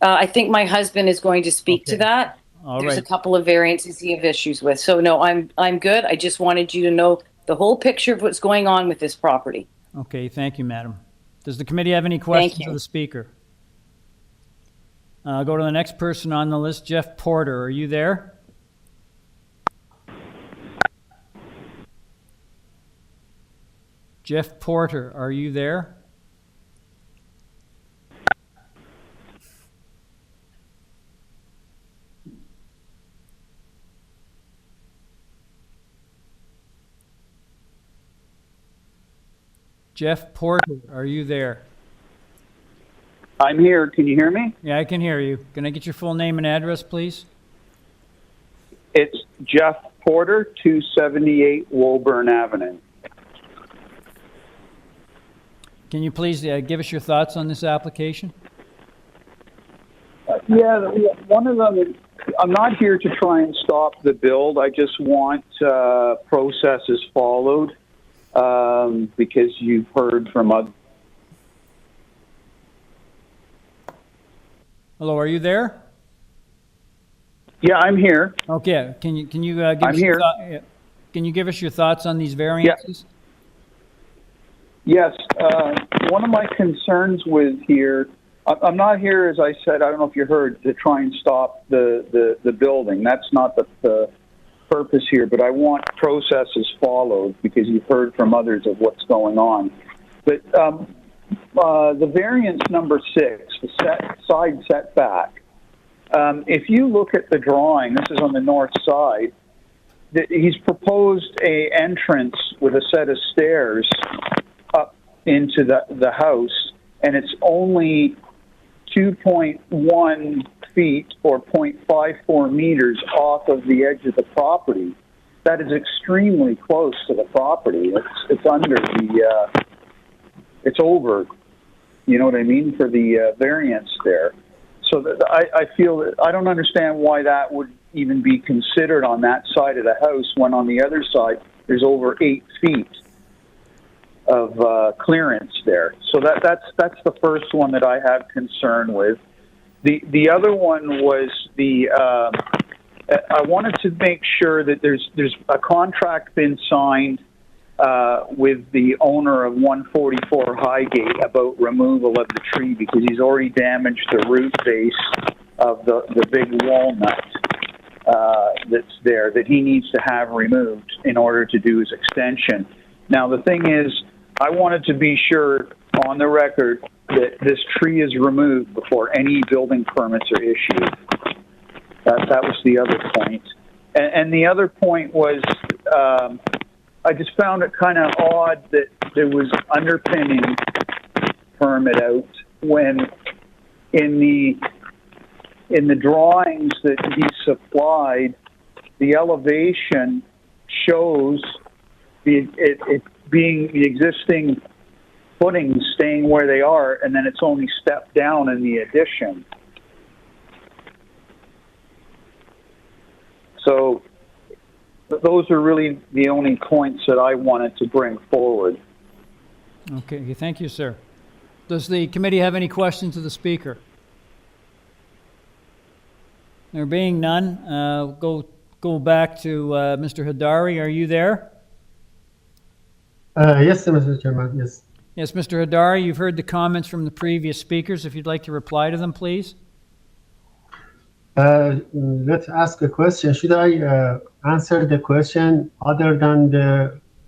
I think my husband is going to speak to that. There's a couple of variances he have issues with. So no, I'm good. I just wanted you to know the whole picture of what's going on with this property. Okay, thank you, madam. Does the committee have any questions of the speaker? Go to the next person on the list, Jeff Porter. Are you there? Jeff Porter, are you there? Jeff Porter, are you there? I'm here. Can you hear me? Yeah, I can hear you. Can I get your full name and address, please? It's Jeff Porter, 278 Woburn Avenue. Can you please give us your thoughts on this application? Yeah, one of them, I'm not here to try and stop the build. I just want processes followed because you've heard from others. Hello, are you there? Yeah, I'm here. Okay, can you give I'm us here. Can you give us your thoughts on these variances? Yes, one of my concerns with here, I'm not here, as I said, I don't know if you heard, to try and stop the building. That's not the purpose here, but I want processes followed because you've heard from others of what's going on. But the variance number 6, the side setback, if you look at the drawing, this is on the north side, he's proposed a entrance with a set of stairs up into the house, and it's only 2.1 feet or 0.54 meters off of the edge of the property. That is extremely close to the property. It's under the, it's over, you know what I mean, for the variance there. So that I feel that I don't understand why that would even be considered on that side of the house when on the other side there's over 8 feet of clearance there. So that's the first one that I have concern with. The other one was I wanted to make sure that there's a contract been signed with the owner of 144 Highgate about removal of the tree because he's already damaged the root base of the big walnut that's there that he needs to have removed in order to do his extension. Now the thing is, I wanted to be sure on the record that this tree is removed before any building permits are issued. That was the other point. And the other point was I just found it kind of odd that there was underpinning permit out when in the drawings that he supplied, the elevation shows it being the existing footings staying where they are, and then it's only stepped down in the addition. So those are really the only points that I wanted to bring forward. Okay, thank you, sir. Does the committee have any questions of the speaker? There being none, go back to Mr. Hadari. Are you there? Yes, Mr. Chairman, yes. Yes, Mr. Hadari, you've heard the comments from the previous speakers. If you'd like to reply to them, please. Let's ask a question. Should I answer the question other than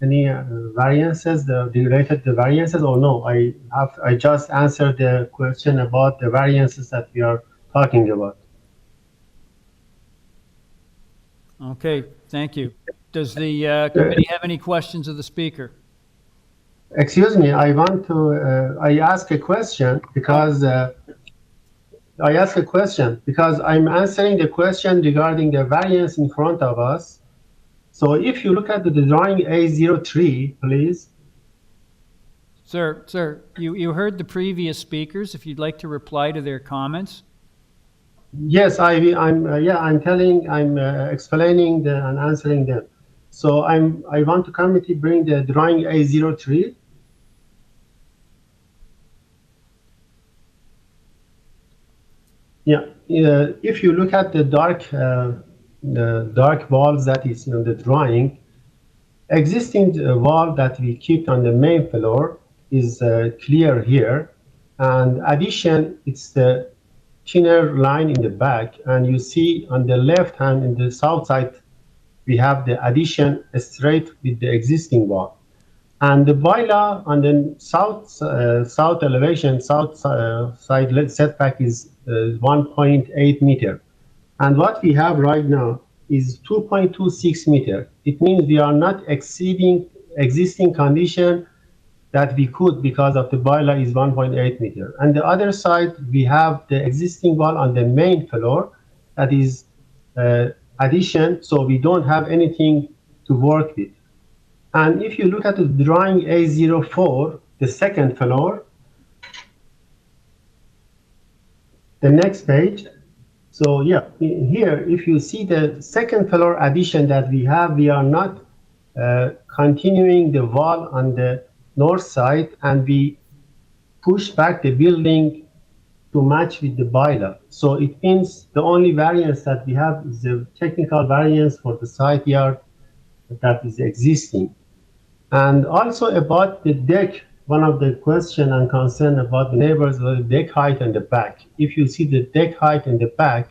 any variances, the related to variances, or no? I just answered the question about the variances that we are talking about. Okay, thank you. Does the committee have any questions of the speaker? Excuse me, I want to, I ask a question because I'm answering the question regarding the variance in front of us. So if you look at the drawing A03, please. Sir, you heard the previous speakers. If you'd like to reply to their comments. Yes, I'm explaining and answering them. So I want the committee bring the drawing A03. Yeah, if you look at the dark walls that is in the drawing, existing wall that we keep on the main floor is clear here, and addition, it's the thinner line in the back, and you see on the left hand in the south side we have the addition straight with the existing wall, and the bylaw on the south elevation, south side setback is 1.8 meter, and what we have right now is 2.26 meter. It means we are not exceeding existing condition that we could because of the bylaw is 1.8 meter. And the other side, we have the existing wall on the main floor that is addition, so we don't have anything to work with. And if you look at the drawing A04, the second floor, the next page. So yeah, here, if you see the second floor addition that we have, we are not continuing the wall on the north side, and we push back the building to match with the bylaw. So it means the only variance that we have is the technical variance for the side yard that is existing. And also about the deck, one of the question and concern about the neighbors was the deck height in the back. If you see the deck height in the back,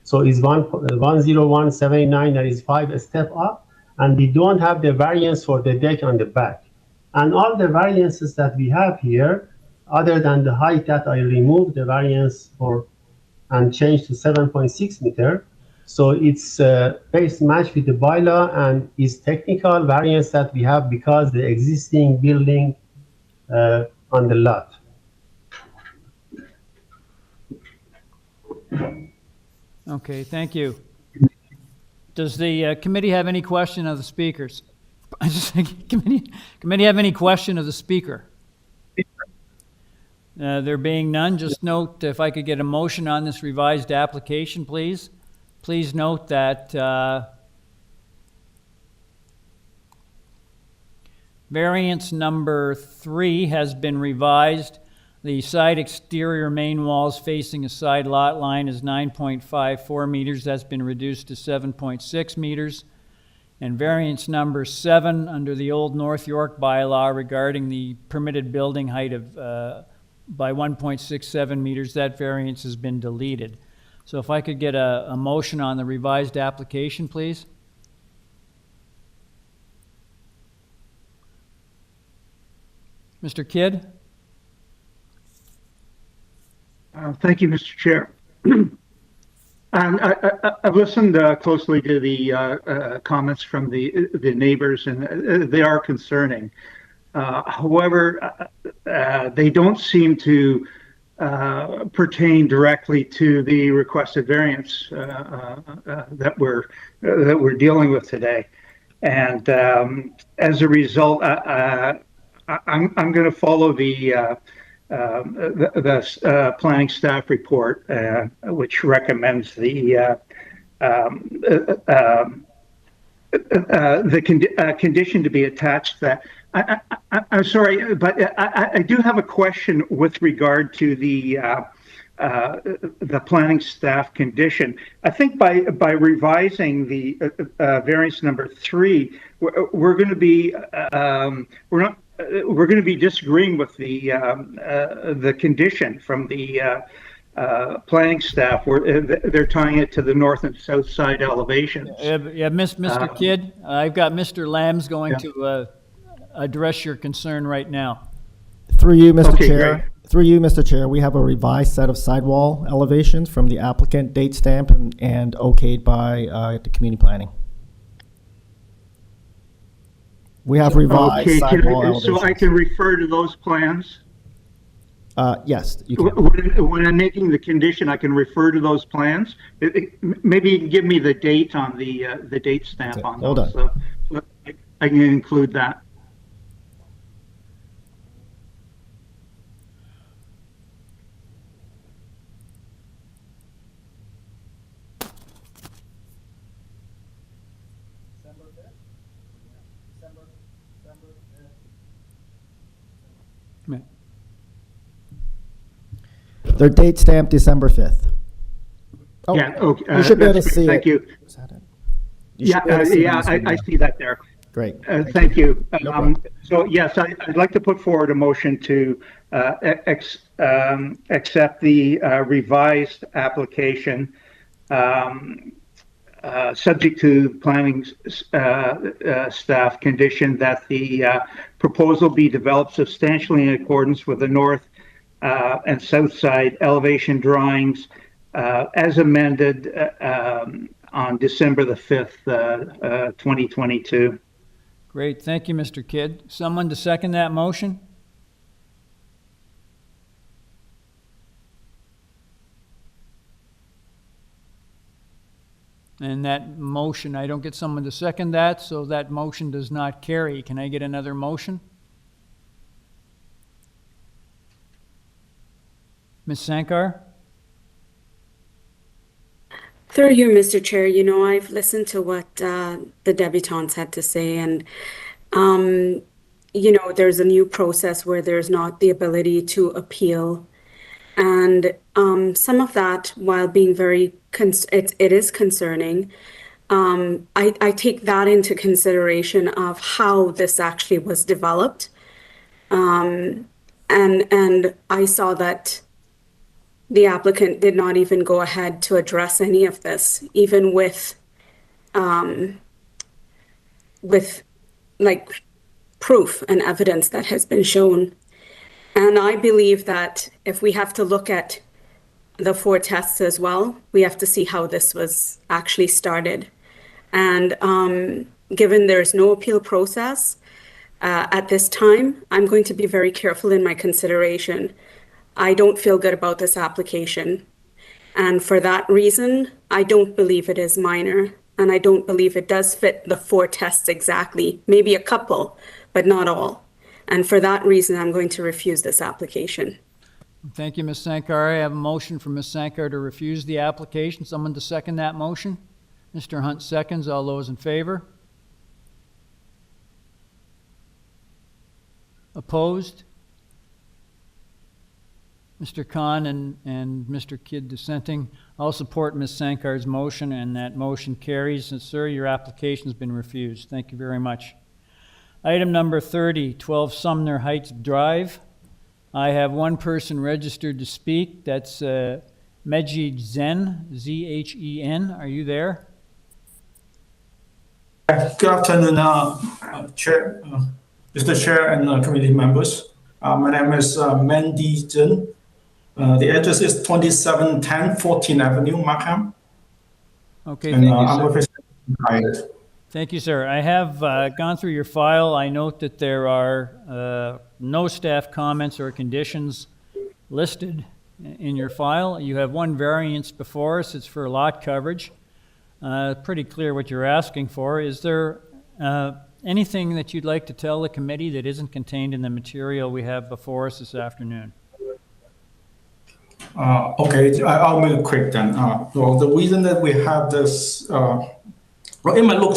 so it's 10179, that is 5 step up, and we don't have the variance for the deck on the back. And all the variances that we have here, other than the height that I removed the variance for and changed to 7.6 meter, so it's base match with the bylaw and is technical variance that we have because the existing building on the lot. Okay, thank you. Does the committee have any question of the speakers? Committee have any question of the speaker? There being none, just note, if I could get a motion on this revised application, please. Please note that variance number 3 has been revised. The side exterior main walls facing a side lot line is 9.54 meters. That's been reduced to 7.6 meters. And variance number 7 under the old North York bylaw regarding the permitted building height of by 1.67 meters, that variance has been deleted. So if I could get a motion on the revised application, please. Mr. Kidd? Thank you, Mr. Chair. I've listened closely to the comments from the neighbors, and they are concerning. However, they don't seem to pertain directly to the requested variance that we're dealing with today. And as a result, I'm going to follow the planning staff report, which recommends the condition to be attached. That I'm sorry, but I do have a question with regard to the planning staff condition. I think by revising the variance number 3, we're going to be we're going to be disagreeing with the condition from the planning staff, where they're tying it to the north and south side elevations. Yeah, Mr. Kidd, I've got Mr. Lamb's going to address your concern right now. Through you, Mr. Okay, Chair. great. Through you, Mr. Chair, we have a revised set of sidewall elevations from the applicant, date stamp and okayed by the community planning. We have revised sidewall elevations. So I can refer to those plans? Yes, you can. When I'm making the condition, I can refer to those plans. Maybe you can give me the date on the date stamp on those. Hold on. So I can include that. Their date stamp December 5th. Oh, Yeah, okay. You should be able to see it. Thank you. Is that it? Yeah, I see that there. Great. Thank you. No problem. So yes, I'd like to put forward a motion to accept the revised application, subject to planning staff condition that the proposal be developed substantially in accordance with the north and south side elevation drawings as amended on December the 5th, 2022. Great, thank you, Mr. Kidd. Someone to second that motion? And that motion, I don't get someone to second that, so that motion does not carry. Can I get another motion? Ms. Sankar? Through you, Mr. Chair, I've listened to what the debutantes had to say, and there's a new process where there's not the ability to appeal. And some of that, while being it is concerning, I take that into consideration of how this actually was developed. And I saw that the applicant did not even go ahead to address any of this, even with like proof and evidence that has been shown. And I believe that if we have to look at the 4 tests as well, we have to see how this was actually started. And given there's no appeal process at this time, I'm going to be very careful in my consideration. I don't feel good about this application. And for that reason, I don't believe it is minor. And I don't believe it does fit the 4 tests exactly, maybe a couple, but not all. And for that reason, I'm going to refuse this application. Thank you, Ms. Sankar. I have a motion from Ms. Sankar to refuse the application. Someone to second that motion? Mr. Hunt seconds. All those in favor? Opposed? Mr. Khan and Mr. Kidd dissenting. I'll support Ms. Sankar's motion, and that motion carries. And sir, your application's been refused. Thank you very much. Item number 30, 12 Sumner Heights Drive. I have one person registered to speak. That's Mejid Zen, Z-H-E-N. Are you there? Good afternoon, Chair, Mr. Chair and committee members. My name is Mandy Zen. The address is 2710 14th Avenue, Markham. Okay, and, thank you, I'm sir. representing. Thank you, sir. I have gone through your file. I note that there are no staff comments or conditions listed in your file. You have one variance before us. It's for lot coverage. Pretty clear what you're asking for. Is there anything that you'd like to tell the committee that isn't contained in the material we have before us this afternoon? Okay, I'll make it quick then. Well, the reason that we have this, well, it might look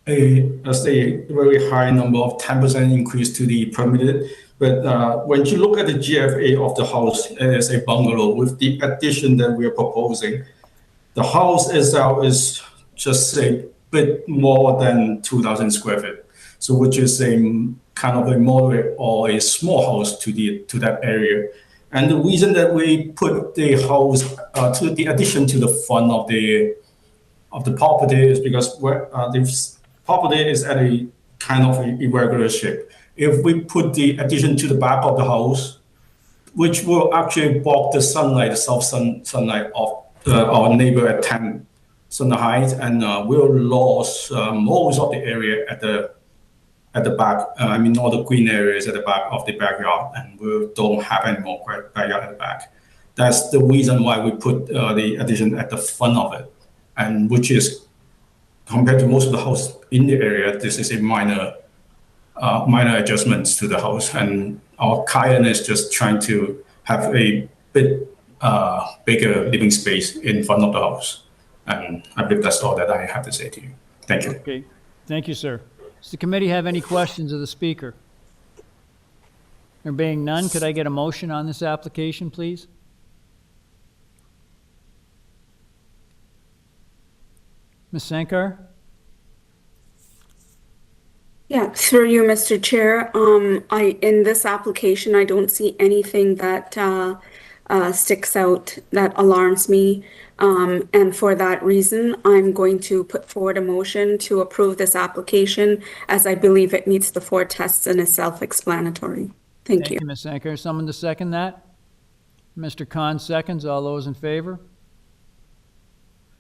as a very high number of 10% increase to the permitted, but when you look at the GFA of the house, it is a bungalow with the addition that we are proposing. The house itself is just a bit more than 2,000 square feet, so which is a kind of a moderate or a small house to that area. And the reason that we put the house to the addition to the front of the property is because the property is at a kind of irregular shape. If we put the addition to the back of the house, which will actually block the sunlight, the south sunlight of our neighbor at 10 Sumner Heights, and we'll lose most of the area at the back. I mean, all the green areas at the back of the backyard, and we don't have any more backyard at the back. That's the reason why we put the addition at the front of it, and which is compared to most of the house in the area, this is a minor adjustments to the house, and our client is just trying to have a bit bigger living space in front of the house. And I believe that's all that I have to say to you. Thank you. Okay, thank you, sir. Does the committee have any questions of the speaker? There being none, could I get a motion on this application, please? Ms. Sankar? Yeah, through you, Mr. Chair. In this application, I don't see anything that sticks out that alarms me. And for that reason, I'm going to put forward a motion to approve this application as I believe it meets the 4 tests and is self-explanatory. Thank you. Ms. Sankar. Someone to second that? Mr. Khan seconds. All those in favor?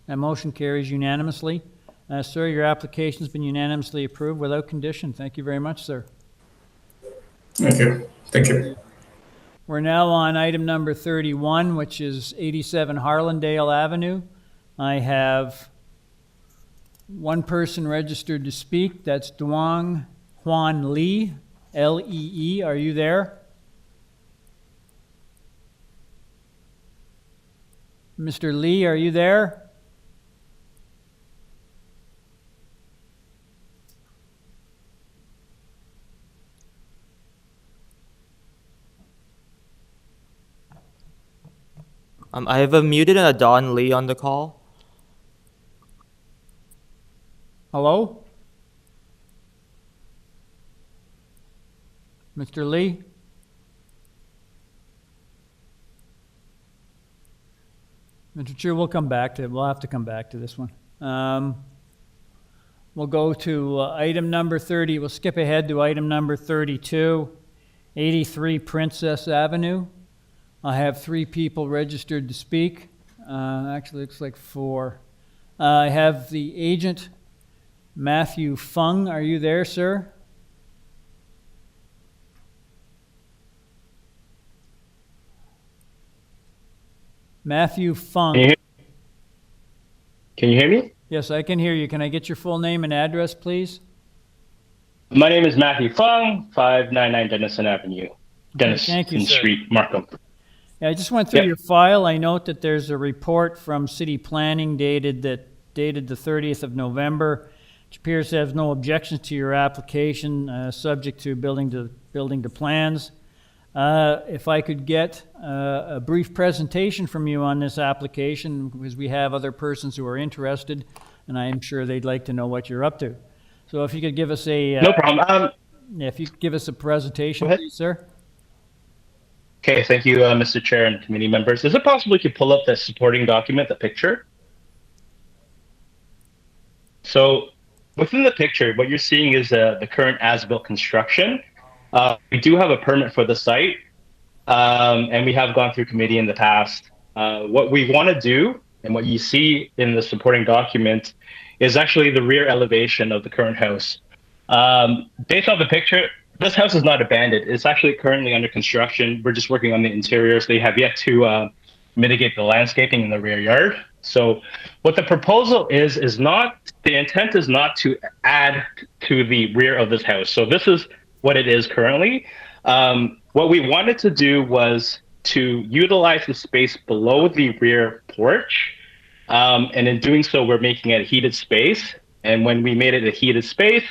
That motion carries unanimously. Sir, your application has been unanimously approved without condition. Thank you very much, sir. Thank you. Thank you. We're now on item number 31, which is 87 Harlandale Avenue. I have one person registered to speak. That's Duong Huan Lee, Lee. Are you there? Mr. Lee, are you there? I have a muted and a Don Lee on the call. Hello? Mr. Lee? Mr. Chair, we'll have to come back to this one. We'll go to item number 30. We'll skip ahead to item number 32, 83 Princess Avenue. I have 3 people registered to speak. Actually, looks like 4. I have the agent, Matthew Fung. Are you there, sir? Matthew Fung. Can you hear me? Yes, I can hear you. Can I get your full name and address, please? My name is Matthew Fung, 599 Denison Avenue, Denison Street, Markham. Yeah, I just went through your file. I note that there's a report from City Planning dated the 30th of November, which appears to have no objections to your application, subject to building to plans. If I could get a brief presentation from you on this application, because we have other persons who are interested, and I am sure they'd like to know what you're up to. So if you could give us a... no problem. If you could give us a presentation, please, sir. Okay, thank you, Mr. Chair and committee members. Is it possible you could pull up the supporting document, the picture? So within the picture, what you're seeing is the current as-built construction. We do have a permit for the site, and we have gone through committee in the past. What we want to do, and what you see in the supporting document, is actually the rear elevation of the current house. Based on the picture, this house is not abandoned. It's actually currently under construction. We're just working on the interiors. They have yet to mitigate the landscaping in the rear yard. So what the proposal is not, the intent is not to add to the rear of this house. So this is what it is currently. What we wanted to do was to utilize the space below the rear porch. And in doing so, we're making it a heated space. And when we made it a heated space,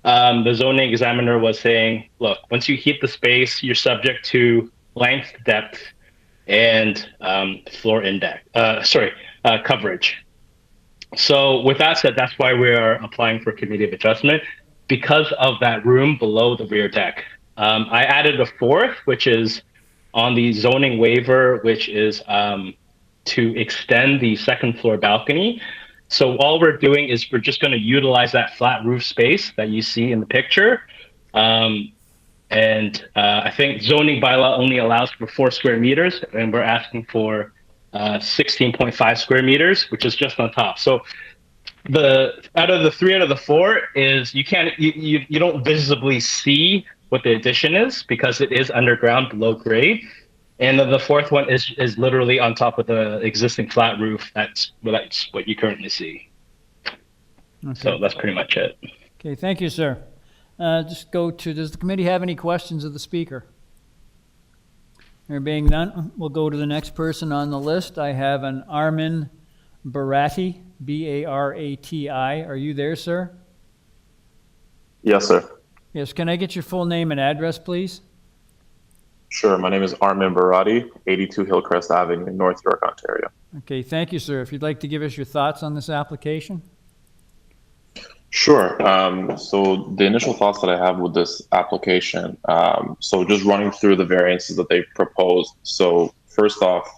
the zoning examiner was saying, look, once you heat the space, you're subject to length, depth, and floor index, coverage. So with that said, that's why we are applying for committee of adjustment, because of that room below the rear deck. I added a 4th, which is on the zoning waiver, which is to extend the 2nd floor balcony. So all we're doing is we're just going to utilize that flat roof space that you see in the picture. I think zoning bylaw only allows for 4 square meters, and we're asking for 16.5 square meters, which is just on top. So out of the 3 out of the 4 is you don't visibly see what the addition is because it is underground below grade. And then the 4th one is literally on top of the existing flat roof. That's what you currently see. Okay. So that's pretty much it. Okay, thank you, sir. Does the committee have any questions of the speaker? There being none, we'll go to the next person on the list. I have an Armin Barati, Barati. Are you there, sir? Yes, sir. Yes, can I get your full name and address, please? Sure. My name is Armin Barati, 82 Hillcrest Avenue, North York, Ontario. Okay, thank you, sir. If you'd like to give us your thoughts on this application. Sure. So the initial thoughts that I have with this application, so just running through the variances that they've proposed. So first off,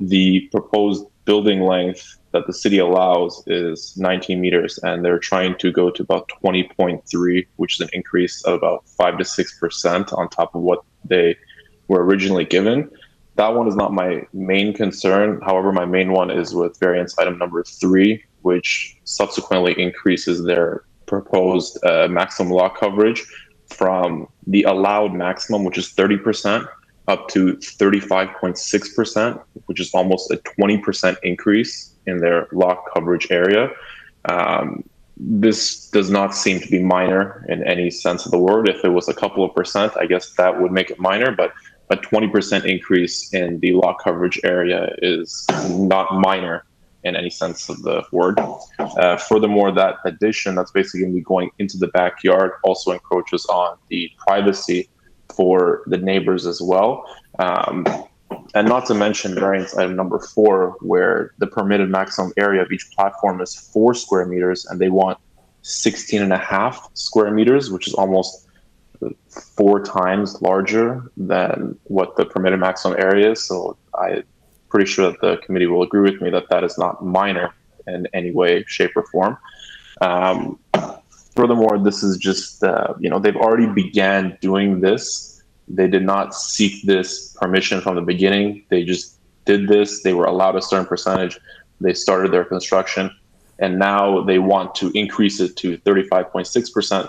the proposed building length that the city allows is 19 meters, and they're trying to go to about 20.3, which is an increase of about 5 to 6% on top of what they were originally given. That one is not my main concern. However, my main one is with variance item number 3, which subsequently increases their proposed maximum lot coverage from the allowed maximum, which is 30%, up to 35.6%, which is almost a 20% increase in their lot coverage area. This does not seem to be minor in any sense of the word. If it was a couple of percent, I guess that would make it minor, but a 20% increase in the lot coverage area is not minor in any sense of the word. Furthermore, that addition that's basically going to be going into the backyard also encroaches on the privacy for the neighbors as well. And not to mention variance item number 4, where the permitted maximum area of each platform is 4 square meters, and they want 16.5 square meters, which is almost 4 times larger than what the permitted maximum area is. So I'm pretty sure that the committee will agree with me that that is not minor in any way, shape, or form. Furthermore, this is just, they've already began doing this. They did not seek this permission from the beginning. They just did this. They were allowed a certain percentage. They started their construction, and now they want to increase it to 35.6%,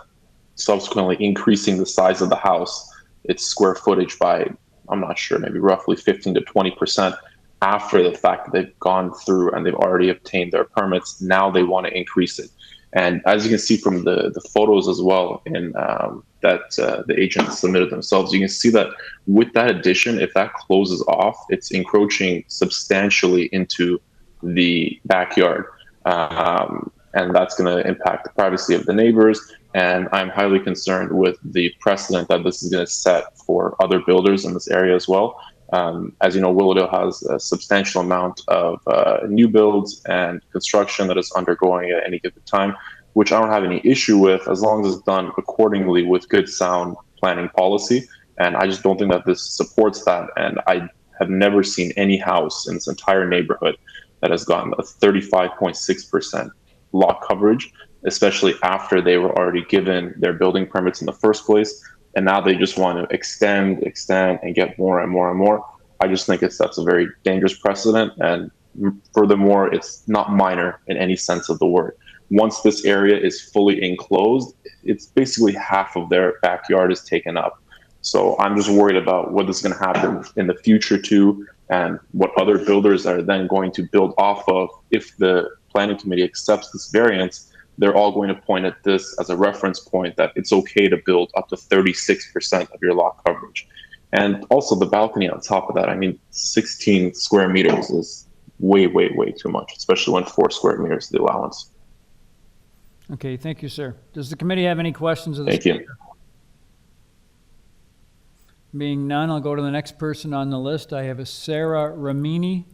subsequently increasing the size of the house, its square footage by, I'm not sure, maybe roughly 15 to 20% after the fact that they've gone through and they've already obtained their permits. Now they want to increase it. And as you can see from the photos as well in that the agents submitted themselves, you can see that with that addition, if that closes off, it's encroaching substantially into the backyard. And that's going to impact the privacy of the neighbors. And I'm highly concerned with the precedent that this is going to set for other builders in this area as well. As you know, Willowdale has a substantial amount of new builds and construction that is undergoing at any given time, which I don't have any issue with as long as it's done accordingly with good sound planning policy. And I just don't think that this supports that. And I have never seen any house in this entire neighborhood that has gotten a 35.6% lot coverage, especially after they were already given their building permits in the first place. And now they just want to extend, and get more and more and more. I just think that's a very dangerous precedent. And furthermore, it's not minor in any sense of the word. Once this area is fully enclosed, it's basically half of their backyard is taken up. So I'm just worried about what is going to happen in the future too, and what other builders are then going to build off of if the planning committee accepts this variance. They're all going to point at this as a reference point that it's okay to build up to 36% of your lot coverage. And also the balcony on top of that, 16 square meters is way, way, way too much, especially when 4 square meters is the allowance. Okay, thank you, sir. Does the committee have any questions of the Thank speaker? you. Being none, I'll go to the next person on the list. I have a Sarah Ramini.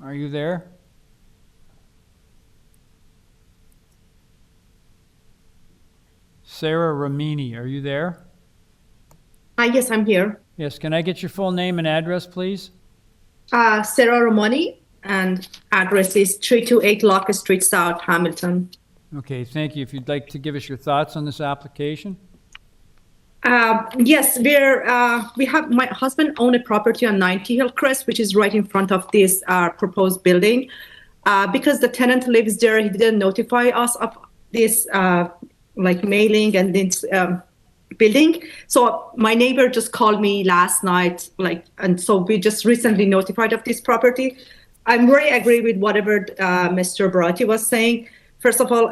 Are you there? Sarah Ramini, are you there? Yes, I'm here. Yes, can I get your full name and address, please? Sarah Romani, and address is 328 Locke Street South, Hamilton. Okay, thank you. If you'd like to give us your thoughts on this application. Yes, we have, my husband owned a property on 90 Hillcrest, which is right in front of this proposed building. Because the tenant lives there, he didn't notify us of this mailing and this building. So my neighbor just called me last night, and so we just recently notified of this property. I'm very agree with whatever Mr. Barati was saying. First of all,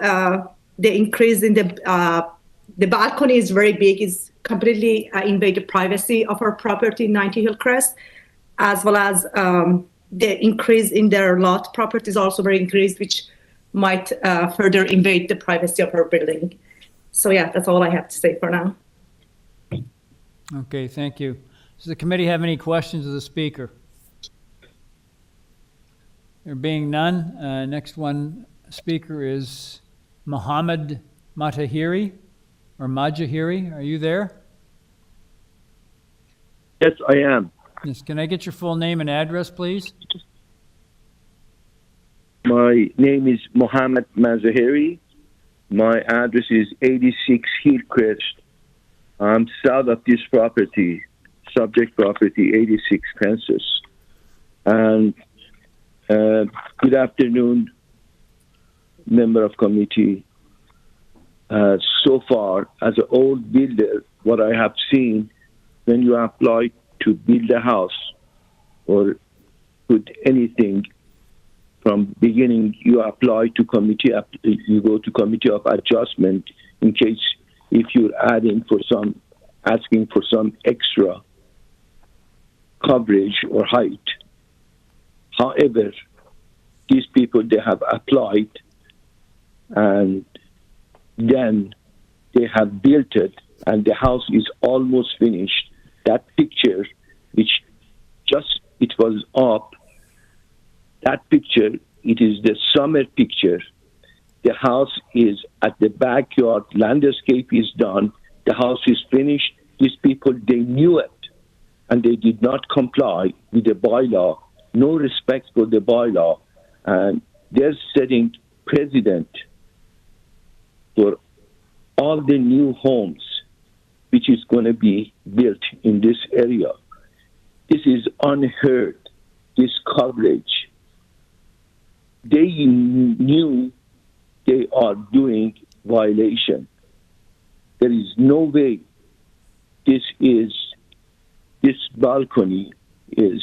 the increase in the balcony is very big, is completely invade the privacy of our property, 90 Hillcrest, as well as the increase in their lot property is also very increased, which might further invade the privacy of our building. So yeah, that's all I have to say for now. Okay, thank you. Does the committee have any questions of the speaker? There being none, next one speaker is Mohammed Matahiri, or Majahiri. Are you there? Yes, I am. Yes, can I get your full name and address, please? My name is Mohammed Mazahiri. My address is 86 Hillcrest. I'm south of this property, subject property 86 Kansas. And good afternoon, member of committee. So far, as an old builder, what I have seen when you apply to build a house or put anything from beginning, you apply to you go to committee of adjustment in case if you're asking for some extra coverage or height. However, these people, they have applied and then they have built it and the house is almost finished. That picture, which it was up, that picture, it is the summer picture. The house is at the backyard, landscape is done, the house is finished. These people, they knew it and they did not comply with the bylaw, no respect for the bylaw, and they're setting precedent for all the new homes which is going to be built in this area. This is unheard, this coverage. They knew they are doing violation. There is no way this balcony is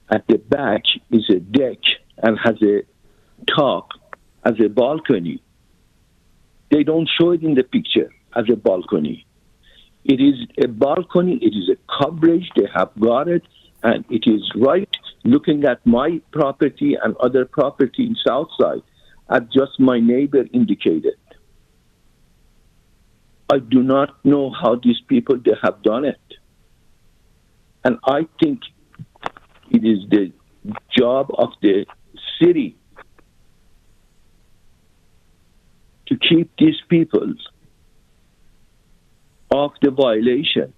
at the back is a deck and has a top as a balcony. They don't show it in the picture as a balcony. It is a balcony, it is a coverage, they have got it, and it is right looking at my property and other property in Southside, as just my neighbor indicated. I do not know how these people, they have done it. And I think it is the job of the city to keep these people off the violation.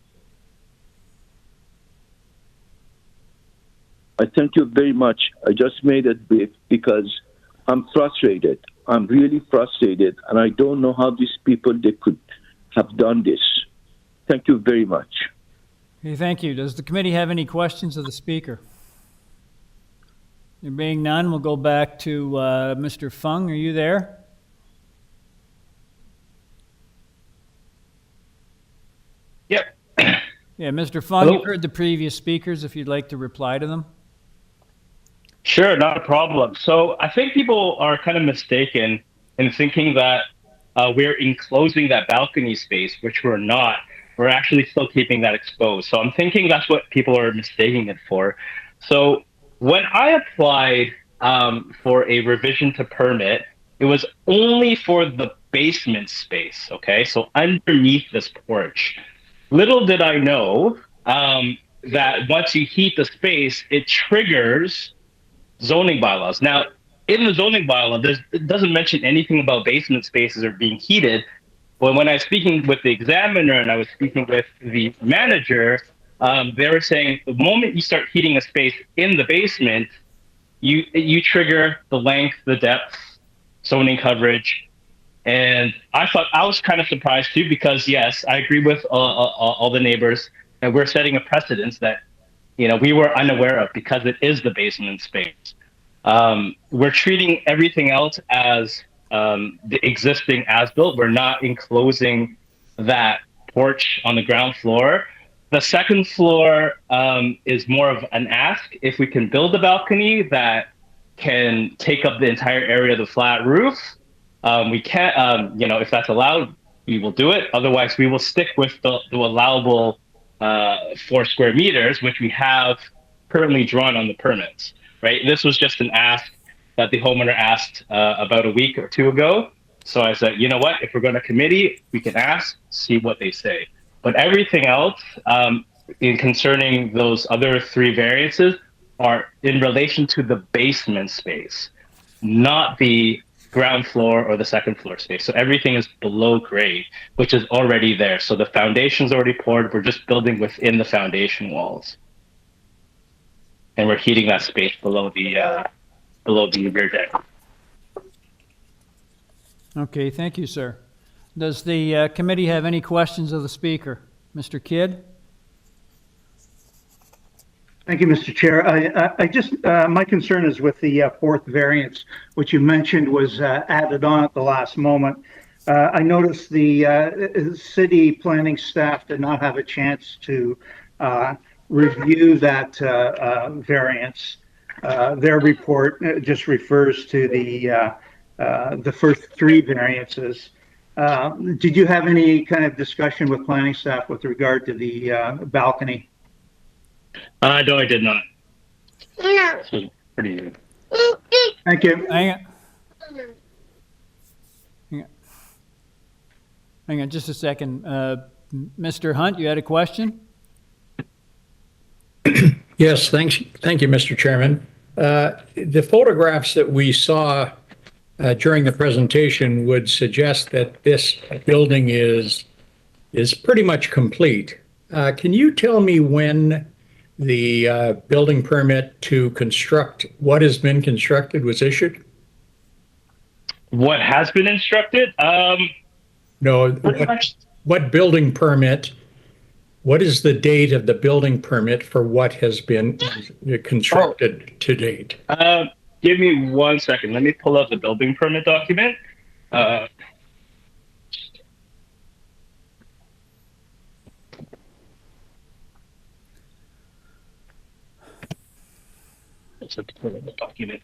I thank you very much. I just made it brief because I'm frustrated. I'm really frustrated, and I don't know how these people, they could have done this. Thank you very much. Okay, thank you. Does the committee have any questions of the speaker? There being none, we'll go back to Mr. Fung. Are you there? Yep. Yeah, Mr. Fung, Hello? you've heard the previous speakers, if you'd like to reply to them. Sure, not a problem. So I think people are kind of mistaken in thinking that we're enclosing that balcony space, which we're not. We're actually still keeping that exposed. So I'm thinking that's what people are mistaking it for. So when I applied for a revision to permit, it was only for the basement space, okay? So underneath this porch. Little did I know that once you heat the space, it triggers zoning bylaws. Now, in the zoning bylaw, it doesn't mention anything about basement spaces or being heated. But when I was speaking with the examiner and I was speaking with the manager, they were saying the moment you start heating a space in the basement, you trigger the length, the depth, zoning coverage. And I was kind of surprised too, because yes, I agree with all the neighbors that we're setting a precedence that, we were unaware of because it is the basement space. We're treating everything else as the existing as-built. We're not enclosing that porch on the ground floor. The second floor is more of an ask. If we can build a balcony that can take up the entire area of the flat roof, we can't, if that's allowed, we will do it. Otherwise, we will stick with the allowable 4 square meters, which we have currently drawn on the permits, right? This was just an ask that the homeowner asked about a week or two ago. So I said, you know what, if we're going to committee, we can ask, see what they say. But everything else in concerning those other 3 variances are in relation to the basement space, not the ground floor or the second floor space. So everything is below grade, which is already there. So the foundation's already poured. We're just building within the foundation walls. And we're heating that space below the rear deck. Okay, thank you, sir. Does the committee have any questions of the speaker? Mr. Kidd? Thank you, Mr. Chair. I just, my concern is with the 4th variance, which you mentioned was added on at the last moment. I noticed the city planning staff did not have a chance to review that variance. their report just refers to the first three variances. Did you have any kind of discussion with planning staff with regard to the balcony? No, I did not. This was pretty good. Thank you. Hang on just a second. Mr. Hunt, you had a question? Yes, thank you, Mr. Chairman. The photographs that we saw during the presentation would suggest that this building is pretty much complete. Can you tell me when the building permit to construct what has been constructed was issued? What has been instructed? No, what building permit? What is the date of the building permit for what has been constructed to date? Give me 1 second. Let me pull up the building permit document. Let's look for the document.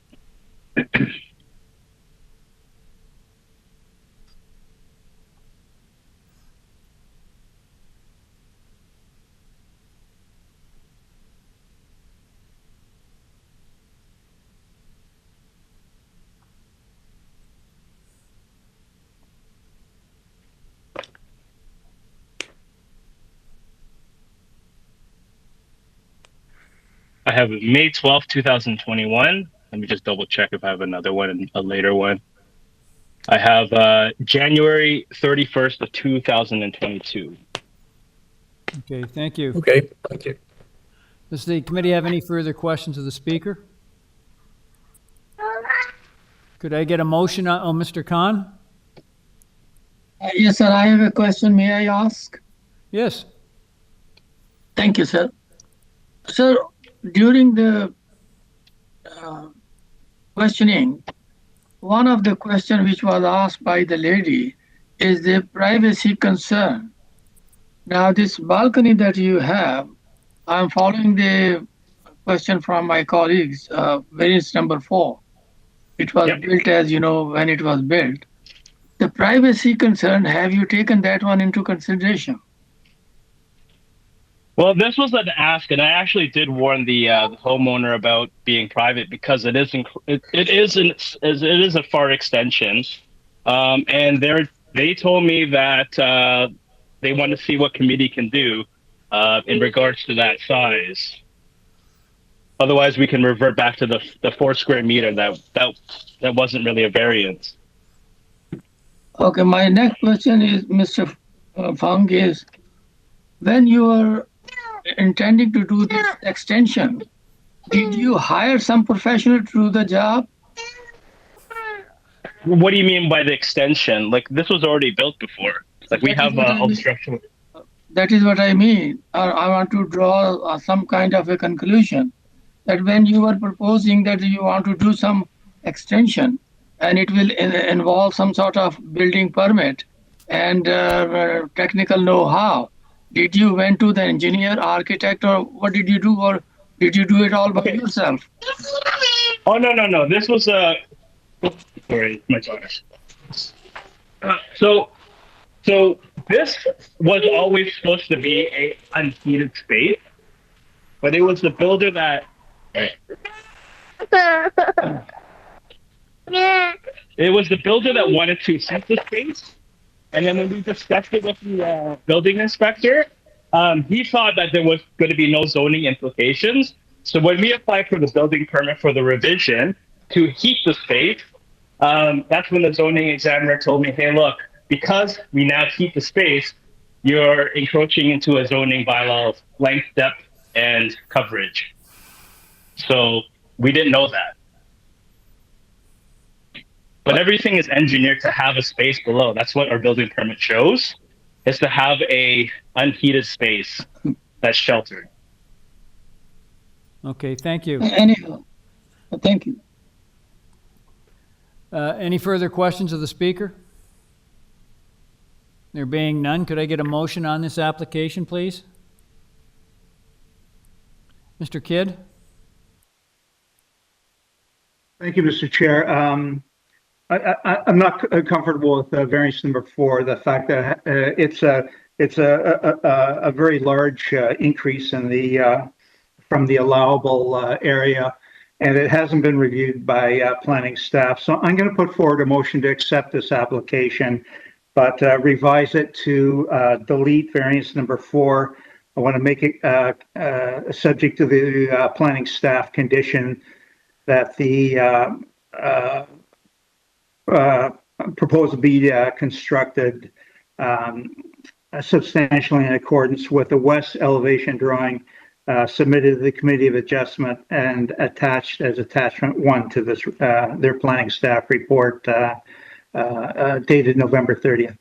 I have May 12th, 2021. Let me just double check if I have another one, a later one. I have January 31st of 2022. Okay, thank you. Okay, thank you. Does the committee have any further questions of the speaker? Could I get a motion on Mr. Khan? Yes, sir. I have a question. May I ask? Yes. Thank you, sir. Sir, during the questioning, one of the questions which was asked by the lady is the privacy concern. Now, this balcony that you have, I'm following the question from my colleagues, variance number 4. It was built as, you know, when it was built. The privacy concern, have you taken that one into consideration? Well, this was an ask, and I actually did warn the homeowner about being private because it is a far extension, and they told me that they want to see what committee can do in regards to that size. Otherwise, we can revert back to the 4 square meter. That wasn't really a variance. Okay, my next question is, Mr. Fung, is when you are intending to do this extension, did you hire some professional to do the job? What do you mean by the extension? Like, this was already built before. Like, we have obstruction. That is what I mean. I want to draw some kind of a conclusion that when you were proposing that you want to do some extension and it will involve some sort of building permit and technical know-how, did you went to the engineer, architect, or what did you do, or did you do it all by yourself? Oh, no. This was sorry, my daughter. So this was always supposed to be a unheated space, but it was the builder that. It was the builder that wanted to heat the space. And then when we discussed it with the building inspector, he thought that there was going to be no zoning implications. So when we applied for the building permit for the revision to heat the space, that's when the zoning examiner told me, hey, look, because we now heat the space, you're encroaching into a zoning bylaw of length, depth, and coverage. So we didn't know that. But everything is engineered to have a space below. That's what our building permit shows, is to have a unheated space that's sheltered. Okay, thank you. Anyhow, thank you. Any further questions of the speaker? There being none, could I get a motion on this application, please? Mr. Kidd? Thank you, Mr. Chair. I'm not comfortable with variance number 4. The fact that it's a very large increase in the from the allowable area, and it hasn't been reviewed by planning staff. So I'm going to put forward a motion to accept this application, but revise it to delete variance number 4. I want to make it subject to the planning staff condition that the proposal be constructed substantially in accordance with the west elevation drawing submitted to the Committee of Adjustment and attached as attachment 1 to this their planning staff report dated November 30th.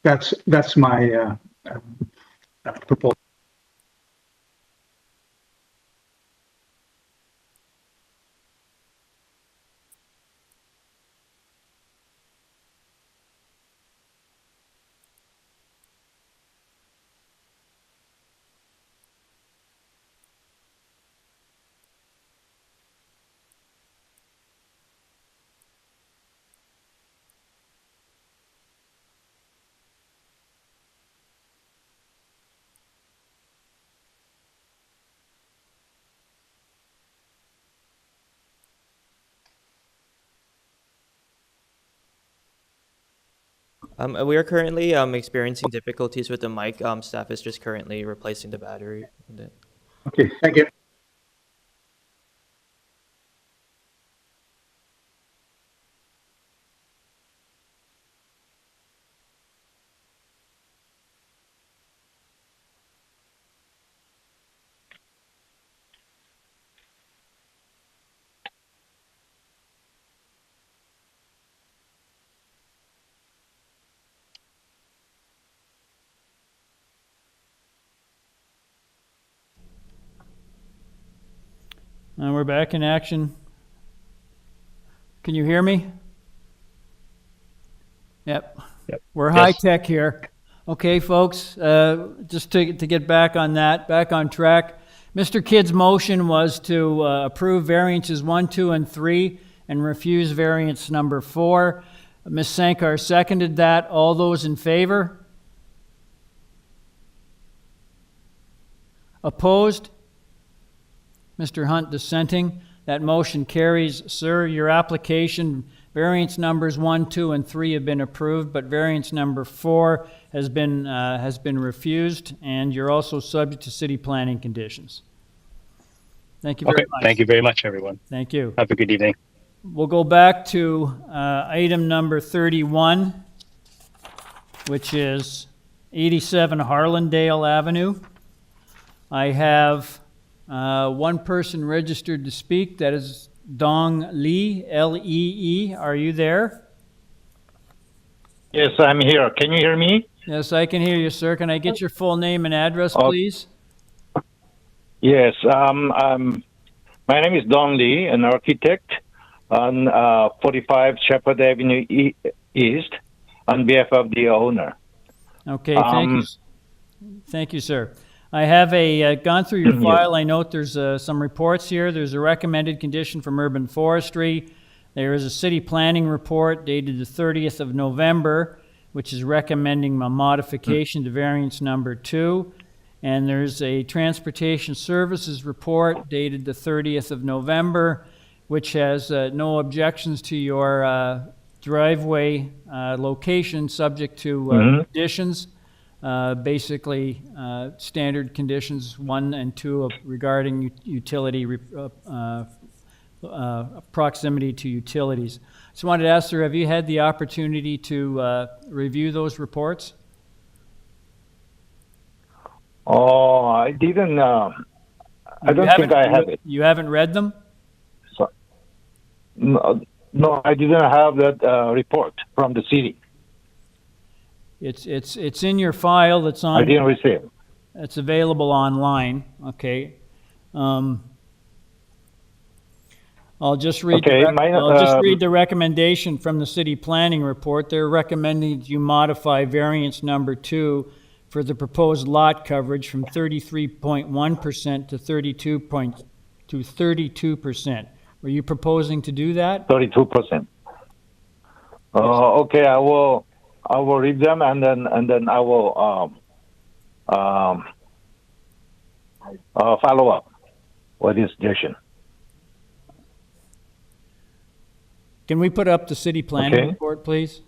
That's my proposal. We are currently experiencing difficulties with the mic. Staff is just currently replacing the battery with it. Okay, thank you. And we're back in action. Can you hear me? Yep. We're high tech here. Okay, folks, just to get back on that, back on track. Mr. Kidd's motion was to approve variances 1, 2, and 3 and refuse variance number 4. Ms. Sankar seconded that. All those in favor? Opposed? Mr. Hunt dissenting. That motion carries. Sir, your application, variance numbers 1, 2, and 3 have been approved, but variance number 4 has been refused, and you're also subject to city planning conditions. Thank you very much. Thank you very much, everyone. Thank you. Have a good evening. We'll go back to item number 31, which is 87 Harlandale Avenue. I have one person registered to speak. That is Dong Lee, L-E-E. Are you there? Yes, I'm here. Can you hear me? Yes, I can hear you, sir. Can I get your full name and address, please? Yes. My name is Dong Lee, an architect on 45 Shepherd Avenue East on behalf of the owner. Okay, thank you. Thank you, sir. I have gone through your file. I note there's some reports here. There's a recommended condition from Urban Forestry. There is a city planning report dated the 30th of November, which is recommending a modification to variance number 2. And there's a transportation services report dated the 30th of November, which has no objections to your driveway location subject to conditions. Basically, standard conditions 1 and 2 regarding utility proximity to utilities. So I wanted to ask, sir, have you had the opportunity to review those reports? Oh, I didn't. I don't think I have it. You haven't read them? So, no, I didn't have that report from the city. It's in your file. That's on. I didn't receive it. It's available online. Okay. I'll just read. Okay, I'll just read the recommendation from the city planning report. They're recommending that you modify variance number 2 for the proposed lot coverage from 33.1% to 32%. Were you proposing to do that? 32%. Okay, I will read them and then I will follow up with this suggestion. Can we put up the city planning Okay. report, please?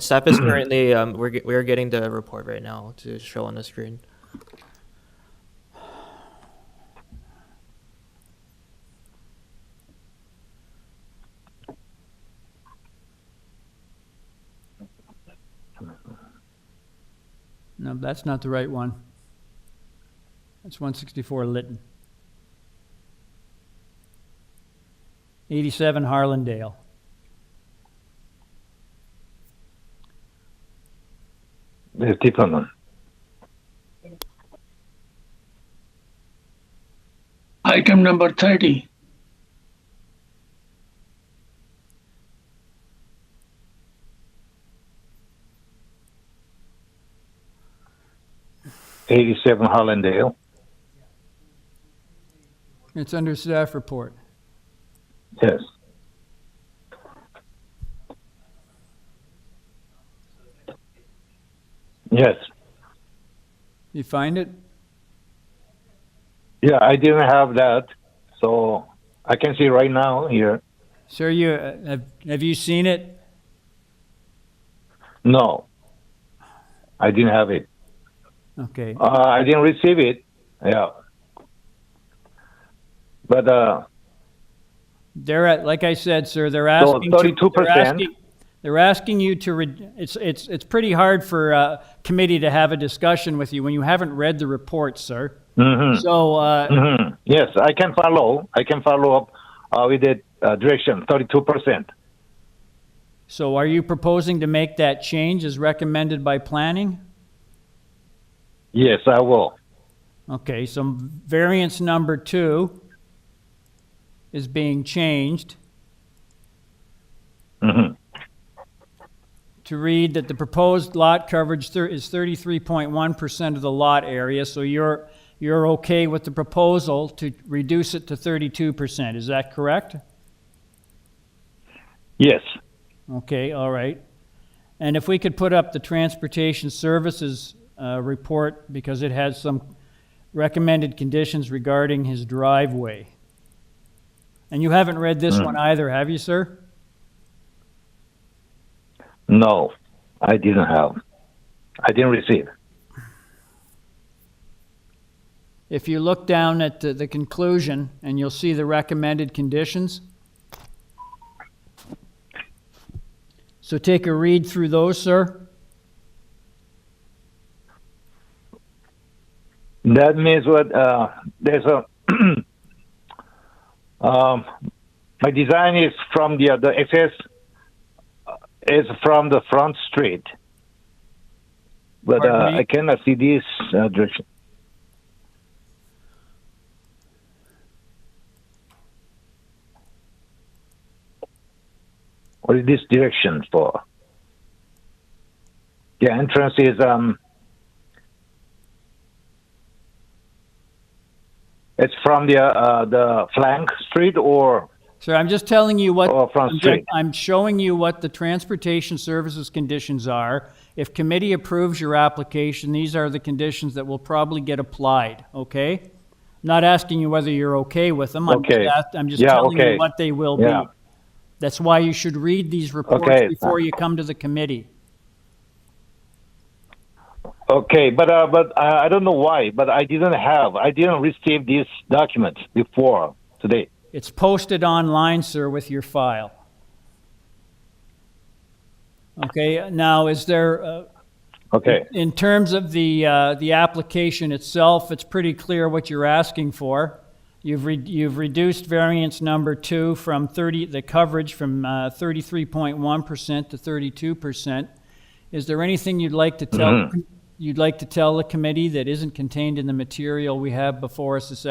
Staff is currently we're getting the report right now to show on the screen. No, that's not the right one. That's 164 Litton. 87 Harlandale. There's different one. Item number 30. '87 Harlandale. It's under staff report. Yes. Yes. You find it? Yeah, I didn't have that, so I can see right now here. Sir, you have you seen it? No, I didn't have it. Okay. I didn't receive it. Yeah. But They're at, like I said, sir, they're asking. 32%. They're asking you to. It's pretty hard for a committee to have a discussion with you when you haven't read the report, sir. Mm-hmm. So. Yes, I can follow. I can follow up with the direction. 32%. So, are you proposing to make that change as recommended by planning? Yes, I will. Okay, so variance number 2 is being changed to read that the proposed lot coverage is 33.1% of the lot area, so you're okay with the proposal to reduce it to 32%, is that correct? Yes. Okay, all right. And if we could put up the transportation services report, because it has some recommended conditions regarding his driveway. And you haven't read this one either, have you, sir? No, I didn't have. I didn't receive. If you look down at the conclusion, and you'll see the recommended conditions. So take a read through those, sir. That means what? There's a. My design is from the access is from the front street, but I cannot see this direction. What is this direction for? The entrance is it's from the flank street or. Sir, I'm just telling you what. Front street. I'm showing you what the transportation services conditions are. If committee approves your application, these are the conditions that will probably get applied. Okay. I'm not asking you whether you're okay with them. I'm just telling you what they will be. That's why you should read these reports before you come to the committee. Okay, but I don't know why, but I didn't receive this document before today. It's posted online, sir, with your file. Okay, now is there, in terms of the application itself, it's pretty clear what you're asking for. You've reduced variance number 2 from the coverage from 33.1% to 32%. Is there anything you'd like to tell the committee that isn't contained in the material we have before us this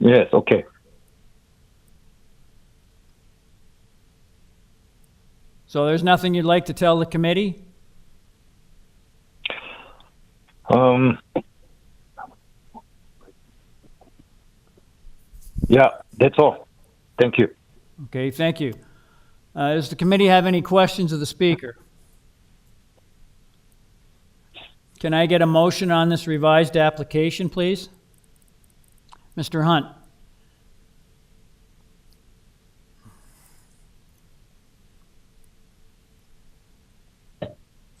Yes, okay. So there's nothing you'd like to tell the committee? Yeah, that's all. Thank you. Okay, thank you. Does the committee have any questions of the speaker? Can I get a motion on this revised application, please? Mr. Hunt.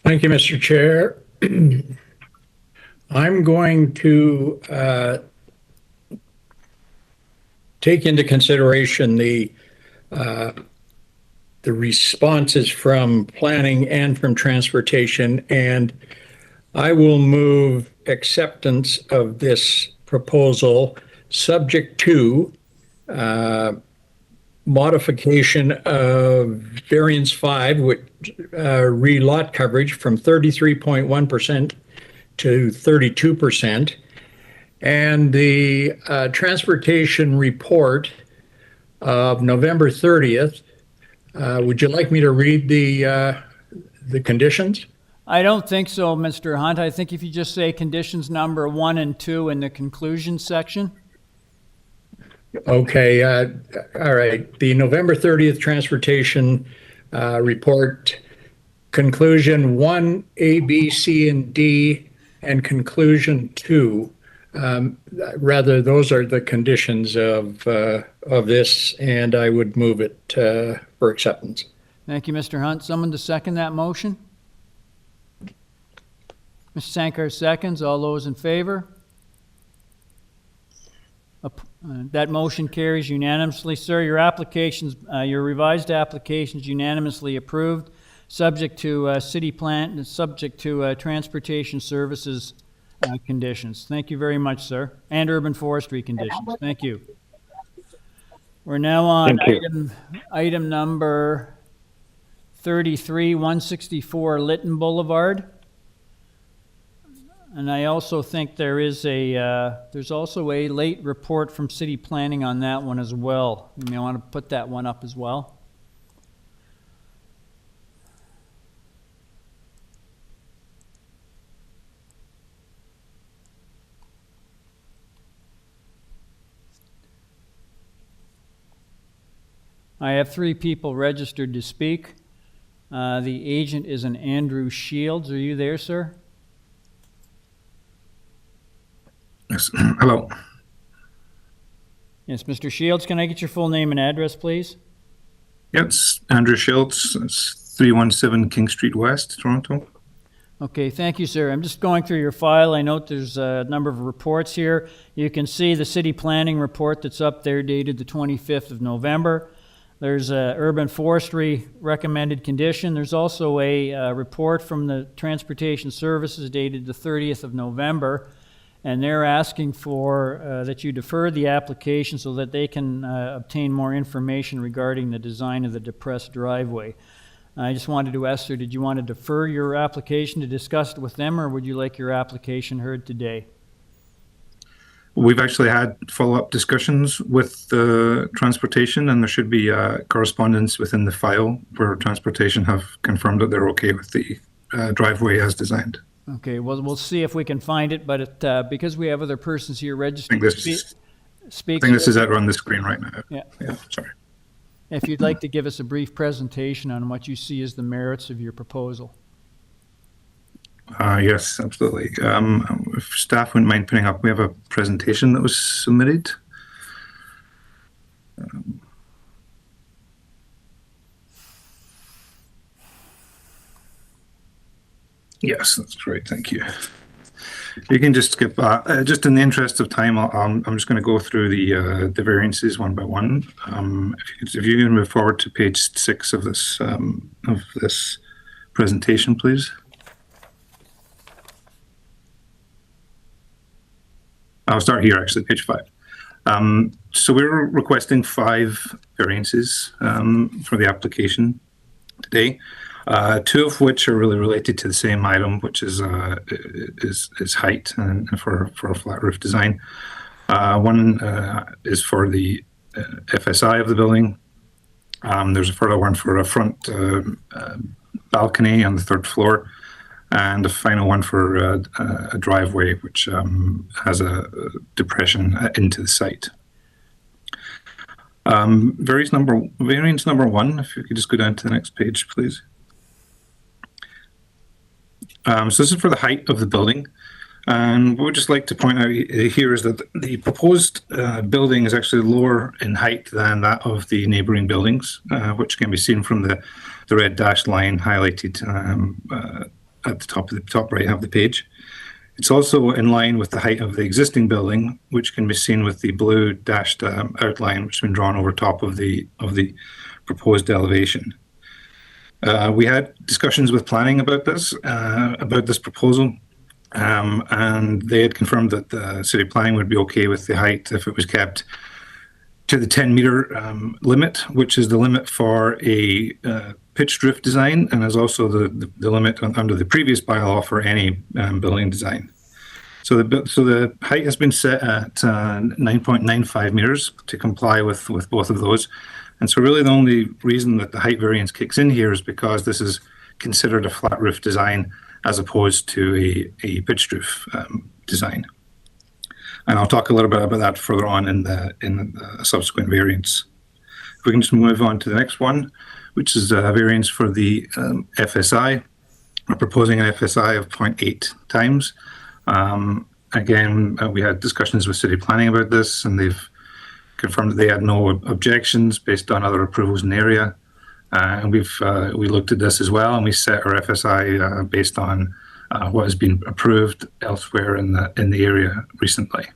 Thank you, Mr. Chair. I'm going to take into consideration the responses from planning and from transportation, and I will move acceptance of this proposal subject to modification of variance 5, which re-lot coverage from 33.1% to 32%, and the transportation report of November 30th. Would you like me to read the conditions? I don't think so, Mr. Hunt. I think if you just say conditions number 1 and 2 in the conclusion section. Okay, all right. The November 30th transportation report, conclusion 1, A, B, C, and D, and conclusion 2. Rather, those are the conditions of this, and I would move it for acceptance. Thank you, Mr. Hunt. Someone to second that motion? Mr. Sankar seconds. All those in favor? That motion carries unanimously. Sir, your applications, your revised applications unanimously approved, subject to city plan, subject to transportation services conditions. Thank you very much, sir, and urban forestry conditions. Thank you. We're now on item number 33, 164 Litton Boulevard. And I also think there is there's also a late report from city planning on that one as well. You may want to put that one up as well. I have 3 people registered to speak. The agent is an Andrew Shields. Are you there, sir? Yes. Hello. Yes, Mr. Shields, can I get your full name and address, please? Yes, Andrew Shields. It's 317 King Street West, Toronto. Okay, thank you, sir. I'm just going through your file. I note there's a number of reports here. You can see the city planning report that's up there dated the 25th of November. There's a urban forestry recommended condition. There's also a report from the transportation services dated the 30th of November. And they're asking for that you defer the application so that they can obtain more information regarding the design of the depressed driveway. I just wanted to ask, sir, did you want to defer your application to discuss it with them, or would you like your application heard today? We've actually had follow-up discussions with the transportation, and there should be correspondence within the file where transportation have confirmed that they're okay with the driveway as designed. Okay, well, we'll see if we can find it, but because we have other persons here registered I to speak. think this is out on the screen right now. Yeah. Sorry. If you'd like to give us a brief presentation on what you see as the merits of your proposal. Yes, absolutely. If staff wouldn't mind putting up, we have a presentation that was submitted. Yes, that's great. Thank you. You can just skip. Just in the interest of time, I'm just going to go through the variances one by one. If you can move forward to page 6 of this presentation, please. I'll start here, actually, page 5. So we're requesting 5 variances for the application today. 2 of which are really related to the same item, which is height and for a flat roof design. One is for the FSI of the building. There's a further one for a front balcony on the 3rd floor, and a final one for a driveway which has a depression into the site. Variance number 1, if you could just go down to the next page, please. So this is for the height of the building. And what we'd just like to point out here is that the proposed building is actually lower in height than that of the neighbouring buildings, which can be seen from the red dashed line highlighted at the top right of the page. It's also in line with the height of the existing building, which can be seen with the blue dashed outline, which has been drawn over top of the proposed elevation. We had discussions with planning about this proposal. And they had confirmed that the city planning would be okay with the height if it was kept to the 10-meter limit, which is the limit for a pitched roof design, and is also the limit under the previous bylaw for any building design. So the height has been set at 9.95 meters to comply with both of those. And so really the only reason that the height variance kicks in here is because this is considered a flat roof design as opposed to a pitched roof design. And I'll talk a little bit about that further on in the subsequent variance. If we can just move on to the next one, which is a variance for the FSI. We're proposing an FSI of 0.8 times. Again, we had discussions with city planning about this, and they've confirmed that they had no objections based on other approvals in the area. And we looked at this as well, and we set our FSI based on what has been approved elsewhere in the area recently.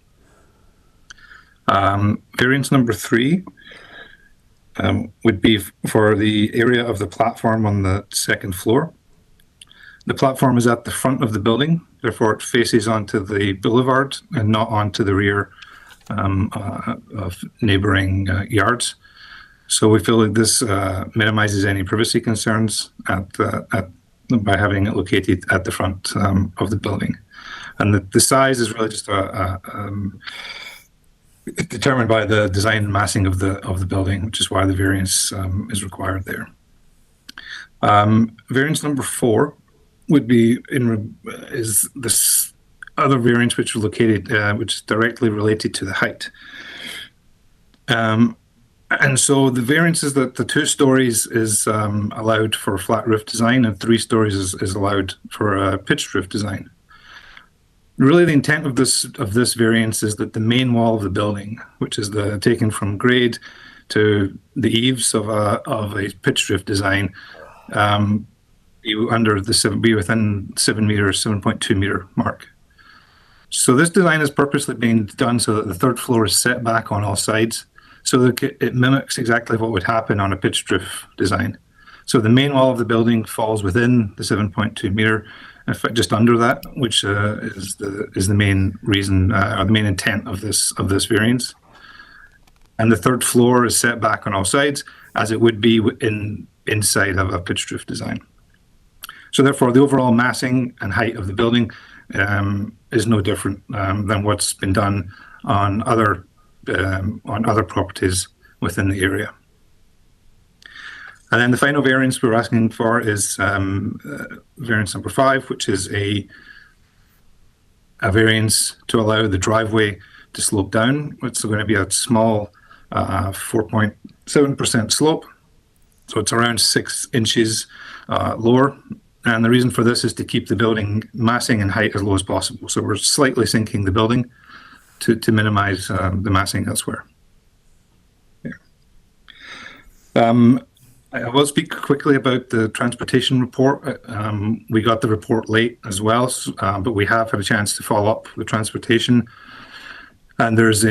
Variance number 3 would be for the area of the platform on the 2nd floor. The platform is at the front of the building, therefore it faces onto the boulevard and not onto the rear of neighbouring yards. So we feel like this minimizes any privacy concerns by having it located at the front of the building. And the size is really just determined by the design and massing of the building, which is why the variance is required there. Variance number 4 would be is this other variance which is located, which is directly related to the height. And so the variance is that the 2 stories is allowed for a flat roof design, and 3 stories is allowed for a pitched roof design. Really, the intent of this variance is that the main wall of the building, which is taken from grade to the eaves of a pitched roof design, be within 7 meters, 7.2 meter mark. So this design is purposely being done so that the 3rd floor is set back on all sides, so that it mimics exactly what would happen on a pitched roof design. So the main wall of the building falls within the 7.2 meter, in fact, just under that, which is the main reason or the main intent of this variance. And the 3rd floor is set back on all sides, as it would be inside of a pitched roof design. So therefore, the overall massing and height of the building is no different than what's been done on other properties within the area. And then the final variance we're asking for is variance number 5, which is a variance to allow the driveway to slope down. It's going to be a small 4.7% slope, so it's around 6 inches lower. And the reason for this is to keep the building massing and height as low as possible. So we're slightly sinking the building to minimize the massing elsewhere. Yeah. I will speak quickly about the transportation report. We got the report late as well, but we have had a chance to follow up with transportation. And there's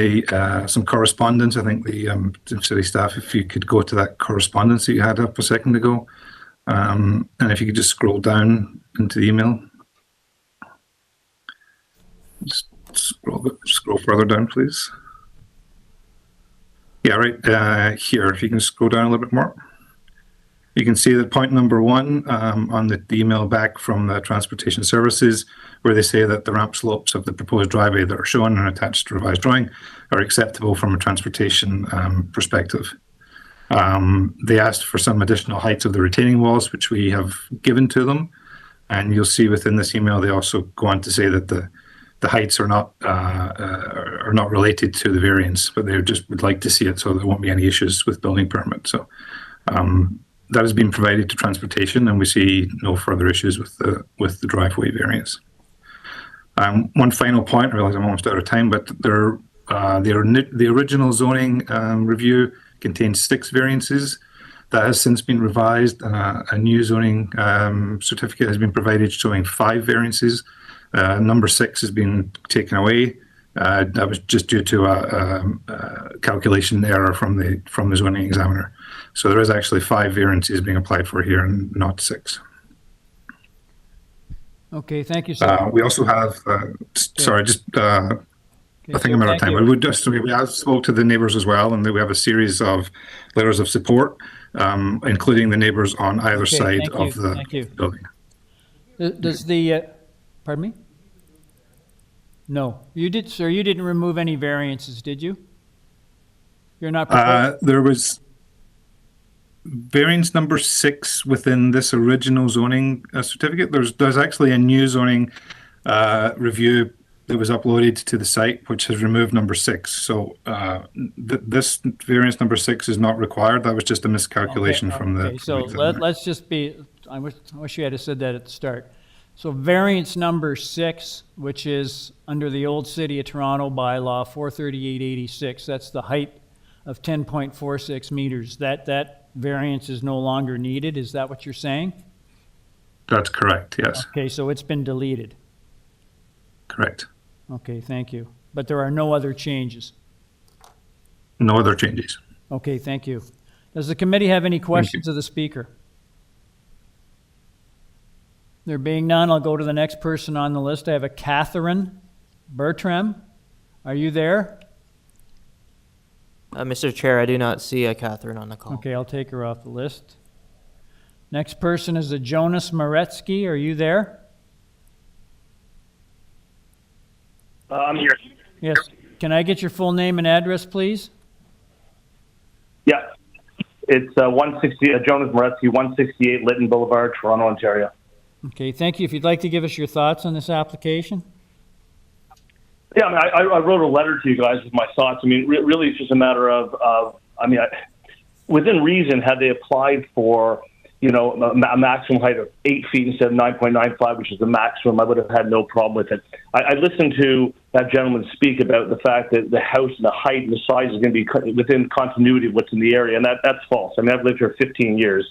some correspondence. I think the city staff, if you could go to that correspondence that you had up a second ago, and if you could just scroll down into the email. Just scroll further down, please. Yeah, right here. If you can scroll down a little bit more. You can see that point number one on the email back from the Transportation Services, where they say that the ramp slopes of the proposed driveway that are shown and attached to revised drawing are acceptable from a transportation perspective. They asked for some additional heights of the retaining walls, which we have given to them. And you'll see within this email, they also go on to say that the heights are not related to the variance, but they just would like to see it so there won't be any issues with building permit. So that has been provided to transportation, and we see no further issues with the driveway variance. One final point, I realize I'm almost out of time, but the original zoning review contains 6 variances. That has since been revised. A new zoning certificate has been provided showing 5 variances. Number 6 has been taken away. That was just due to a calculation error from the zoning examiner. So there is actually 5 variances being applied for here and not 6. Okay, thank you, sir. We also have, sorry, just I think I'm out of time. We have spoke to the neighbours as well, and we have a series of letters of support, including the neighbours on either side of the building. Does the, pardon me? No, you did, sir. You didn't remove any variances, did you? You're not proposing? There was variance number 6 within this original zoning certificate. There's actually a new zoning review that was uploaded to the site, which has removed number 6. So this variance number 6 is not required. That was just a miscalculation from the. Okay, so let's just be. I wish you had said that at the start. So variance number 6, which is under the old City of Toronto bylaw 43886, that's the height of 10.46 meters. That variance is no longer needed. Is that what you're saying? That's correct, yes. Okay, so it's been deleted. Correct. Okay, thank you. But there are no other changes? No other changes. Okay, thank you. Does the committee have any questions of the speaker? There being none, I'll go to the next person on the list. I have a Catherine Bertram. Are you there? Mr. Chair, I do not see a Catherine on the call. Okay, I'll take her off the list. Next person is a Jonas Moretsky. Are you there? I'm here. Yes. Can I get your full name and address, please? Yeah. It's 160, Jonas Moretsky, 168 Litton Boulevard, Toronto, Ontario. Okay, thank you. If you'd like to give us your thoughts on this application. Yeah, I mean, I wrote a letter to you guys with my thoughts. I mean, really, it's just a matter of within reason, had they applied for, a maximum height of 8 feet instead of 9.95, which is the maximum, I would have had no problem with it. I listened to that gentleman speak about the fact that the house and the height and the size is going to be within continuity of what's in the area, and that's false. I mean, I've lived here 15 years,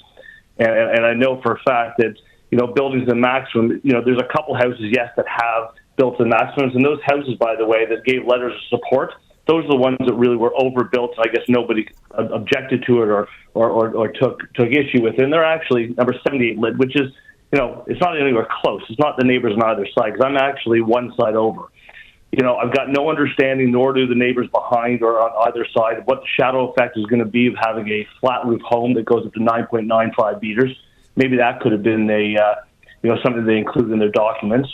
and I know for a fact that, buildings in maximum, there's a couple houses, yes, that have built in maximums, and those houses, by the way, that gave letters of support, those are the ones that really were overbuilt. I guess nobody objected to it or took issue with it. And they're actually number 78 Lit, which is, it's not anywhere close. It's not the neighbors on either side, because I'm actually one side over. I've got no understanding, nor do the neighbors behind or on either side, of what the shadow effect is going to be of having a flat roof home that goes up to 9.95 meters. Maybe that could have been something they included in their documents.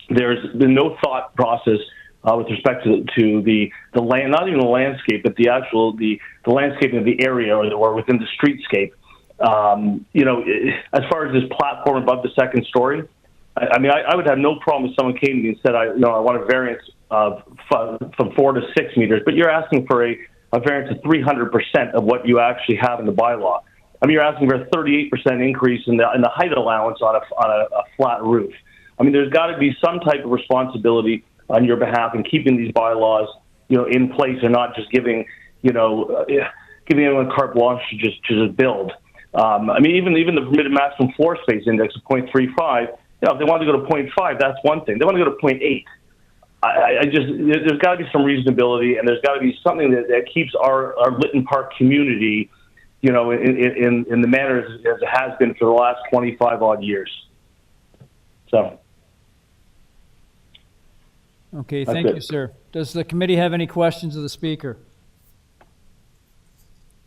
There's been no thought process with respect to the land, not even the landscape, but the landscaping of the area or within the streetscape. As far as this platform above the second story, I would have no problem if someone came to me and said, I want a variance of from 4 to 6 meters, but you're asking for a variance of 300% of what you actually have in the bylaw. You're asking for a 38% increase in the height allowance on a flat roof. There's got to be some type of responsibility on your behalf in keeping these bylaws, in place and not just giving anyone carte blanche to just build. Even the permitted maximum floor space index of 0.35, if they want to go to 0.5, that's one thing. They want to go to 0.8. There's got to be some reasonability, and there's got to be something that keeps our Litton Park community, in the manner as it has been for the last 25 odd years. So. Okay, thank you, sir. Does the committee have any questions of the speaker?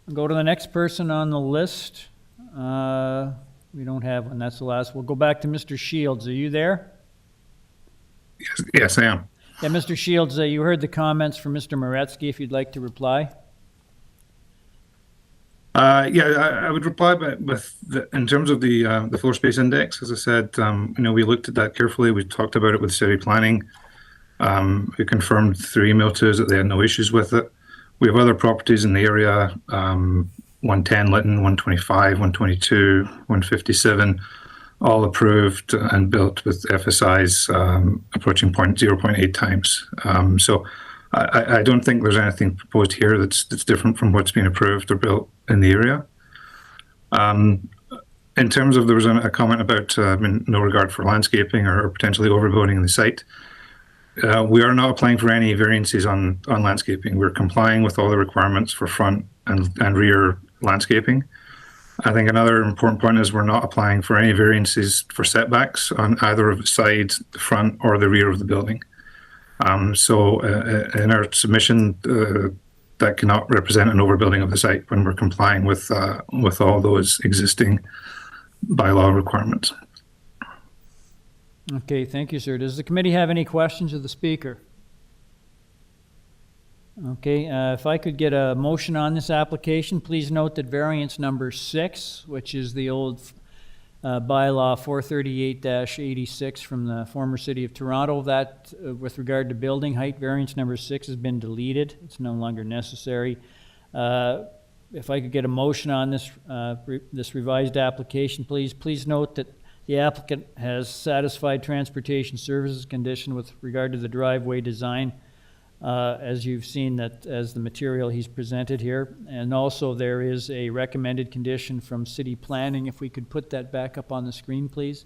I'll go to the next person on the list. We don't have one. That's the last. We'll go back to Mr. Shields. Are you there? Yes, I am. Yeah, Mr. Shields, you heard the comments from Mr. Moretsky, if you'd like to reply. I would reply in terms of the floor space index. As I said, we looked at that carefully. We talked about it with city planning. We confirmed through email to us that they had no issues with it. We have other properties in the area, 110 Litton, 125, 122, 157, all approved and built with FSIs approaching 0.8 times. So I don't think there's anything proposed here that's different from what's been approved or built in the area. In terms of, there was a comment about no regard for landscaping or potentially overbuilding the site. We are not applying for any variances on landscaping. We're complying with all the requirements for front and rear landscaping. I think another important point is we're not applying for any variances for setbacks on either of the sides, the front or the rear of the building. So in our submission, that cannot represent an overbuilding of the site when we're complying with all those existing bylaw requirements. Okay, thank you, sir. Does the committee have any questions of the speaker? Okay, if I could get a motion on this application, please note that variance number 6, which is the old bylaw 438-86 from the former city of Toronto, that with regard to building height, variance number 6 has been deleted. It's no longer necessary. If I could get a motion on this this revised application, please note that the applicant has satisfied transportation services condition with regard to the driveway design, as you've seen that as the material he's presented here. And also there is a recommended condition from city planning. If we could put that back up on the screen, please.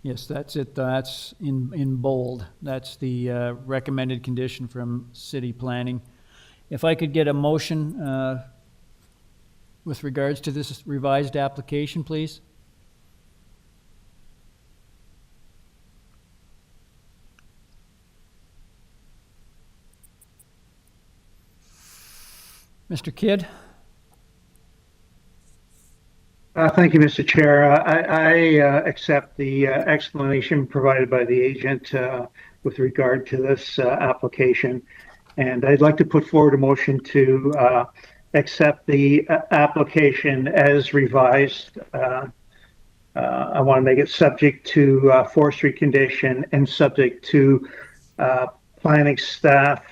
Yes, that's it. That's in bold. That's the recommended condition from city planning. If I could get a motion with regards to this revised application, please. Mr. Kidd? Thank you, Mr. Chair. I accept the explanation provided by the agent with regard to this application. And I'd like to put forward a motion to accept the application as revised. I want to make it subject to forestry condition and subject to planning staff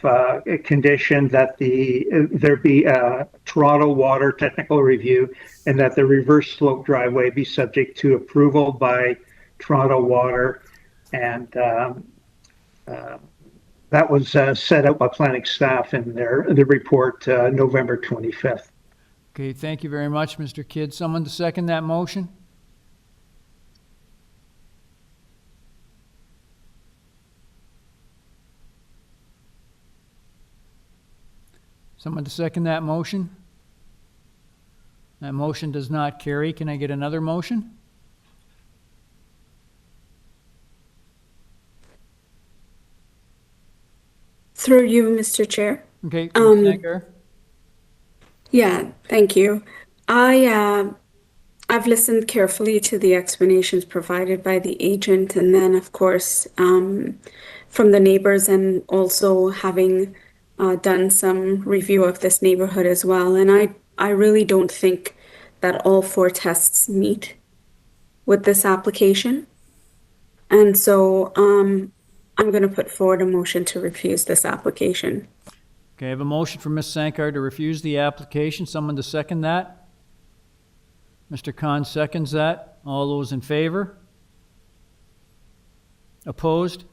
condition that there be a Toronto Water technical review and that the reverse slope driveway be subject to approval by Toronto Water. And that was set out by planning staff in the report November 25th. Okay, thank you very much, Mr. Kidd. Someone to second that motion? Someone to second that motion? That motion does not carry. Can I get another motion? Through you, Mr. Chair. Okay, yeah, thank you. I've listened carefully to the explanations provided by the agent, and then of course from the neighbors, and also having done some review of this neighborhood as well. And I really don't think that all 4 tests meet with this application. And so I'm going to put forward a motion to refuse this application. Okay, I have a motion from Ms. Sankar to refuse the application. Someone to second that? Mr. Khan seconds that. All those in favor? Opposed?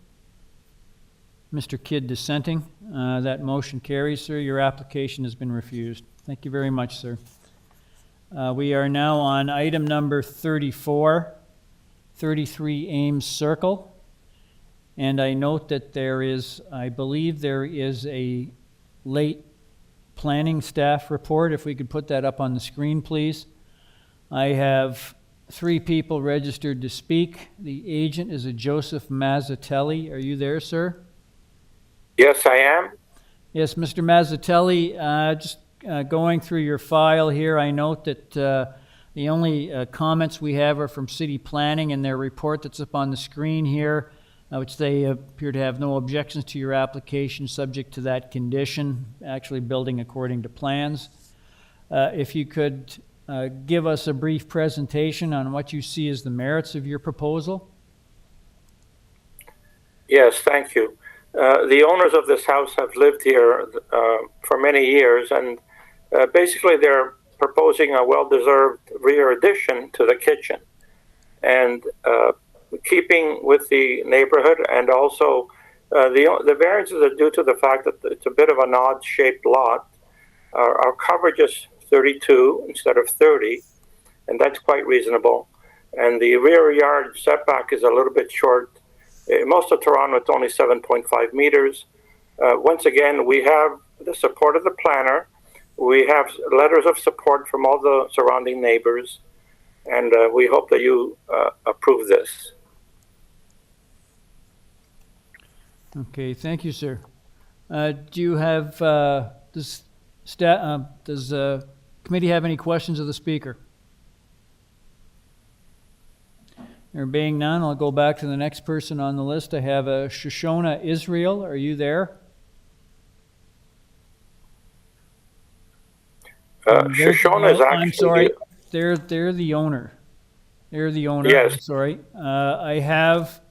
Mr. Kidd dissenting. That motion carries, sir. Your application has been refused. Thank you very much, sir. We are now on item number 34, 33 Ames Circle. And I note that I believe there is a late planning staff report. If we could put that up on the screen, please. I have three people registered to speak. The agent is a Joseph Mazzatelli. Are you there, sir? Yes, I am. Yes, Mr. Mazzatelli, just going through your file here, I note that the only comments we have are from City Planning and their report that's up on the screen here, which they appear to have no objections to your application subject to that condition, actually building according to plans. If you could give us a brief presentation on what you see as the merits of your proposal. Yes, thank you. The owners of this house have lived here for many years, and basically they're proposing a well-deserved rear addition to the kitchen. And keeping with the neighborhood, and also the variances are due to the fact that it's a bit of an odd-shaped lot. Our coverage is 32 instead of 30, and that's quite reasonable. And the rear yard setback is a little bit short. Most of Toronto, it's only 7.5 meters. Once again, we have the support of the planner. We have letters of support from all the surrounding neighbors, and we hope that you approve this. Okay, thank you, sir. Do you have, does committee have any questions of the speaker? There being none, I'll go back to the next person on the list. I have Shoshona Israel. Are you there? Shoshona is actually... I'm sorry. They're the owner. They're the owner. Yes. I'm sorry. I have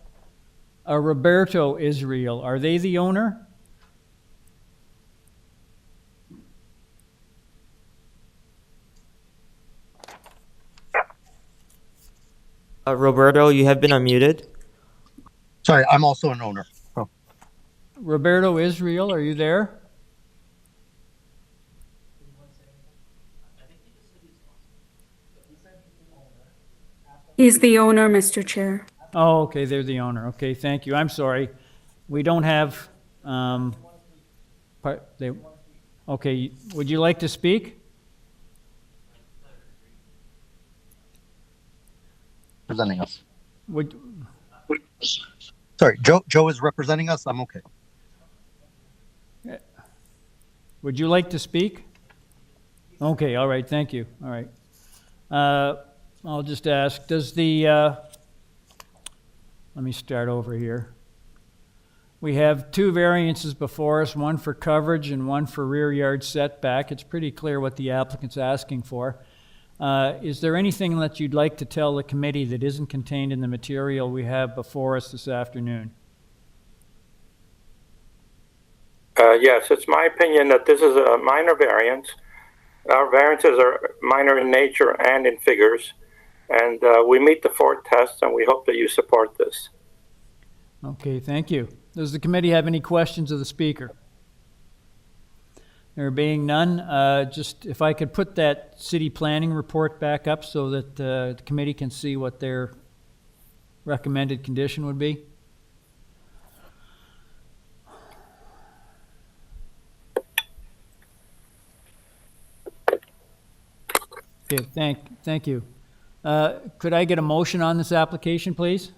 Roberto Israel. Are they the owner? Roberto, you have been unmuted. Sorry, I'm also an owner. Oh. Roberto Israel, are you there? He's the owner, Mr. Chair. Oh, okay, they're the owner. Okay, thank you. I'm sorry. We don't have, okay, would you like to speak? Representing us. Would, Sorry, Joe is representing us. I'm okay. would you like to speak? Okay, all right, thank you. All right. I'll just ask, does the, let me start over here. We have two variances before us, one for coverage and one for rear yard setback. It's pretty clear what the applicant's asking for. Is there anything that you'd like to tell the committee that isn't contained in the material we have before us this afternoon? Yes, it's my opinion that this is a minor variance. Our variances are minor in nature and in figures, and we meet the 4 tests, and we hope that you support this. Okay, thank you. Does the committee have any questions of the speaker? There being none, just if I could put that city planning report back up so that the committee can see what their recommended condition would be. Okay, thank you. Could I get a motion on this application, please?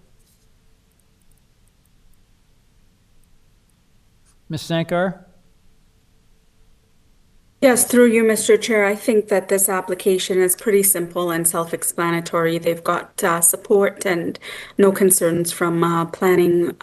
Ms. Sankar? Yes, through you, Mr. Chair. I think that this application is pretty simple and self-explanatory. They've got support and no concerns from planning,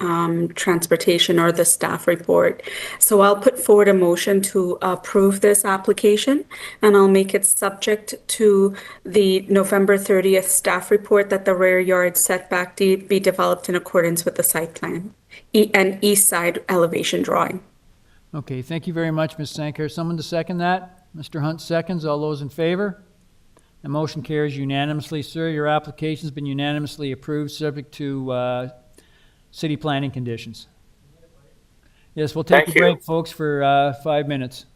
transportation, or the staff report. So I'll put forward a motion to approve this application, and I'll make it subject to the November 30th staff report that the rear yard setback be developed in accordance with the site plan and east side elevation drawing. Okay, thank you very much, Ms. Sankar. Someone to second that? Mr. Hunt seconds. All those in favor? The motion carries unanimously. Sir, your application's been unanimously approved, subject to city planning conditions. Yes, we'll take a break, folks, for 5 minutes.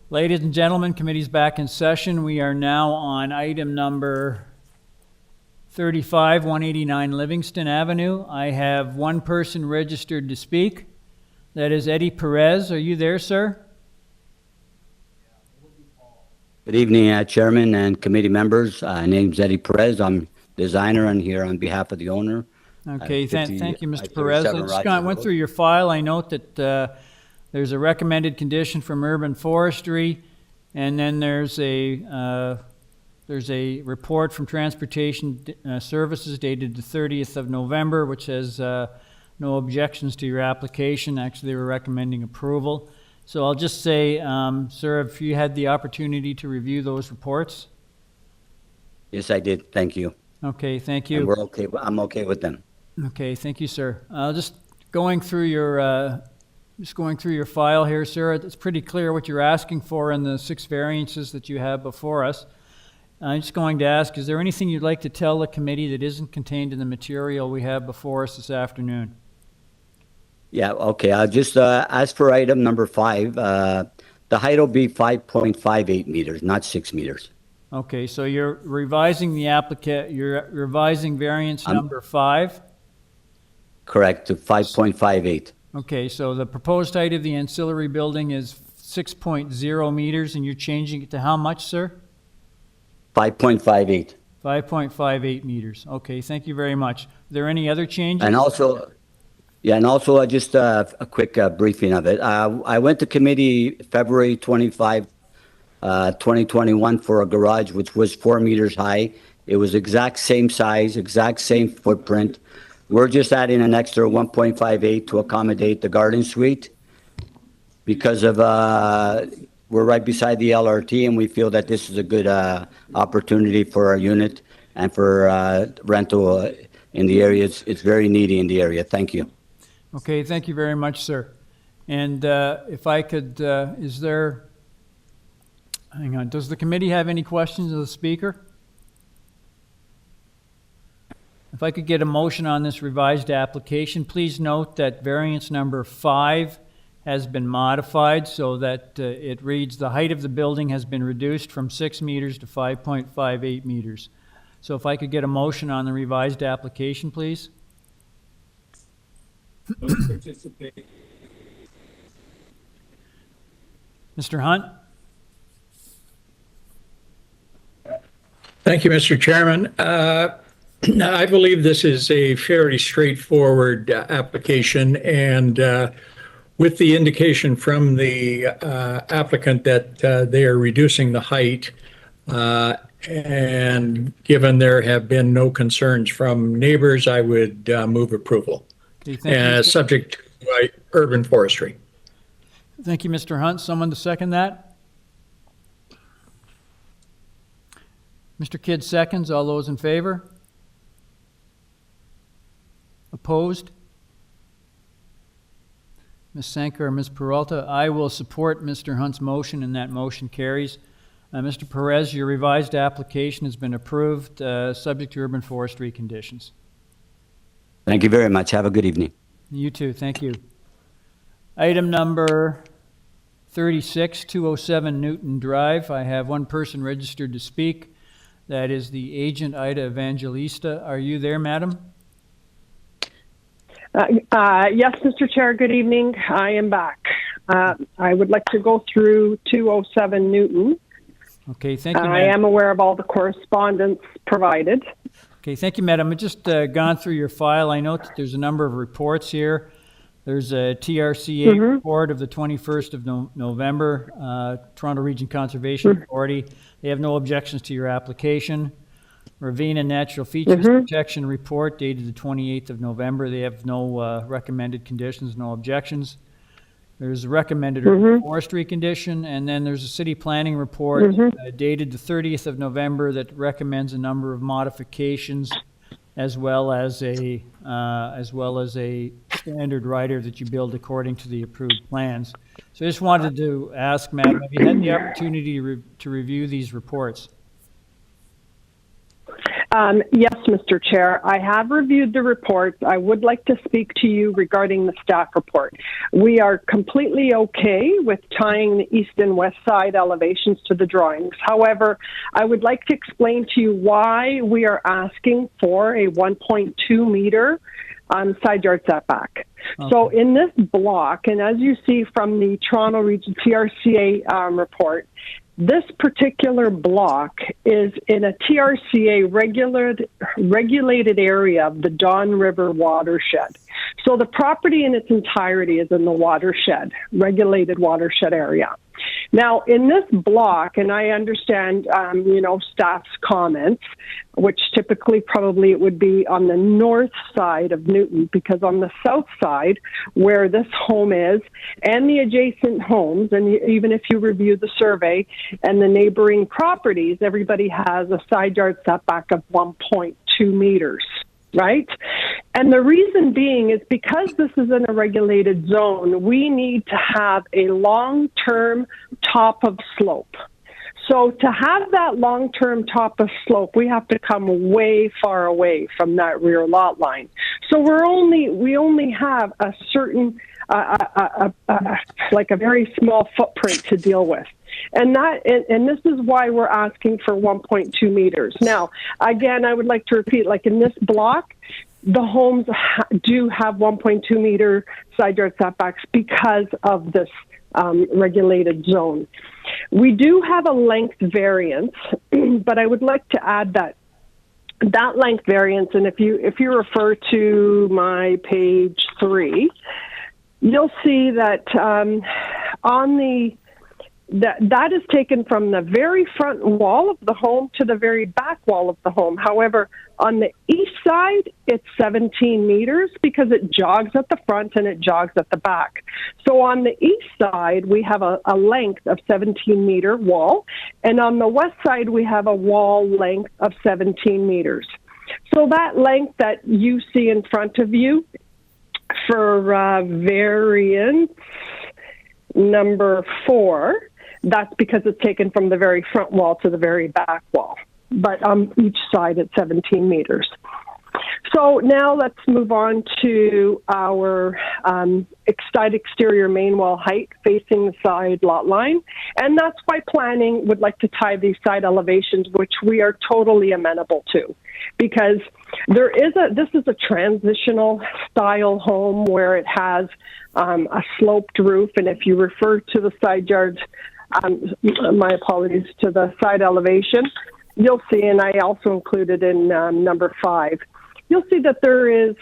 Ladies and gentlemen, committee's back in session. We are now on item number 35, 189 Livingston Avenue. I have one person registered to speak. That is Eddie Perez. Are you there, sir? Good evening, Chairman and committee members. Name's Eddie Perez. I'm designer and here on behalf of the owner. Okay, thank you, Mr. Perez. I just went through your file. I note that there's a recommended condition from Urban Forestry, and then there's a report from Transportation Services dated the 30th of November, which has no objections to your application. Actually, they were recommending approval. So I'll just say, sir, if you had the opportunity to review those reports? Yes, I did. Thank you. Okay, thank you. And we're okay. I'm okay with them. Okay, thank you, sir. Just going through your file here, sir. It's pretty clear what you're asking for in the 6 variances that you have before us. I'm just going to ask, is there anything you'd like to tell the committee that isn't contained in the material we have before us this afternoon? Yeah, okay. I'll just as for item number 5, the height will be 5.58 meters, not 6 meters. Okay, so you're revising the applicant, you're revising variance number 5? Correct, to 5.58. Okay, so the proposed height of the ancillary building is 6.0 meters, and you're changing it to how much, sir? 5.58. 5.58 meters. Okay, thank you very much. Are there any other changes? And also, just a quick briefing of it. I went to committee February 25, 2021 for a garage which was 4 meters high. It was exact same size, exact same footprint. We're just adding an extra 1.58 to accommodate the garden suite because of we're right beside the LRT, and we feel that this is a good opportunity for our unit and for rental in the area. It's very needy in the area. Thank you. Okay, thank you very much, sir. And if I could, hang on, does the committee have any questions of the speaker? If I could get a motion on this revised application, please note that variance number 5 has been modified so that it reads the height of the building has been reduced from 6 meters to 5.58 meters. So if I could get a motion on the revised application, please. Mr. Hunt? Thank you, Mr. Chairman. I believe this is a fairly straightforward application, and with the indication from the applicant that they are reducing the height, and given there have been no concerns from neighbors, I would move approval. Okay, subject to urban forestry. Thank you, Mr. Hunt. Someone to second that? Mr. Kidd seconds. All those in favor? Opposed? Ms. Sanker or Ms. Peralta? I will support Mr. Hunt's motion, and that motion carries. Mr. Perez, your revised application has been approved, subject to urban forestry conditions. Thank you very much. Have a good evening. You too. Thank you. Item number 36, 207 Newton Drive. I have one person registered to speak. That is the agent, Ida Evangelista. Are you there, madam? Yes, Mr. Chair, good evening. I am back. I would like to go through 207 Newton. Okay, thank you, I am aware of all the correspondence provided. Okay, thank you, madam. I've just gone through your file. I note that there's a number of reports here. There's a TRCA report of the 21st of November, Toronto Region Conservation Authority. They have no objections to your application. Ravine and Natural Features Protection Report dated the 28th of November. They have no recommended conditions, no objections. There's a recommended forestry condition, and then there's a city planning report dated the 30th of November that recommends a number of modifications, as well as a standard rider that you build according to the approved plans. So I just wanted to ask, madam, have you had the opportunity to review these reports? Yes, Mr. Chair. I have reviewed the reports. I would like to speak to you regarding the staff report. We are completely okay with tying the east and west side elevations to the drawings. However, I would like to explain to you why we are asking for a 1.2 meter side yard setback. Okay. So in this block, and as you see from the Toronto Region TRCA report, this particular block is in a TRCA regulated area of the Don River watershed. So the property in its entirety is in the watershed, regulated watershed area. Now, in this block, and I understand, staff's comments, which typically probably it would be on the north side of Newton, because on the south side, where this home is, and the adjacent homes, and even if you review the survey and the neighboring properties, everybody has a side yard setback of 1.2 meters. Right? And the reason being is because this is in a regulated zone, we need to have a long-term top of slope. So to have that long-term top of slope, we have to come way far away from that rear lot line. So we only have a certain, like a very small footprint to deal with. And this is why we're asking for 1.2 meters. Now, again, I would like to repeat, like in this block, the homes do have 1.2 meter side yard setbacks because of this regulated zone. We do have a length variance, but I would like to add that length variance, and if you refer to my page 3, you'll see that that is taken from the very front wall of the home to the very back wall of the home. However, on the east side, it's 17 meters because it jogs at the front and it jogs at the back. So on the east side, we have a length of 17-meter wall, and on the west side, we have a wall length of 17 meters. So that length that you see in front of you for variance number 4, that's because it's taken from the very front wall to the very back wall. But on each side, it's 17 meters. So now let's move on to our side exterior main wall height facing the side lot line. And that's why planning would like to tie these side elevations, which we are totally amenable to. Because this is a transitional style home where it has a sloped roof. And if you refer to the side yards, my apologies, to the side elevation, you'll see, and I also included in number 5, you'll see that there is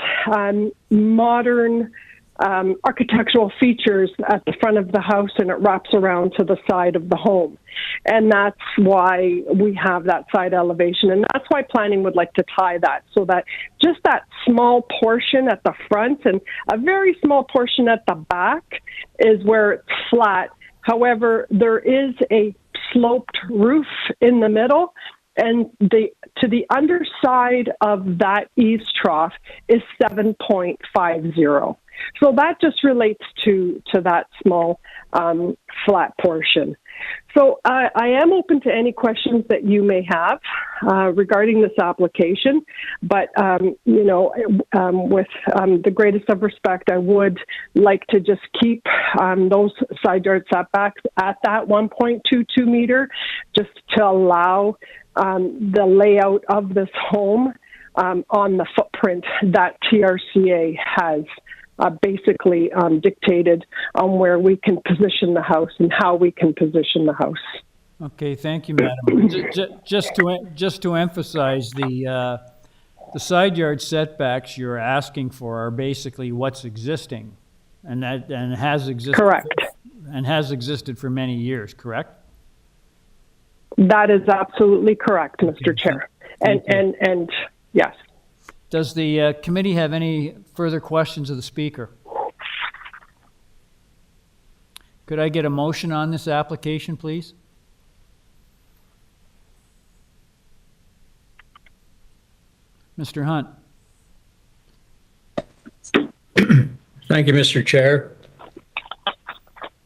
modern architectural features at the front of the house, and it wraps around to the side of the home. And that's why we have that side elevation, and that's why planning would like to tie that, so that just that small portion at the front and a very small portion at the back is where it's flat. However, there is a sloped roof in the middle, and to the underside of that eaves trough is 7.50. So that just relates to that small flat portion. So I am open to any questions that you may have regarding this application, but with the greatest of respect, I would like to just keep those side yard setbacks at that 1.22 meter, just to allow the layout of this home on the footprint that TRCA has basically dictated on where we can position the house and how we can position the house. Okay, thank you, Madam. Just to emphasize, the side yard setbacks you're asking for are basically what's existing, and has existed. Correct. And has existed for many years. Correct. That is absolutely correct, Mr. Chair. And yes. Does the committee have any further questions of the speaker? Could I get a motion on this application, please? Mr. Hunt. Thank you, Mr. Chair.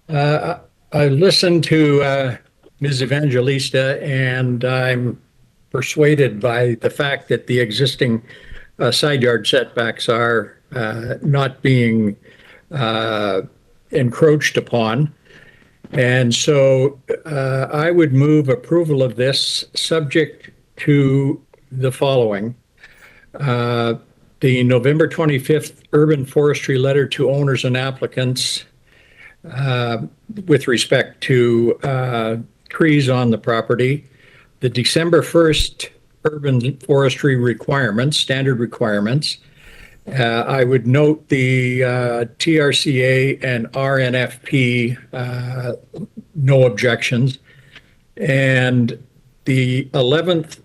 I listened to Ms. Evangelista, and I'm persuaded by the fact that the existing side yard setbacks are not being encroached upon. And so I would move approval of this subject to the following. The November 25th urban forestry letter to owners and applicants with respect to trees on the property, the December 1st urban forestry requirements, standard requirements. I would note the TRCA and RNFP, no objections. And the 11th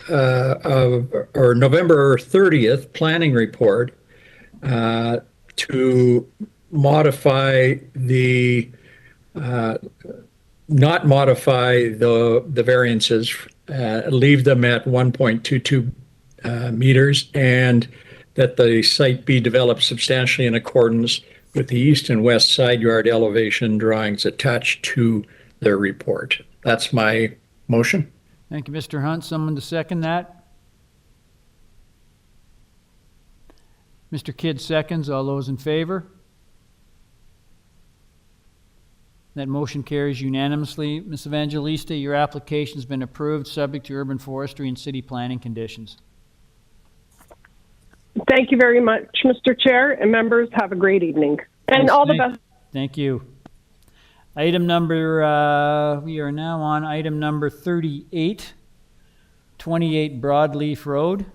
or November 30th planning report to modify the not modify the variances, leave them at 1.22 meters, and that the site be developed substantially in accordance with the east and west side yard elevation drawings attached to their report. That's my motion. Thank you, Mr. Hunt. Someone to second that? Mr. Kidd seconds. All those in favor? That motion carries unanimously. Ms. Evangelista, your application's been approved, subject to urban forestry and city planning conditions. Thank you very much, Mr. Chair, and members. Have a great evening. And Yes, all the best. Thank you. Item number, we are now on item number 38, 28 Broadleaf Road.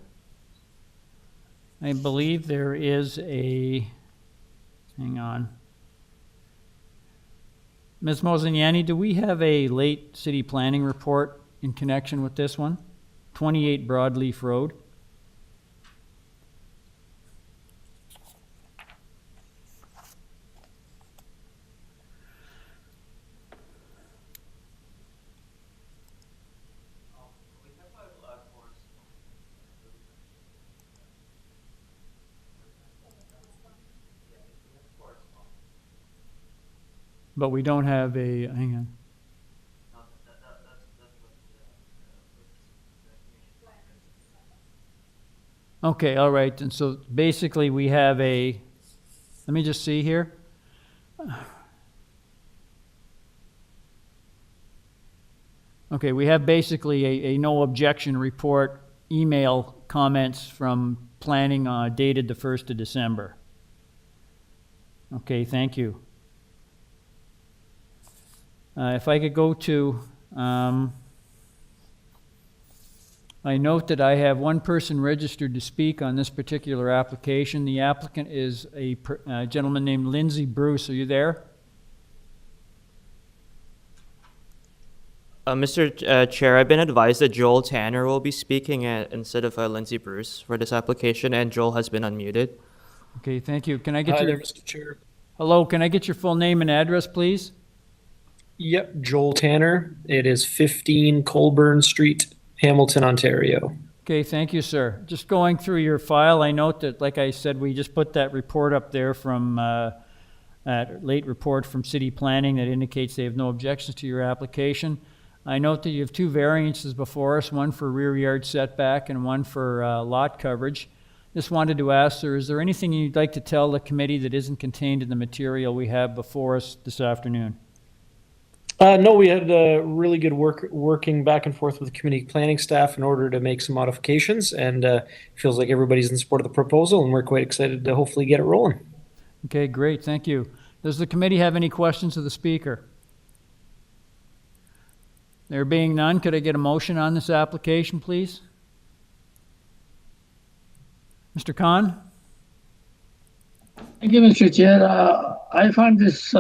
I believe there is a, hang on. Ms. Mosignani, do we have a late city planning report in connection with this one? 28 Broadleaf Road. But we don't have a, hang on. Okay, all right. And so basically we have a, let me just see here. Okay, we have basically a no objection report, email comments from planning dated the 1st of December. Okay, thank you. If I could go to, I note that I have one person registered to speak on this particular application. The applicant is a gentleman named Lindsay Bruce. Are you there? Mr. Chair, I've been advised that Joel Tanner will be speaking instead of Lindsay Bruce for this application, and Joel has been unmuted. Okay, thank you. Can I get Hi your... there, Mr. Chair. Hello, can I get your full name and address, please? Yep, Joel Tanner. It is 15 Colburn Street, Hamilton, Ontario. Okay, thank you, sir. Just going through your file, I note that, like I said, we just put that report up there from, that late report from city planning that indicates they have no objections to your application. I note that you have two variances before us, one for rear yard setback and one for lot coverage. Just wanted to ask, sir, is there anything you'd like to tell the committee that isn't contained in the material we have before us this afternoon? No, we had really good working back and forth with the community planning staff in order to make some modifications, and feels like everybody's in support of the proposal, and we're quite excited to hopefully get it rolling. Okay, great, thank you. Does the committee have any questions of the speaker? There being none, could I get a motion on this application, please? Mr. Khan? Thank you, Mr. Chair. I find this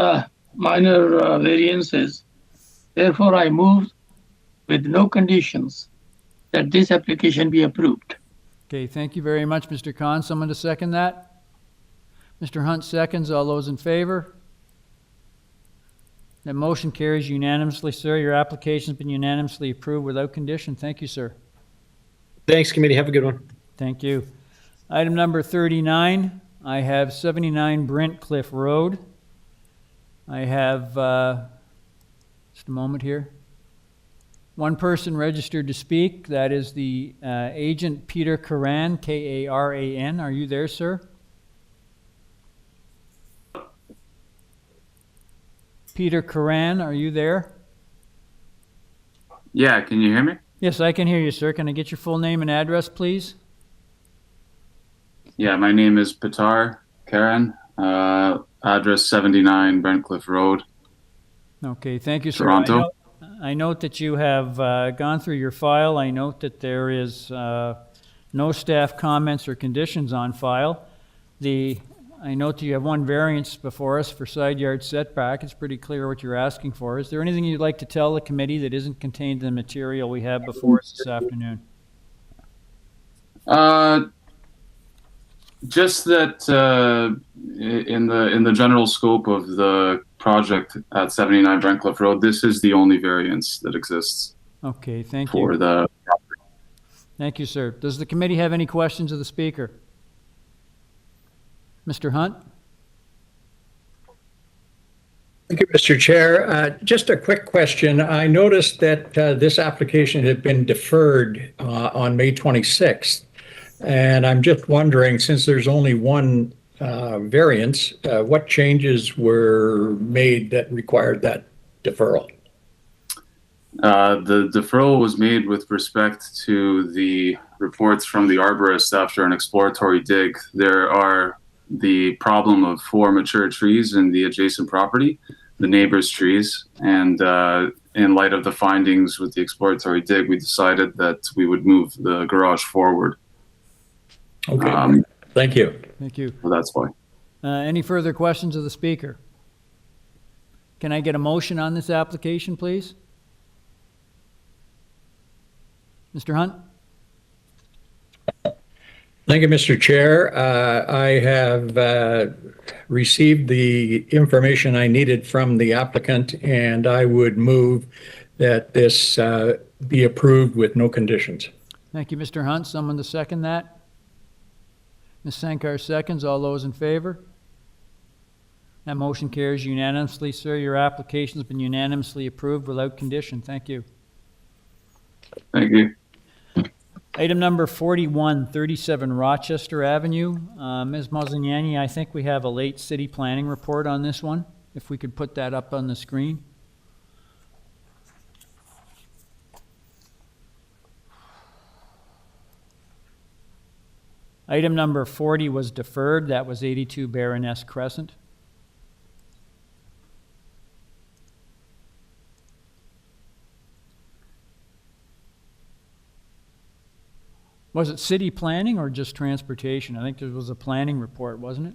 minor variances. Therefore, I move with no conditions that this application be approved. Okay, thank you very much, Mr. Khan. Someone to second that? Mr. Hunt seconds. All those in favor? That motion carries unanimously, sir. Your application's been unanimously approved without condition. Thank you, sir. Thanks, committee. Have a good one. Thank you. Item number 39, I have 79 Brentcliffe Road. I have, just a moment here. One person registered to speak. That is the agent Peter Karan, Karan. Are you there, sir? Peter Karan, are you there? Yeah, can you hear me? Yes, I can hear you, sir. Can I get your full name and address, please? Yeah, my name is Pitar Karen, address 79 Brentcliffe Road. Okay, thank you, sir. Toronto. I note that you have gone through your file. I note that there is no staff comments or conditions on file. I note that you have one variance before us for side yard setback. It's pretty clear what you're asking for. Is there anything you'd like to tell the committee that isn't contained in the material we have before us this afternoon? Just that in the general scope of the project at 79 Brentcliffe Road, this is the only variance that exists. Okay, thank you. For the property. Thank you, sir. Does the committee have any questions of the speaker? Mr. Hunt? Thank you, Mr. Chair. Just a quick question. I noticed that this application had been deferred on May 26th. And I'm just wondering, since there's only one variance, what changes were made that required that deferral? The deferral was made with respect to the reports from the arborist after an exploratory dig. There are the problem of 4 mature trees in the adjacent property, the neighbor's trees, and in light of the findings with the exploratory dig, we decided that we would move the garage forward. Okay, thank you. Thank you. So that's why. Any further questions of the speaker? Can I get a motion on this application, please? Mr. Hunt? Thank you, Mr. Chair. I have received the information I needed from the applicant, and I would move that this be approved with no conditions. Thank you, Mr. Hunt. Someone to second that? Ms. Sankar seconds. All those in favor? That motion carries unanimously, sir. Your application has been unanimously approved without condition. Thank you. Thank you. Item number 41, 37 Rochester Avenue. Ms. Mozignani, I think we have a late city planning report on this one. If we could put that up on the screen. Item number 40 was deferred. That was 82 Baroness Crescent. Was it city planning or just transportation? I think there was a planning report, wasn't it?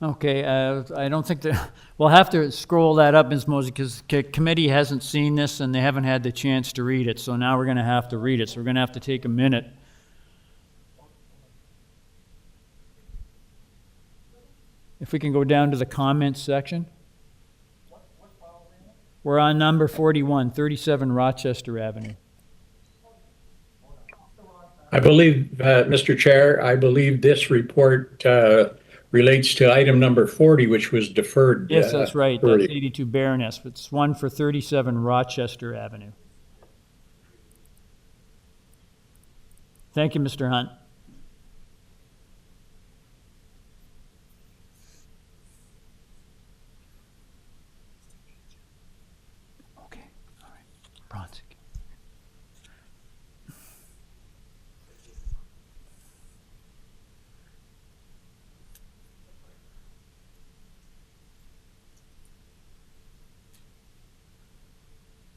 Okay, I don't think that, we'll have to scroll that up, Ms. Mosey, because committee hasn't seen this and they haven't had the chance to read it, so now we're going to have to read it, so we're going to have to take a minute. If we can go down to the comments section. We're on number 41, 37 Rochester Avenue. I believe, Mr. Chair, I believe this report relates to item number 40, which was deferred. Yes, that's right. That's 82 Baroness. It's one for 37 Rochester Avenue. Thank you, Mr. Hunt. Okay, all right. Bronze.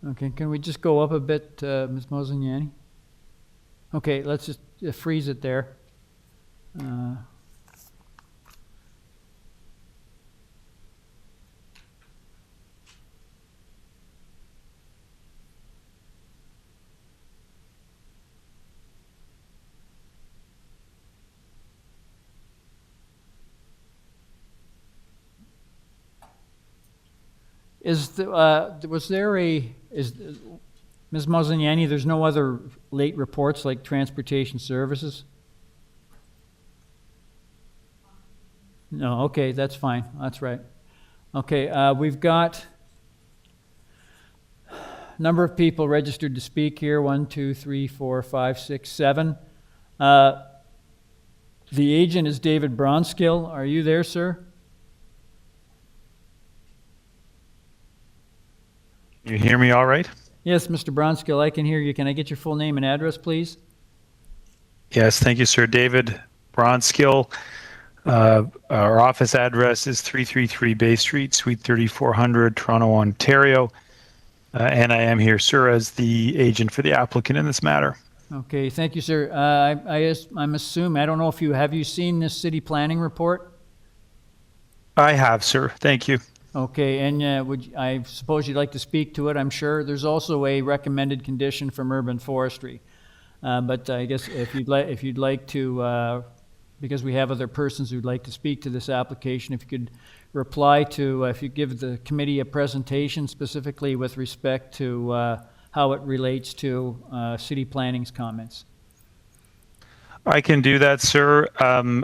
Okay, can we just go up a bit, Ms. Mozignani? Okay, let's just freeze it there. Was there Ms. Mosignani, there's no other late reports like transportation services? No, okay, that's fine. That's right. Okay, we've got number of people registered to speak here, 1, 2, 3, 4, 5, 6, 7. The agent is David Bronskill. Are you there, sir? You hear me all right? Yes, Mr. Bronskill, I can hear you. Can I get your full name and address, please? Yes, thank you, sir. David Bronskill. Our office address is 333 Bay Street, Suite 3400, Toronto, Ontario. And I am here, sir, as the agent for the applicant in this matter. Okay, thank you, sir. I'm assuming, I don't know if have you seen this city planning report? I have, sir. Thank you. Okay, and I suppose you'd like to speak to it, I'm sure. There's also a recommended condition from Urban Forestry. But I guess if you'd like to, because we have other persons who'd like to speak to this application, if you could reply to, if you give the committee a presentation specifically with respect to how it relates to city planning's comments. I can do that, sir.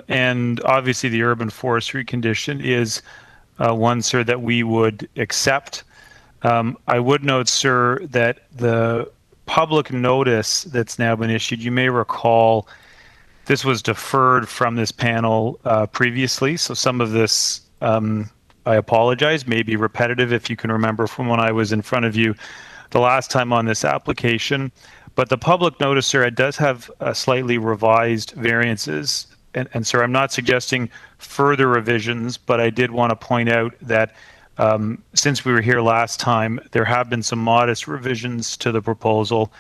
And obviously the urban forestry condition is one, sir, that we would accept. I would note, sir, that the public notice that's now been issued, you may recall this was deferred from this panel previously. So some of this, I apologize, may be repetitive if you can remember from when I was in front of you the last time on this application. But the public notice, sir, it does have slightly revised variances. And sir, I'm not suggesting further revisions, but I did want to point out that since we were here last time, there have been some modest revisions to the proposal.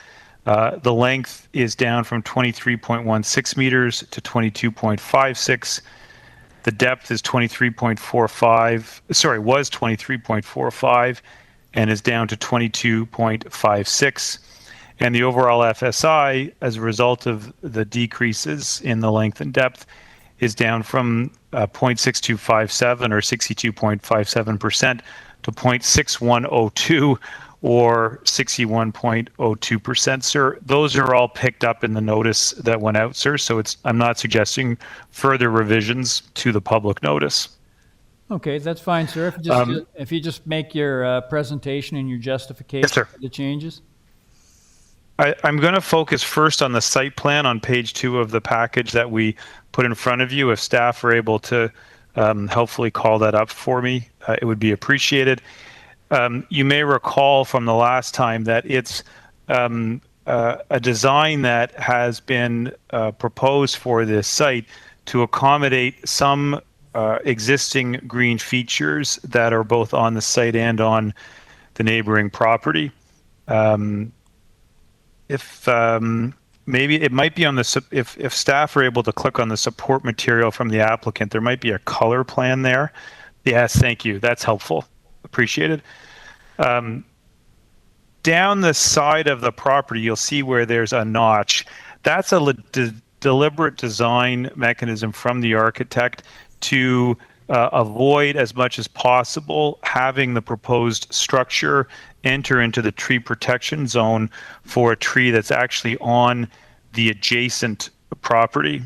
The length is down from 23.16 meters to 22.56. The depth is 23.45, and is down to 22.56. And the overall FSI, as a result of the decreases in the length and depth, is down from 0.6257 or 62.57% to 0.6102 or 61.02%, sir. Those are all picked up in the notice that went out, sir. So I'm not suggesting further revisions to the public notice. Okay, that's fine, sir. If you just make your presentation and your justification yes, sir. for the changes. I'm going to focus first on the site plan on page 2 of the package that we put in front of you. If staff are able to helpfully call that up for me, it would be appreciated. You may recall from the last time that it's a design that has been proposed for this site to accommodate some existing green features that are both on the site and on the neighboring property. Maybe it might be on the, if staff are able to click on the support material from the applicant, there might be a color plan there. Yes, thank you. That's helpful. Appreciated. Down the side of the property, you'll see where there's a notch. That's a deliberate design mechanism from the architect to avoid as much as possible having the proposed structure enter into the tree protection zone for a tree that's actually on the adjacent property.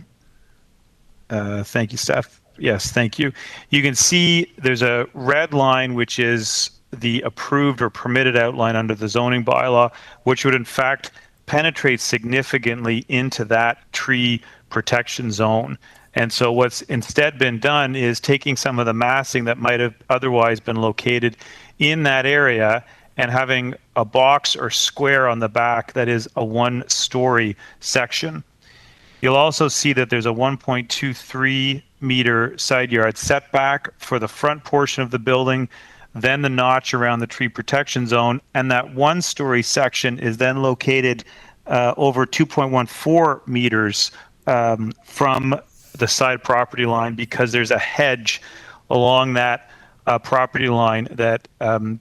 Thank you, staff. Yes, thank you. You can see there's a red line, which is the approved or permitted outline under the zoning bylaw, which would in fact penetrate significantly into that tree protection zone. And so what's instead been done is taking some of the massing that might have otherwise been located in that area and having a box or square on the back that is a one-story section. You'll also see that there's a 1.23 meter side yard setback for the front portion of the building, then the notch around the tree protection zone, and that one-story section is then located over 2.14 meters from the side property line because there's a hedge along that property line that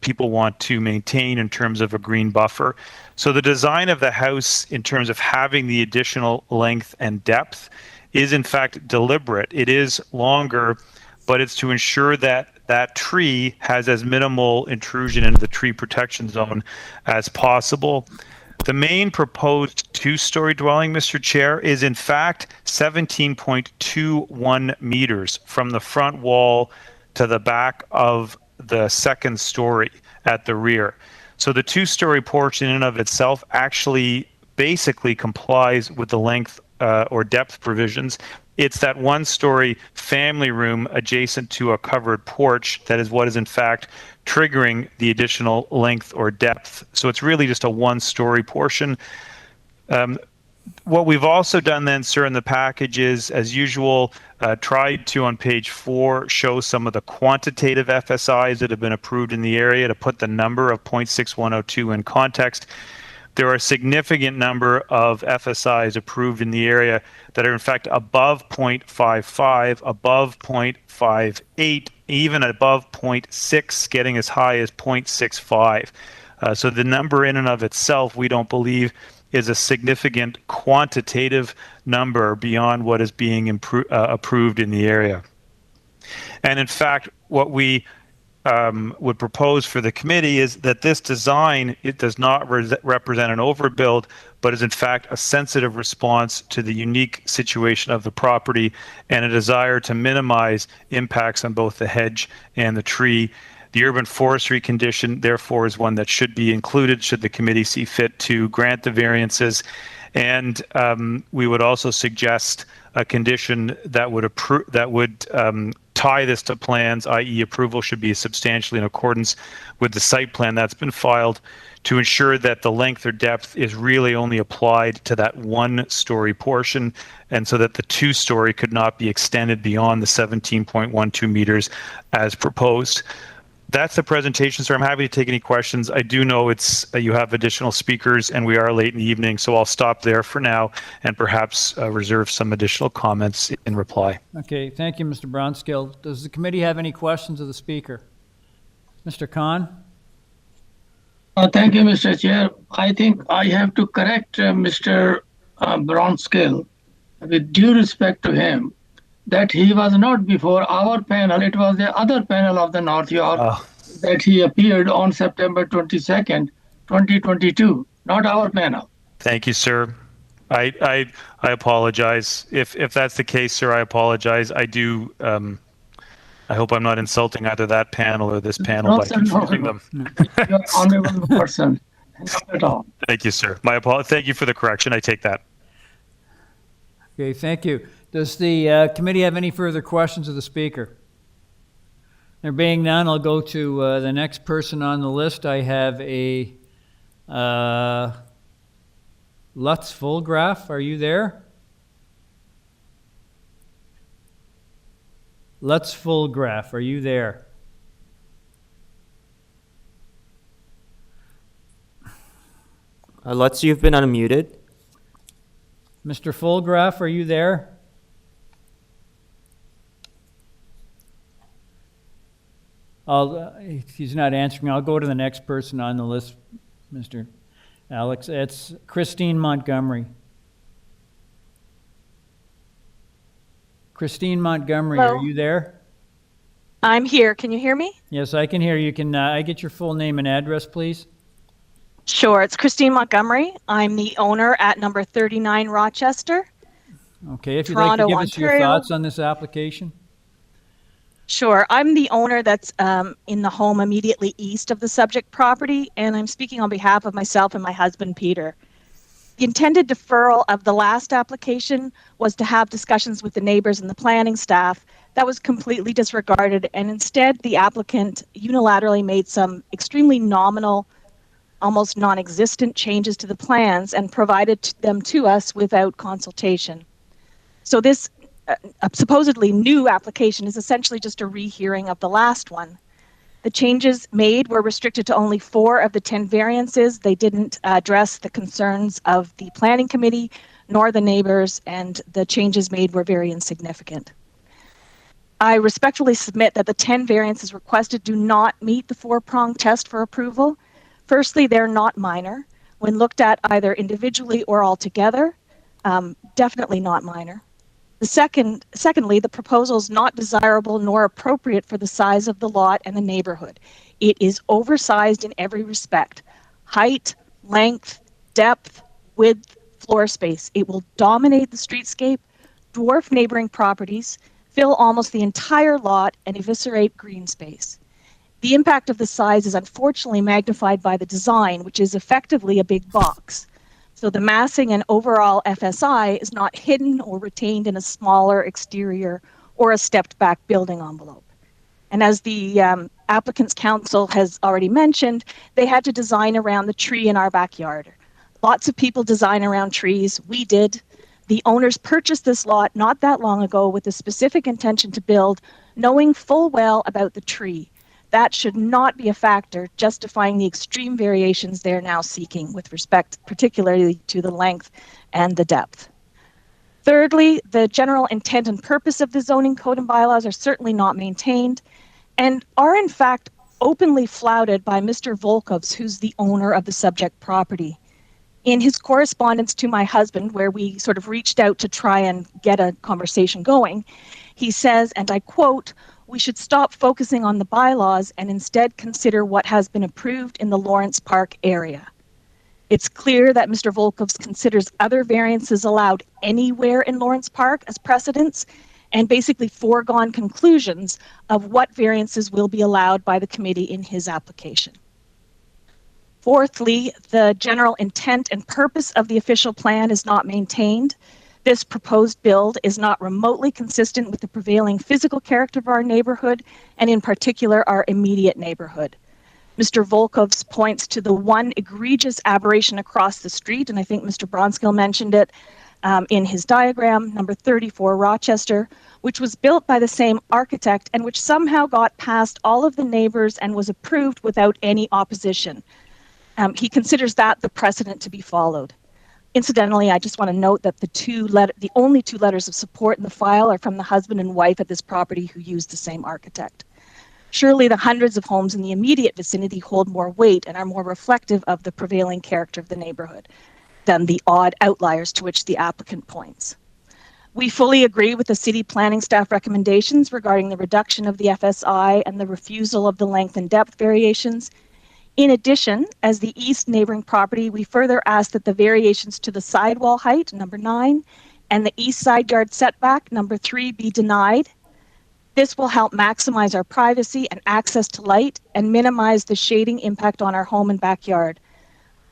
people want to maintain in terms of a green buffer. So the design of the house in terms of having the additional length and depth is in fact deliberate. It is longer, but it's to ensure that that tree has as minimal intrusion into the tree protection zone as possible. The main proposed two-story dwelling, Mr. Chair, is in fact 17.21 meters from the front wall to the back of the second story at the rear. So the two-story portion in and of itself actually basically complies with the length or depth provisions. It's that one-story family room adjacent to a covered porch that is what is in fact triggering the additional length or depth. So it's really just a one-story portion. What we've also done then, sir, in the package is, as usual, tried to, on page 4, show some of the quantitative FSIs that have been approved in the area to put the number of 0.6102 in context. There are a significant number of FSIs approved in the area that are in fact above 0.55, above 0.58, even above 0.6, getting as high as 0.65. So the number in and of itself, we don't believe, is a significant quantitative number beyond what is being approved in the area. And in fact, what we would propose for the committee is that this design, it does not represent an overbuild, but is in fact a sensitive response to the unique situation of the property and a desire to minimize impacts on both the hedge and the tree. The urban forestry condition, therefore, is one that should be included should the committee see fit to grant the variances. And we would also suggest a condition that would tie this to plans, i.e. approval should be substantially in accordance with the site plan that's been filed, to ensure that the length or depth is really only applied to that one-story portion, and so that the two-story could not be extended beyond the 17.12 meters as proposed. That's the presentation, sir. I'm happy to take any questions. I do know it's you have additional speakers and we are late in the evening, so I'll stop there for now and perhaps reserve some additional comments in reply. Okay, thank you, Mr. Bronskill. Does the committee have any questions of the speaker? Mr. Khan? Thank you, Mr. Chair. I think I have to correct Mr. Bronskill, with due respect to him, that he was not before our panel. It was the other panel of the North York that he appeared on September 22nd, 2022, not our panel. Thank you, sir. I apologize. If that's the case, sir, I apologize. I do. I hope I'm not insulting either that panel or this panel by confusing them. You're an honorable person. Not at all. Thank you, sir. My apologies. Thank you for the correction. I take that. Okay, thank you. Does the committee have any further questions of the speaker? There being none, I'll go to the next person on the list. I have a Lutz Fulgraf. Are you there? Lutz Fulgraf, are you there? Lutz, you've been unmuted. Mr. Fulgraf, are you there? He's not answering. I'll go to the next person on the list, Mr. Alex. It's Christine Montgomery. Christine Montgomery, Hello. Are you there? I'm here. Can you hear me? Yes, I can hear you. Can I get your full name and address, please? Sure. It's Christine Montgomery. I'm the owner at number 39 Rochester. Okay, if you'd Toronto, like to give us your Ontario. thoughts on this application. Sure. I'm the owner that's in the home immediately east of the subject property, and I'm speaking on behalf of myself and my husband, Peter. The intended deferral of the last application was to have discussions with the neighbors and the planning staff. That was completely disregarded, and instead the applicant unilaterally made some extremely nominal, almost non-existent changes to the plans and provided them to us without consultation. So this supposedly new application is essentially just a rehearing of the last one. The changes made were restricted to only 4 of the 10 variances. They didn't address the concerns of the planning committee nor the neighbors, and the changes made were very insignificant. I respectfully submit that the 10 variances requested do not meet the 4-pronged test for approval. Firstly, they're not minor. When looked at either individually or altogether, definitely not minor. Secondly, the proposal is not desirable nor appropriate for the size of the lot and the neighborhood. It is oversized in every respect: height, length, depth, width, floor space. It will dominate the streetscape, dwarf neighboring properties, fill almost the entire lot, and eviscerate green space. The impact of the size is unfortunately magnified by the design, which is effectively a big box. So the massing and overall FSI is not hidden or retained in a smaller exterior or a stepped back building envelope. And as the applicant's council has already mentioned, they had to design around the tree in our backyard. Lots of people design around trees. We did. The owners purchased this lot not that long ago with the specific intention to build, knowing full well about the tree. That should not be a factor justifying the extreme variations they're now seeking with respect particularly to the length and the depth. Thirdly, the general intent and purpose of the zoning code and bylaws are certainly not maintained and are in fact openly flouted by Mr. Volkovs, who's the owner of the subject property. In his correspondence to my husband, where we sort of reached out to try and get a conversation going, he says, and I quote, "We should stop focusing on the bylaws and instead consider what has been approved in the Lawrence Park area." It's clear that Mr. Volkovs considers other variances allowed anywhere in Lawrence Park as precedents and basically foregone conclusions of what variances will be allowed by the committee in his application. Fourthly, the general intent and purpose of the official plan is not maintained. This proposed build is not remotely consistent with the prevailing physical character of our neighborhood, and in particular, our immediate neighborhood. Mr. Volkovs points to the one egregious aberration across the street, and I think Mr. Bronskill mentioned it in his diagram, number 34 Rochester, which was built by the same architect and which somehow got past all of the neighbors and was approved without any opposition. He considers that the precedent to be followed. Incidentally, I just want to note that the only two letters of support in the file are from the husband and wife at this property who used the same architect. Surely the hundreds of homes in the immediate vicinity hold more weight and are more reflective of the prevailing character of the neighborhood than the odd outliers to which the applicant points. We fully agree with the city planning staff recommendations regarding the reduction of the FSI and the refusal of the length and depth variations. In addition, as the east neighboring property, we further ask that the variations to the sidewall height, number 9, and the east side yard setback, number 3, be denied. This will help maximize our privacy and access to light and minimize the shading impact on our home and backyard.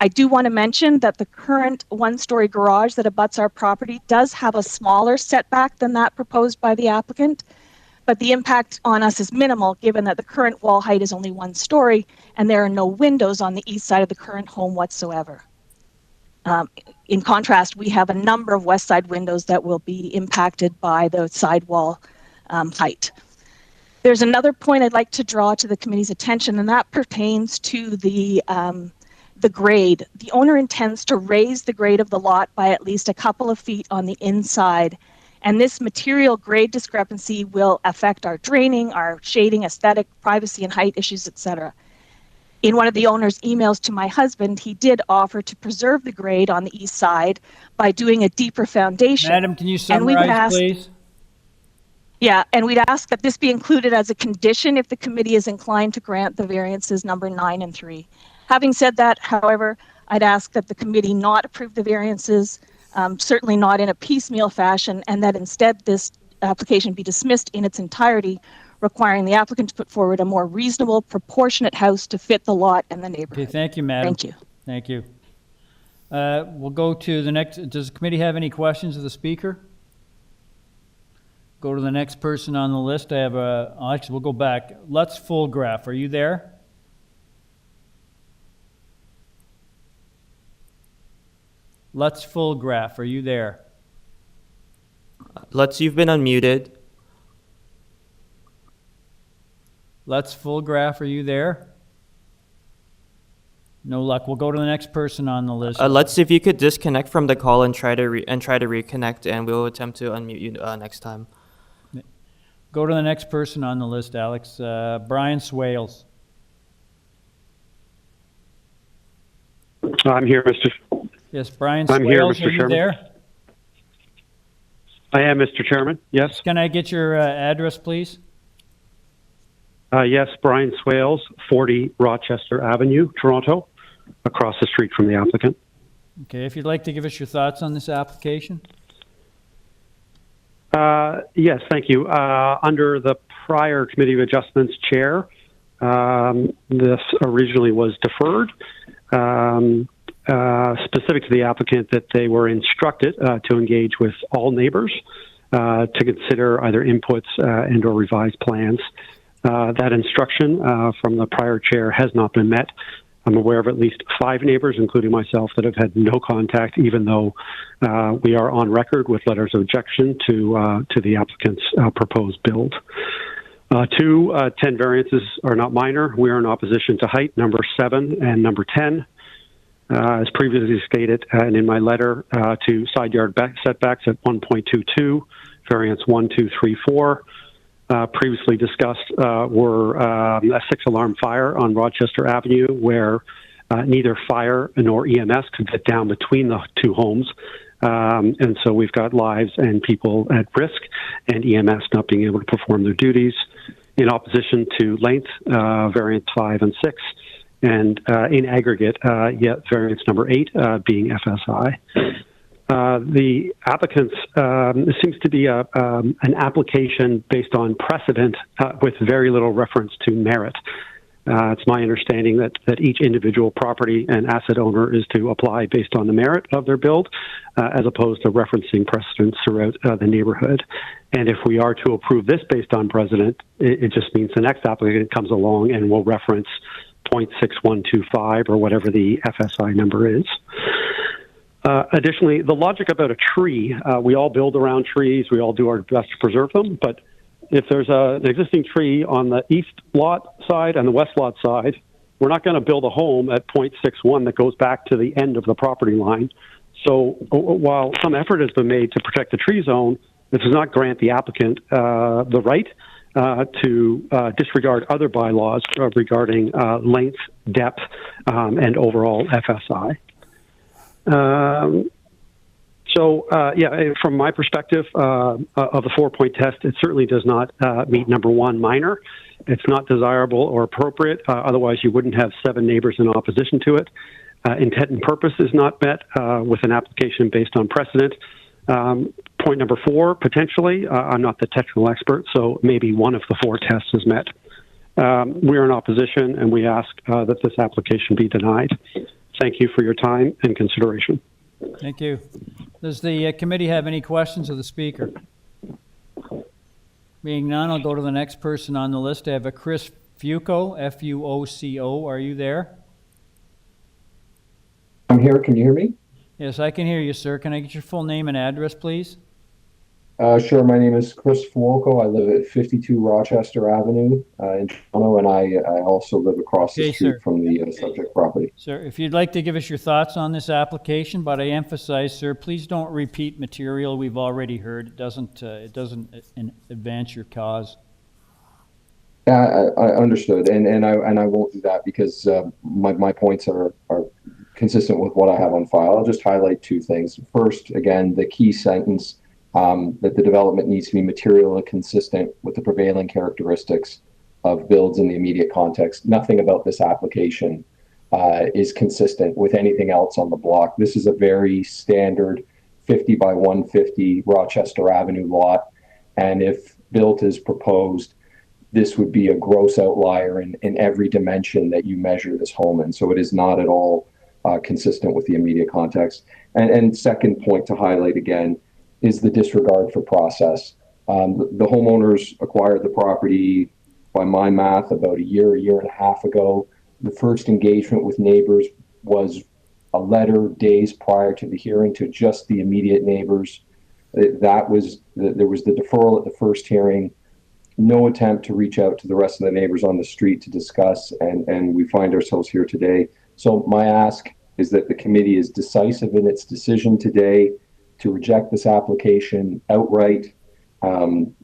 I do want to mention that the current one-story garage that abuts our property does have a smaller setback than that proposed by the applicant, but the impact on us is minimal given that the current wall height is only 1 story and there are no windows on the east side of the current home whatsoever. In contrast, we have a number of west side windows that will be impacted by the sidewall height. There's another point I'd like to draw to the committee's attention, and that pertains to the grade. The owner intends to raise the grade of the lot by at least a couple of feet on the inside, and this material grade discrepancy will affect our draining, our shading, aesthetic, privacy and height issues, etc. In one of the owner's emails to my husband, he did offer to preserve the grade on the east side by doing a deeper foundation. Madam, can you summarize, please? Yeah, and we'd ask that this be included as a condition if the committee is inclined to grant the variances number 9 and 3. Having said that, however, I'd ask that the committee not approve the variances, certainly not in a piecemeal fashion, and that instead this application be dismissed in its entirety, requiring the applicant to put forward a more reasonable, proportionate house to fit the lot and the neighborhood. Okay, thank you, Madam. Thank you. Thank you. We'll go to the next. Does the committee have any questions of the speaker? Go to the next person on the list. I have actually, we'll go back. Lutz Fulgraf, are you there? Lutz Fulgraf, are you there? Lutz, you've been unmuted. Lutz Fulgraf, are you there? No luck. We'll go to the next person on the list. Lutz, if you could disconnect from the call and try to reconnect, and we'll attempt to unmute you next time. Go to the next person on the list, Alex. Brian Swales. I'm here, Mr. Yes, Brian I'm Swales, here, are Mr. you Chairman. there? I am, Mr. Chairman. Yes. Can I get your address, please? Yes, Brian Swales, 40 Rochester Avenue, Toronto, across the street from the applicant. Okay, if you'd like to give us your thoughts on this application. Yes, thank you. Under the prior Committee of Adjustments chair, this originally was deferred, specific to the applicant that they were instructed to engage with all neighbors to consider either inputs and or revised plans. That instruction from the prior chair has not been met. I'm aware of at least 5 neighbors, including myself, that have had no contact, even though we are on record with letters of objection to the applicant's proposed build. 2, 10 variances are not minor. We are in opposition to height, number 7 and number 10. As previously stated, and in my letter to side yard setbacks at 1.22, variance 1, 2, 3, 4. Previously discussed were a 6-alarm fire on Rochester Avenue, where neither fire nor EMS could get down between the 2 homes. And so we've got lives and people at risk, and EMS not being able to perform their duties. In opposition to length, variance 5 and 6. And in aggregate, yet variance number 8 being FSI. The applicants, it seems to be an application based on precedent with very little reference to merit. It's my understanding that each individual property and asset owner is to apply based on the merit of their build, as opposed to referencing precedents throughout the neighborhood. And if we are to approve this based on precedent, it just means the next applicant comes along and will reference 0.6125 or whatever the FSI number is. Additionally, the logic about a tree, we all build around trees, we all do our best to preserve them, but if there's an existing tree on the east lot side and the west lot side, we're not going to build a home at 0.61 that goes back to the end of the property line. So while some effort has been made to protect the tree zone, this does not grant the applicant the right to disregard other bylaws regarding length, depth, and overall FSI. From my perspective of the 4-point test, it certainly does not meet number 1, minor. It's not desirable or appropriate. Otherwise, you wouldn't have 7 neighbors in opposition to it. Intent and purpose is not met with an application based on precedent. Point number 4, potentially, I'm not the technical expert, so maybe one of the 4 tests is met. We're in opposition, and we ask that this application be denied. Thank you for your time and consideration. Thank you. Does the committee have any questions of the speaker? Being none, I'll go to the next person on the list. I have a Chris Fuoco, F-U-O-C-O. Are you there? I'm here. Can you hear me? Yes, I can hear you, sir. Can I get your full name and address, please? Sure. My name is Chris Fuoco. I live at 52 Rochester Avenue in Toronto, and I also live across the street from the subject property. Sir, if you'd like to give us your thoughts on this application, but I emphasize, sir, please don't repeat material we've already heard. It doesn't advance your cause. Yeah, I understood, and I won't do that because my points are consistent with what I have on file. I'll just highlight 2 things. First, again, the key sentence. That the development needs to be materially consistent with the prevailing characteristics of builds in the immediate context. Nothing about this application is consistent with anything else on the block. This is a very standard 50 by 150 Rochester Avenue lot, and if built as proposed, this would be a gross outlier in every dimension that you measure this home in. So it is not at all consistent with the immediate context. And second point to highlight again, is the disregard for process. The homeowners acquired the property, by my math, about a year and a half ago. The first engagement with neighbors was a letter days prior to the hearing to just the immediate neighbors. There was the deferral at the first hearing, no attempt to reach out to the rest of the neighbors on the street to discuss, and we find ourselves here today. So my ask is that the committee is decisive in its decision today to reject this application outright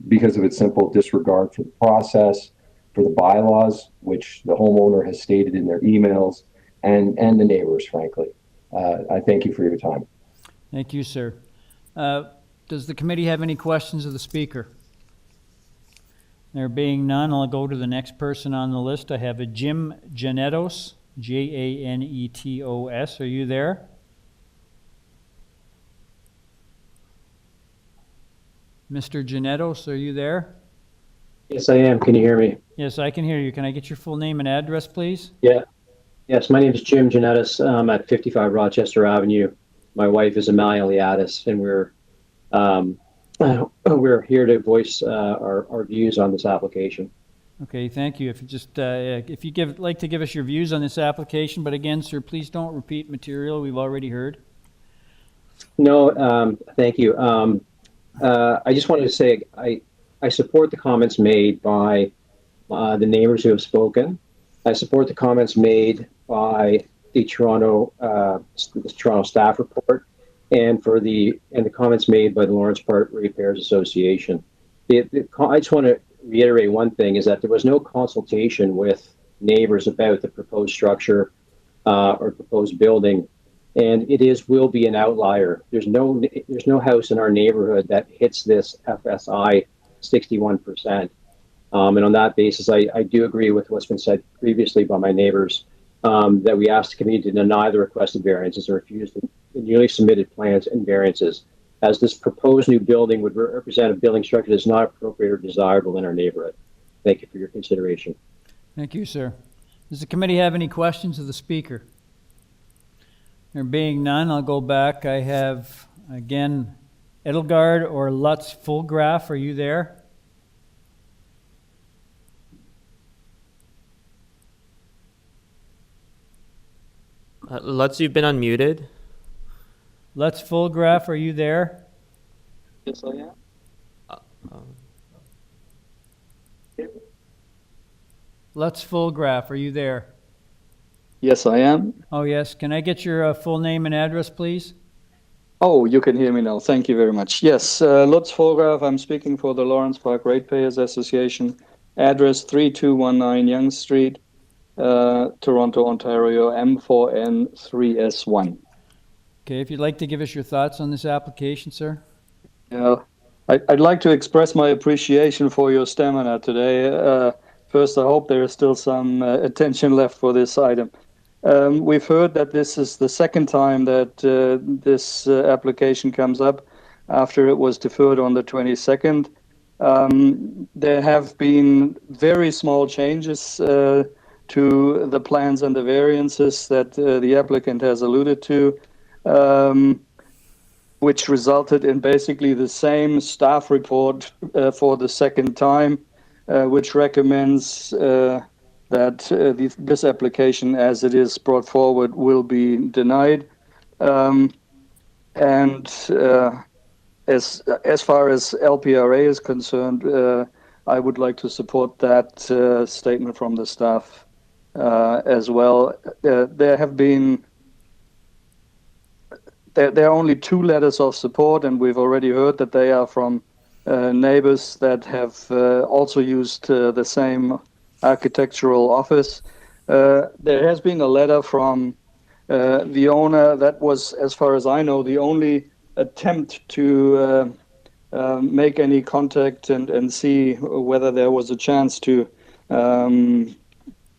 because of its simple disregard for the process, for the bylaws, which the homeowner has stated in their emails, and the neighbors, frankly. I thank you for your time. Thank you, sir. Does the committee have any questions of the speaker? There being none, I'll go to the next person on the list. I have a Jim Janetos, Janetos. Are you there? Mr. Janetos, are you there? Yes, I am. Can you hear me? Yes, I can hear you. Can I get your full name and address, please? Yeah. Yes, my name is Jim Janetis. I'm at 55 Rochester Avenue. My wife is Amalia Liatis, and we're here to voice our views on this application. Okay, thank you. If you just if you like to give us your views on this application, but again, sir, please don't repeat material we've already heard. No, thank you. I just wanted to say I support the comments made by the neighbors who have spoken. I support the comments made by the Toronto staff report, and the comments made by the Lawrence Park Repairs Association. I just want to reiterate one thing: is that there was no consultation with neighbors about the proposed structure or proposed building, and will be an outlier. There's no house in our neighborhood that hits this FSI 61%. And on that basis, I do agree with what's been said previously by my neighbors, that we asked the committee to deny the requested variances or refuse the newly submitted plans and variances, as this proposed new building would represent a building structure that is not appropriate or desirable in our neighborhood. Thank you for your consideration. Thank you, sir. Does the committee have any questions of the speaker? There being none, I'll go back. I have, again, Edelgard or Lutz Fulgraf. Are you there? Lutz, you've been unmuted. Lutz Fulgraf, are you there? Yes, I am. Lutz Fulgraf, are you there? Yes, I am. Oh, yes. Can I get your full name and address, please? Oh, you can hear me now. Thank you very much. Yes, Lutz Fulgraf. I'm speaking for the Lawrence Park Ratepayers Association. Address 3219 Yonge Street, Toronto, Ontario, M4N3S1. Okay, if you'd like to give us your thoughts on this application, sir. Yeah, I'd like to express my appreciation for your stamina today. First, I hope there is still some attention left for this item. We've heard that this is the second time that this application comes up after it was deferred on the 22nd. There have been very small changes to the plans and the variances that the applicant has alluded to, which resulted in basically the same staff report for the second time, which recommends that this application, as it is brought forward, will be denied. As far as LPRA is concerned, I would like to support that statement from the staff as well. There are only 2 letters of support, and we've already heard that they are from neighbors that have also used the same architectural office. There has been a letter from the owner that was, as far as I know, the only attempt to make any contact and see whether there was a chance to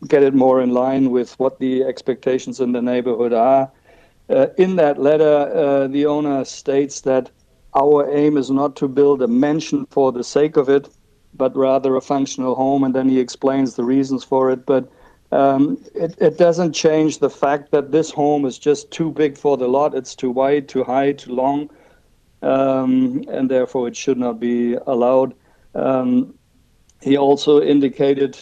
get it more in line with what the expectations in the neighborhood are. In that letter, the owner states that our aim is not to build a mansion for the sake of it, but rather a functional home, and then he explains the reasons for it. But it doesn't change the fact that this home is just too big for the lot. It's too wide, too high, too long, and therefore it should not be allowed. He also indicated,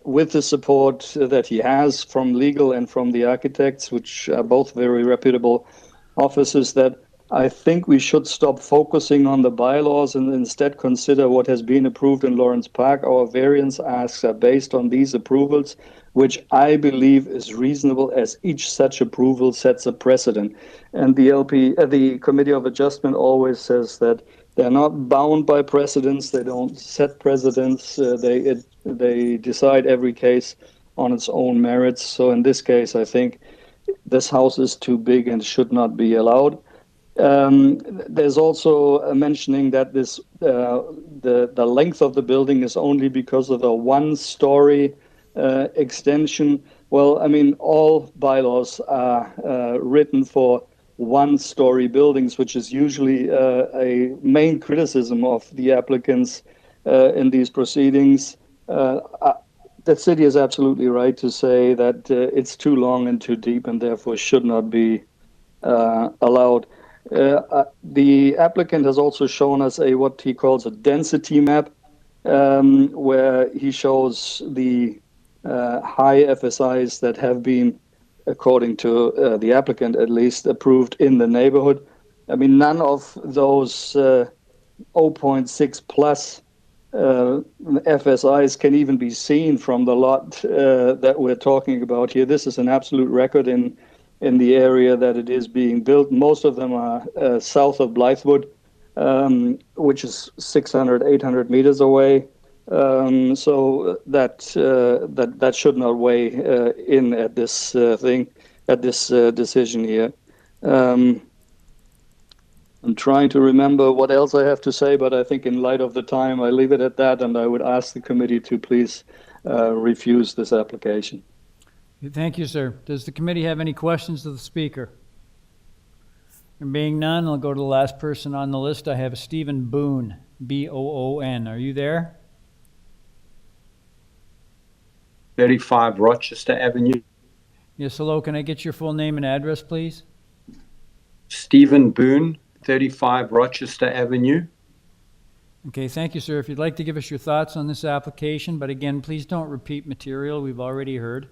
with the support that he has from legal and from the architects, which are both very reputable offices, that I think we should stop focusing on the bylaws and instead consider what has been approved in Lawrence Park. Our variance asks are based on these approvals, which I believe is reasonable, as each such approval sets a precedent. And the Committee of Adjustment always says that they're not bound by precedents. They don't set precedents. They decide every case on its own merits. So in this case, I think this house is too big and should not be allowed. There's also a mentioning that this the length of the building is only because of a one-story extension. Well, I mean, all bylaws are written for one-story buildings, which is usually a main criticism of the applicants in these proceedings. The city is absolutely right to say that it's too long and too deep and therefore should not be allowed. The applicant has also shown us what he calls a density map, where he shows the high FSIs that have been, according to the applicant at least, approved in the neighborhood. I mean, none of those 0.6 plus FSIs can even be seen from the lot that we're talking about here. This is an absolute record in the area that it is being built. Most of them are south of Blythewood, which is 600, 800 meters away. So that should not weigh in at this decision here. I'm trying to remember what else I have to say, but I think in light of the time, I leave it at that, and I would ask the committee to please refuse this application. Thank you, sir. Does the committee have any questions of the speaker? There being none, I'll go to the last person on the list. I have Stephen Boone, B-O-O-N. Are you there? 35 Rochester Avenue. Yes, hello. Can I get your full name and address, please? Stephen Boone, 35 Rochester Avenue. Okay, thank you, sir. If you'd like to give us your thoughts on this application, but again, please don't repeat material we've already heard.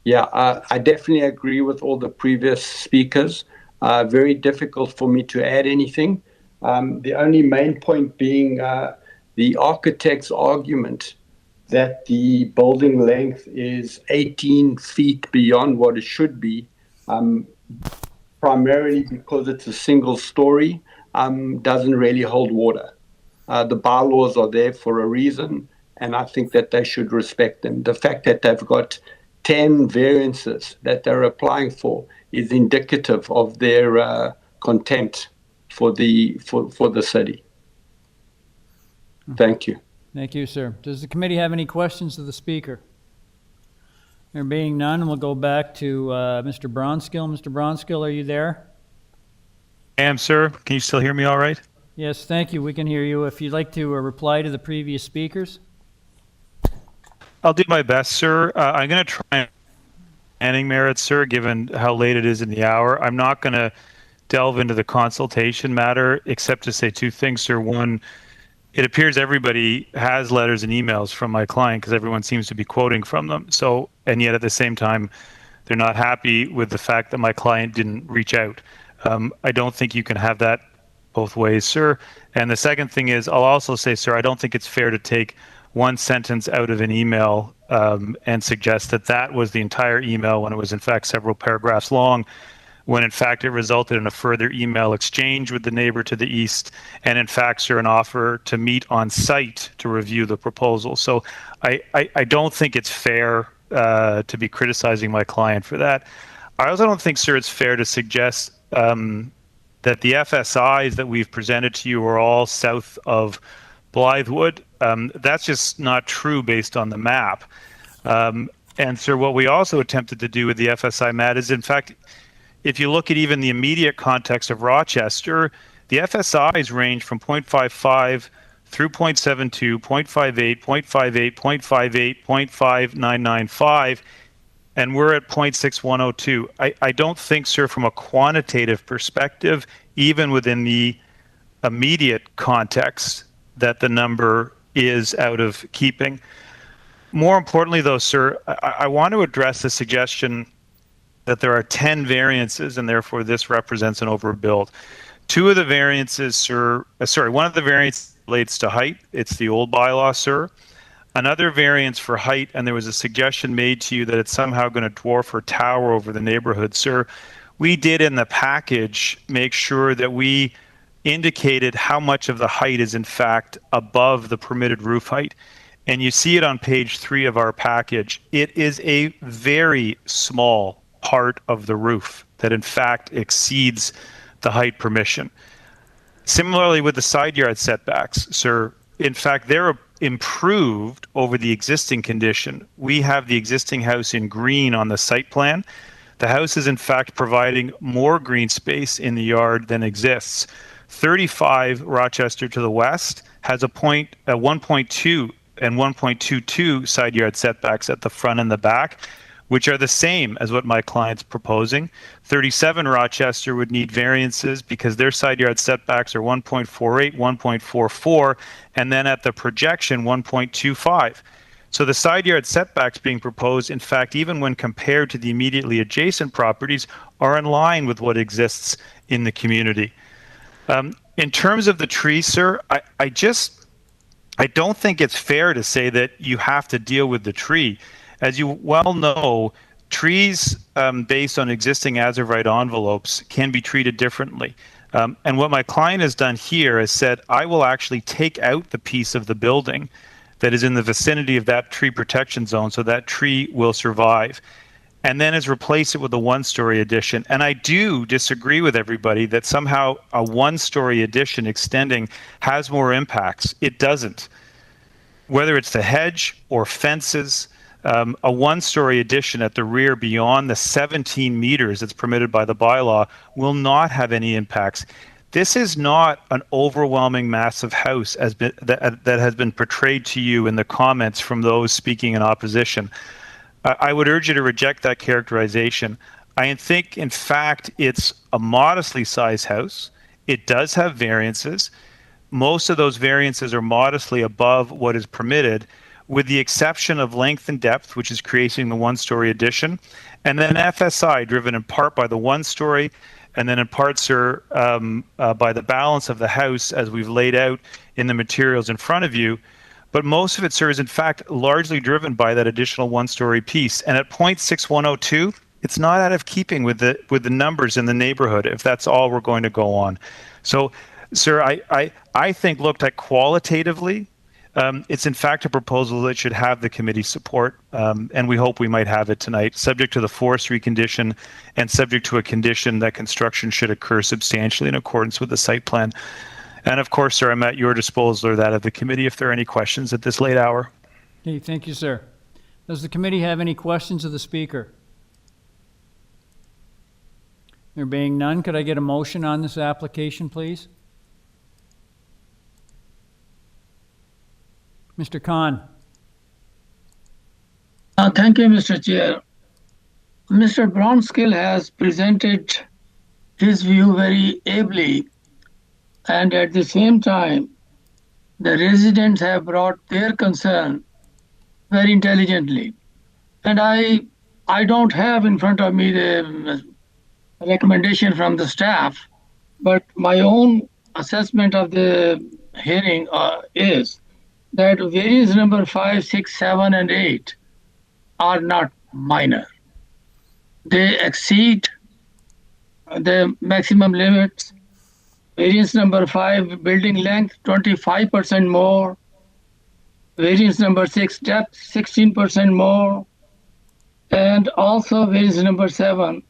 Yeah, I definitely agree with all the previous speakers. Very difficult for me to add anything. The only main point being the architect's argument that the building length is 18 feet beyond what it should be, primarily because it's a single story, doesn't really hold water. The bylaws are there for a reason, and I think that they should respect them. The fact that they've got 10 variances that they're applying for is indicative of their contempt for the city. Thank you. Thank you, sir. Does the committee have any questions of the speaker? There being none, we'll go back to Mr. Bronskill. Mr. Bronskill, are you there? I am, sir. Can you still hear me all right? Yes, thank you. We can hear you. If you'd like to reply to the previous speakers. I'll do my best, sir. I'm going to try planning merits, sir, given how late it is in the hour. I'm not going to delve into the consultation matter, except to say two things, sir. One, it appears everybody has letters and emails from my client because everyone seems to be quoting from them. So, and yet at the same time, they're not happy with the fact that my client didn't reach out. I don't think you can have that both ways, sir. And the second thing is, I'll also say, sir, I don't think it's fair to take one sentence out of an email and suggest that that was the entire email when it was in fact several paragraphs long, when in fact it resulted in a further email exchange with the neighbor to the east, and in fact, sir, an offer to meet on site to review the proposal. So I don't think it's fair to be criticizing my client for that. I also don't think, sir, it's fair to suggest that the FSIs that we've presented to you are all south of Blythewood. That's just not true based on the map. And sir, what we also attempted to do with the FSI map is, in fact, if you look at even the immediate context of Rochester, the FSIs range from 0.55 through 0.72, 0.58, 0.58, 0.58, 0.5995, and we're at 0.6102. I don't think, sir, from a quantitative perspective, even within the immediate context, that the number is out of keeping. More importantly, though, sir, I want to address the suggestion that there are 10 variances and therefore this represents an overbuild. Two of the variances, sir, one of the variances relates to height. It's the old bylaw, sir. Another variance for height, and there was a suggestion made to you that it's somehow going to dwarf or tower over the neighborhood, sir. We did in the package make sure that we indicated how much of the height is in fact above the permitted roof height. And you see it on page 3 of our package. It is a very small part of the roof that in fact exceeds the height permission. Similarly with the side yard setbacks, sir, in fact, they're improved over the existing condition. We have the existing house in green on the site plan. The house is in fact providing more green space in the yard than exists. 35 Rochester to the west has a 1.2 and 1.22 side yard setbacks at the front and the back, which are the same as what my client's proposing. 37 Rochester would need variances because their side yard setbacks are 1.48, 1.44, and then at the projection 1.25. So the side yard setbacks being proposed, in fact, even when compared to the immediately adjacent properties, are in line with what exists in the community. In terms of the trees, sir, I don't think it's fair to say that you have to deal with the tree. As you well know, trees based on existing as-of-right envelopes can be treated differently. And what my client has done here is said, I will actually take out the piece of the building that is in the vicinity of that tree protection zone so that tree will survive, and then has replaced it with a one-story addition. And I do disagree with everybody that somehow a one-story addition extending has more impacts. It doesn't. Whether it's the hedge or fences, a one-story addition at the rear beyond the 17 meters that's permitted by the bylaw will not have any impacts. This is not an overwhelming massive house that has been portrayed to you in the comments from those speaking in opposition. I would urge you to reject that characterization. I think, in fact, it's a modestly sized house. It does have variances. Most of those variances are modestly above what is permitted, with the exception of length and depth, which is creating the one-story addition, and then FSI, driven in part by the one-story, and then in part, sir, by the balance of the house as we've laid out in the materials in front of you. But most of it, sir, is in fact largely driven by that additional one-story piece. And at 0.6102, it's not out of keeping with the numbers in the neighborhood, if that's all we're going to go on. So, sir, I think looked at qualitatively, it's in fact a proposal that should have the committee's support, and we hope we might have it tonight, subject to the forestry condition and subject to a condition that construction should occur substantially in accordance with the site plan. And of course, sir, I'm at your disposal or that of the committee if there are any questions at this late hour. Okay, thank you, sir. Does the committee have any questions of the speaker? There being none, could I get a motion on this application, please? Mr. Khan. Thank you, Mr. Chair. Mr. Bronskill has presented his view very ably, and at the same time, the residents have brought their concern very intelligently. And I don't have in front of me the recommendation from the staff, but my own assessment of the hearing is that variance number 5, 6, 7, and 8 are not minor. They exceed the maximum limits. Variance number 5, building length 25% more. Variance number 6, depth 16% more. And also variance number 7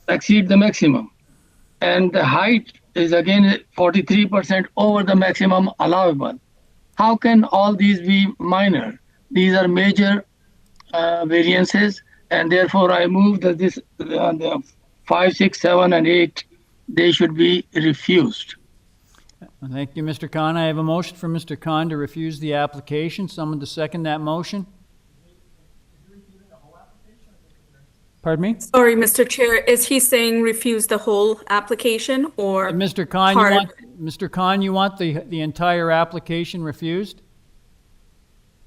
exceed the maximum. And the height is again 43% over the maximum allowable. How can all these be minor? These are major variances, and therefore I move that the 5, 6, 7, and 8, they should be refused. Thank you, Mr. Khan. I have a motion from Mr. Khan to refuse the application. Someone to second that motion? Pardon me? Sorry, Mr. Chair, is he saying refuse the whole application or Mr. Khan, Mr. Khan, you want the entire application refused?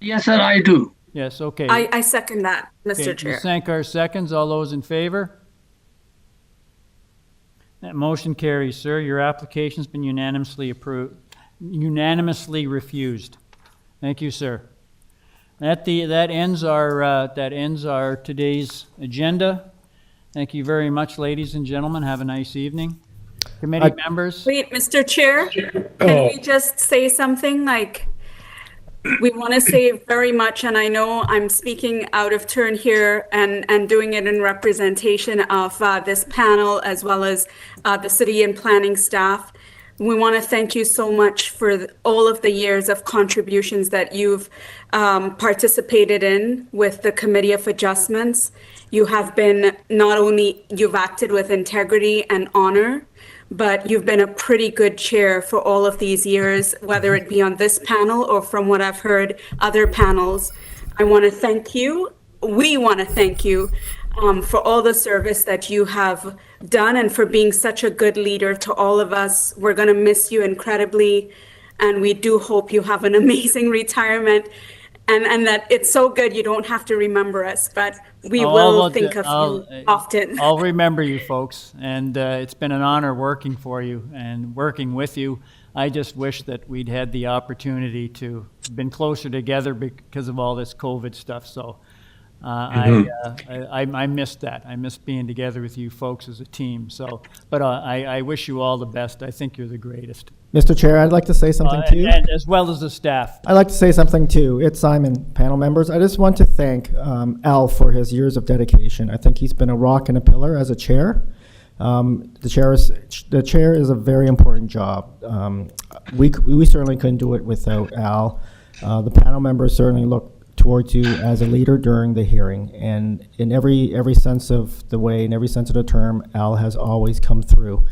Yes, sir, I do. Yes, okay. I second that, Mr. Chair. Ms. Sankar seconds. All those in favor? That motion carries, sir. Your application's been unanimously refused. Thank you, sir. That ends our today's agenda. Thank you very much, ladies and gentlemen. Have a nice evening. Committee members. Wait, Mr. Chair, can we just say something like We want to say very much, and I know I'm speaking out of turn here and doing it in representation of this panel as well as the city and planning staff. We want to thank you so much for all of the years of contributions that you've participated in with the Committee of Adjustments. You have been not only, you've acted with integrity and honor, but you've been a pretty good chair for all of these years, whether it be on this panel or from what I've heard other panels. I want to thank you. We want to thank you for all the service that you have done and for being such a good leader to all of us. We're going to miss you incredibly, and we do hope you have an amazing retirement, and that it's so good you don't have to remember us, but we will think of you often. I'll remember you folks, and it's been an honor working for you and working with you. I just wish that we'd had the opportunity to been closer together because of all this COVID stuff. So I missed that. I missed being together with you folks as a team. So, but I wish you all the best. I think you're the greatest. Mr. Chair, I'd like to say something too. And as well as the staff. I'd like to say something too. It's Simon, panel members. I just want to thank Al for his years of dedication. I think he's been a rock and a pillar as a chair. The chair is a very important job. We certainly couldn't do it without Al. The panel members certainly look towards you as a leader during the hearing, and in every sense of the way, in every sense of the term, Al has always come through.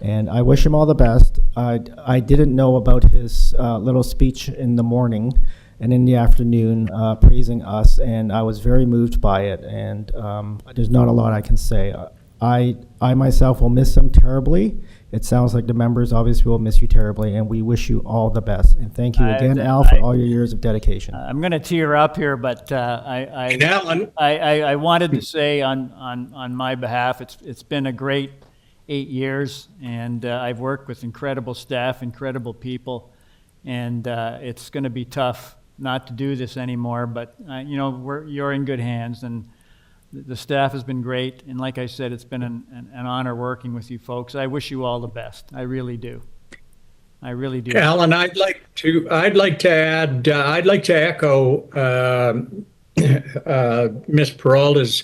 And I wish him all the best. I didn't know about his little speech in the morning and in the afternoon praising us, and I was very moved by it, and there's not a lot I can say. I myself will miss him terribly. It sounds like the members obviously will miss you terribly, and we wish you all the best. And thank you again, Al, for all your years of dedication. I'm going to tear up here, but I wanted to say on my behalf, it's been a great 8 years, and I've worked with incredible staff, incredible people, and it's going to be tough not to do this anymore. But you're in good hands, and the staff has been great, and like I said, it's been an honor working with you folks. I wish you all the best. I really do. I really do. Alan, I'd like to add. I'd like to echo Ms. Peralta's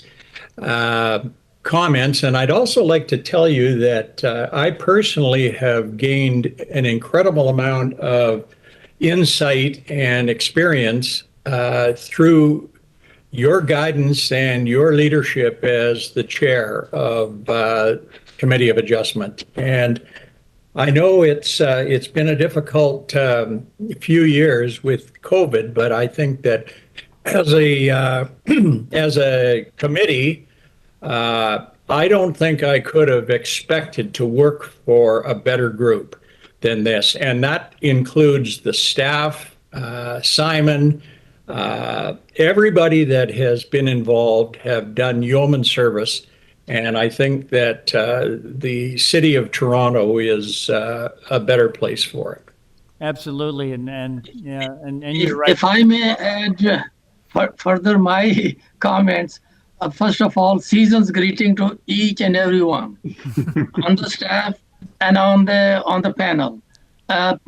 comments, and I'd also like to tell you that I personally have gained an incredible amount of insight and experience through your guidance and your leadership as the chair of Committee of Adjustment. And I know it's been a difficult few years with COVID, but I think that as a committee, I don't think I could have expected to work for a better group than this. And that includes the staff, Simon, everybody that has been involved have done yeoman service, and I think that the city of Toronto is a better place for it. Absolutely, and you're right. If I may add further my comments, first of all, season's greeting to each and everyone on the staff and on the panel. Al,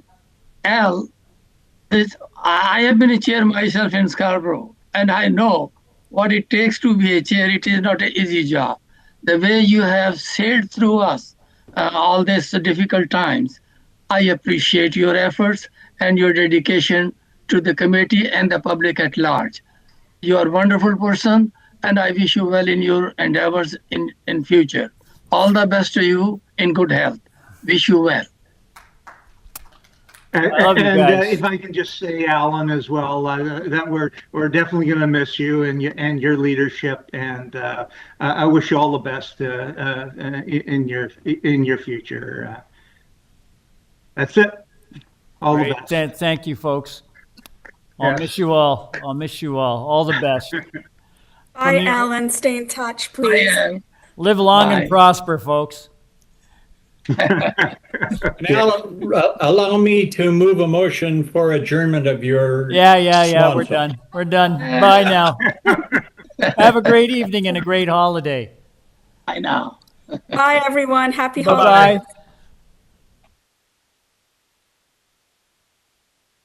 I have been a chair myself in Scarborough, and I know what it takes to be a chair. It is not an easy job. The way you have sailed through us all these difficult times, I appreciate your efforts and your dedication to the committee and the public at large. You are a wonderful person, and I wish you well in your endeavors in future. All the best to you in good health. Wish you well. If I can just say, Alan, as well, that we're definitely going to miss you and your leadership, and I wish you all the best in your future. That's it. All the best. Thank you, folks. I'll miss you all. I'll miss you all. All the best. Bye, Alan. Stay in touch, please. Live long and prosper, folks. Now, allow me to move a motion for adjournment of your. Yeah. We're done. We're done. Bye now. Have a great evening and a great holiday. I know. Bye, everyone. Happy holidays. Bye-bye.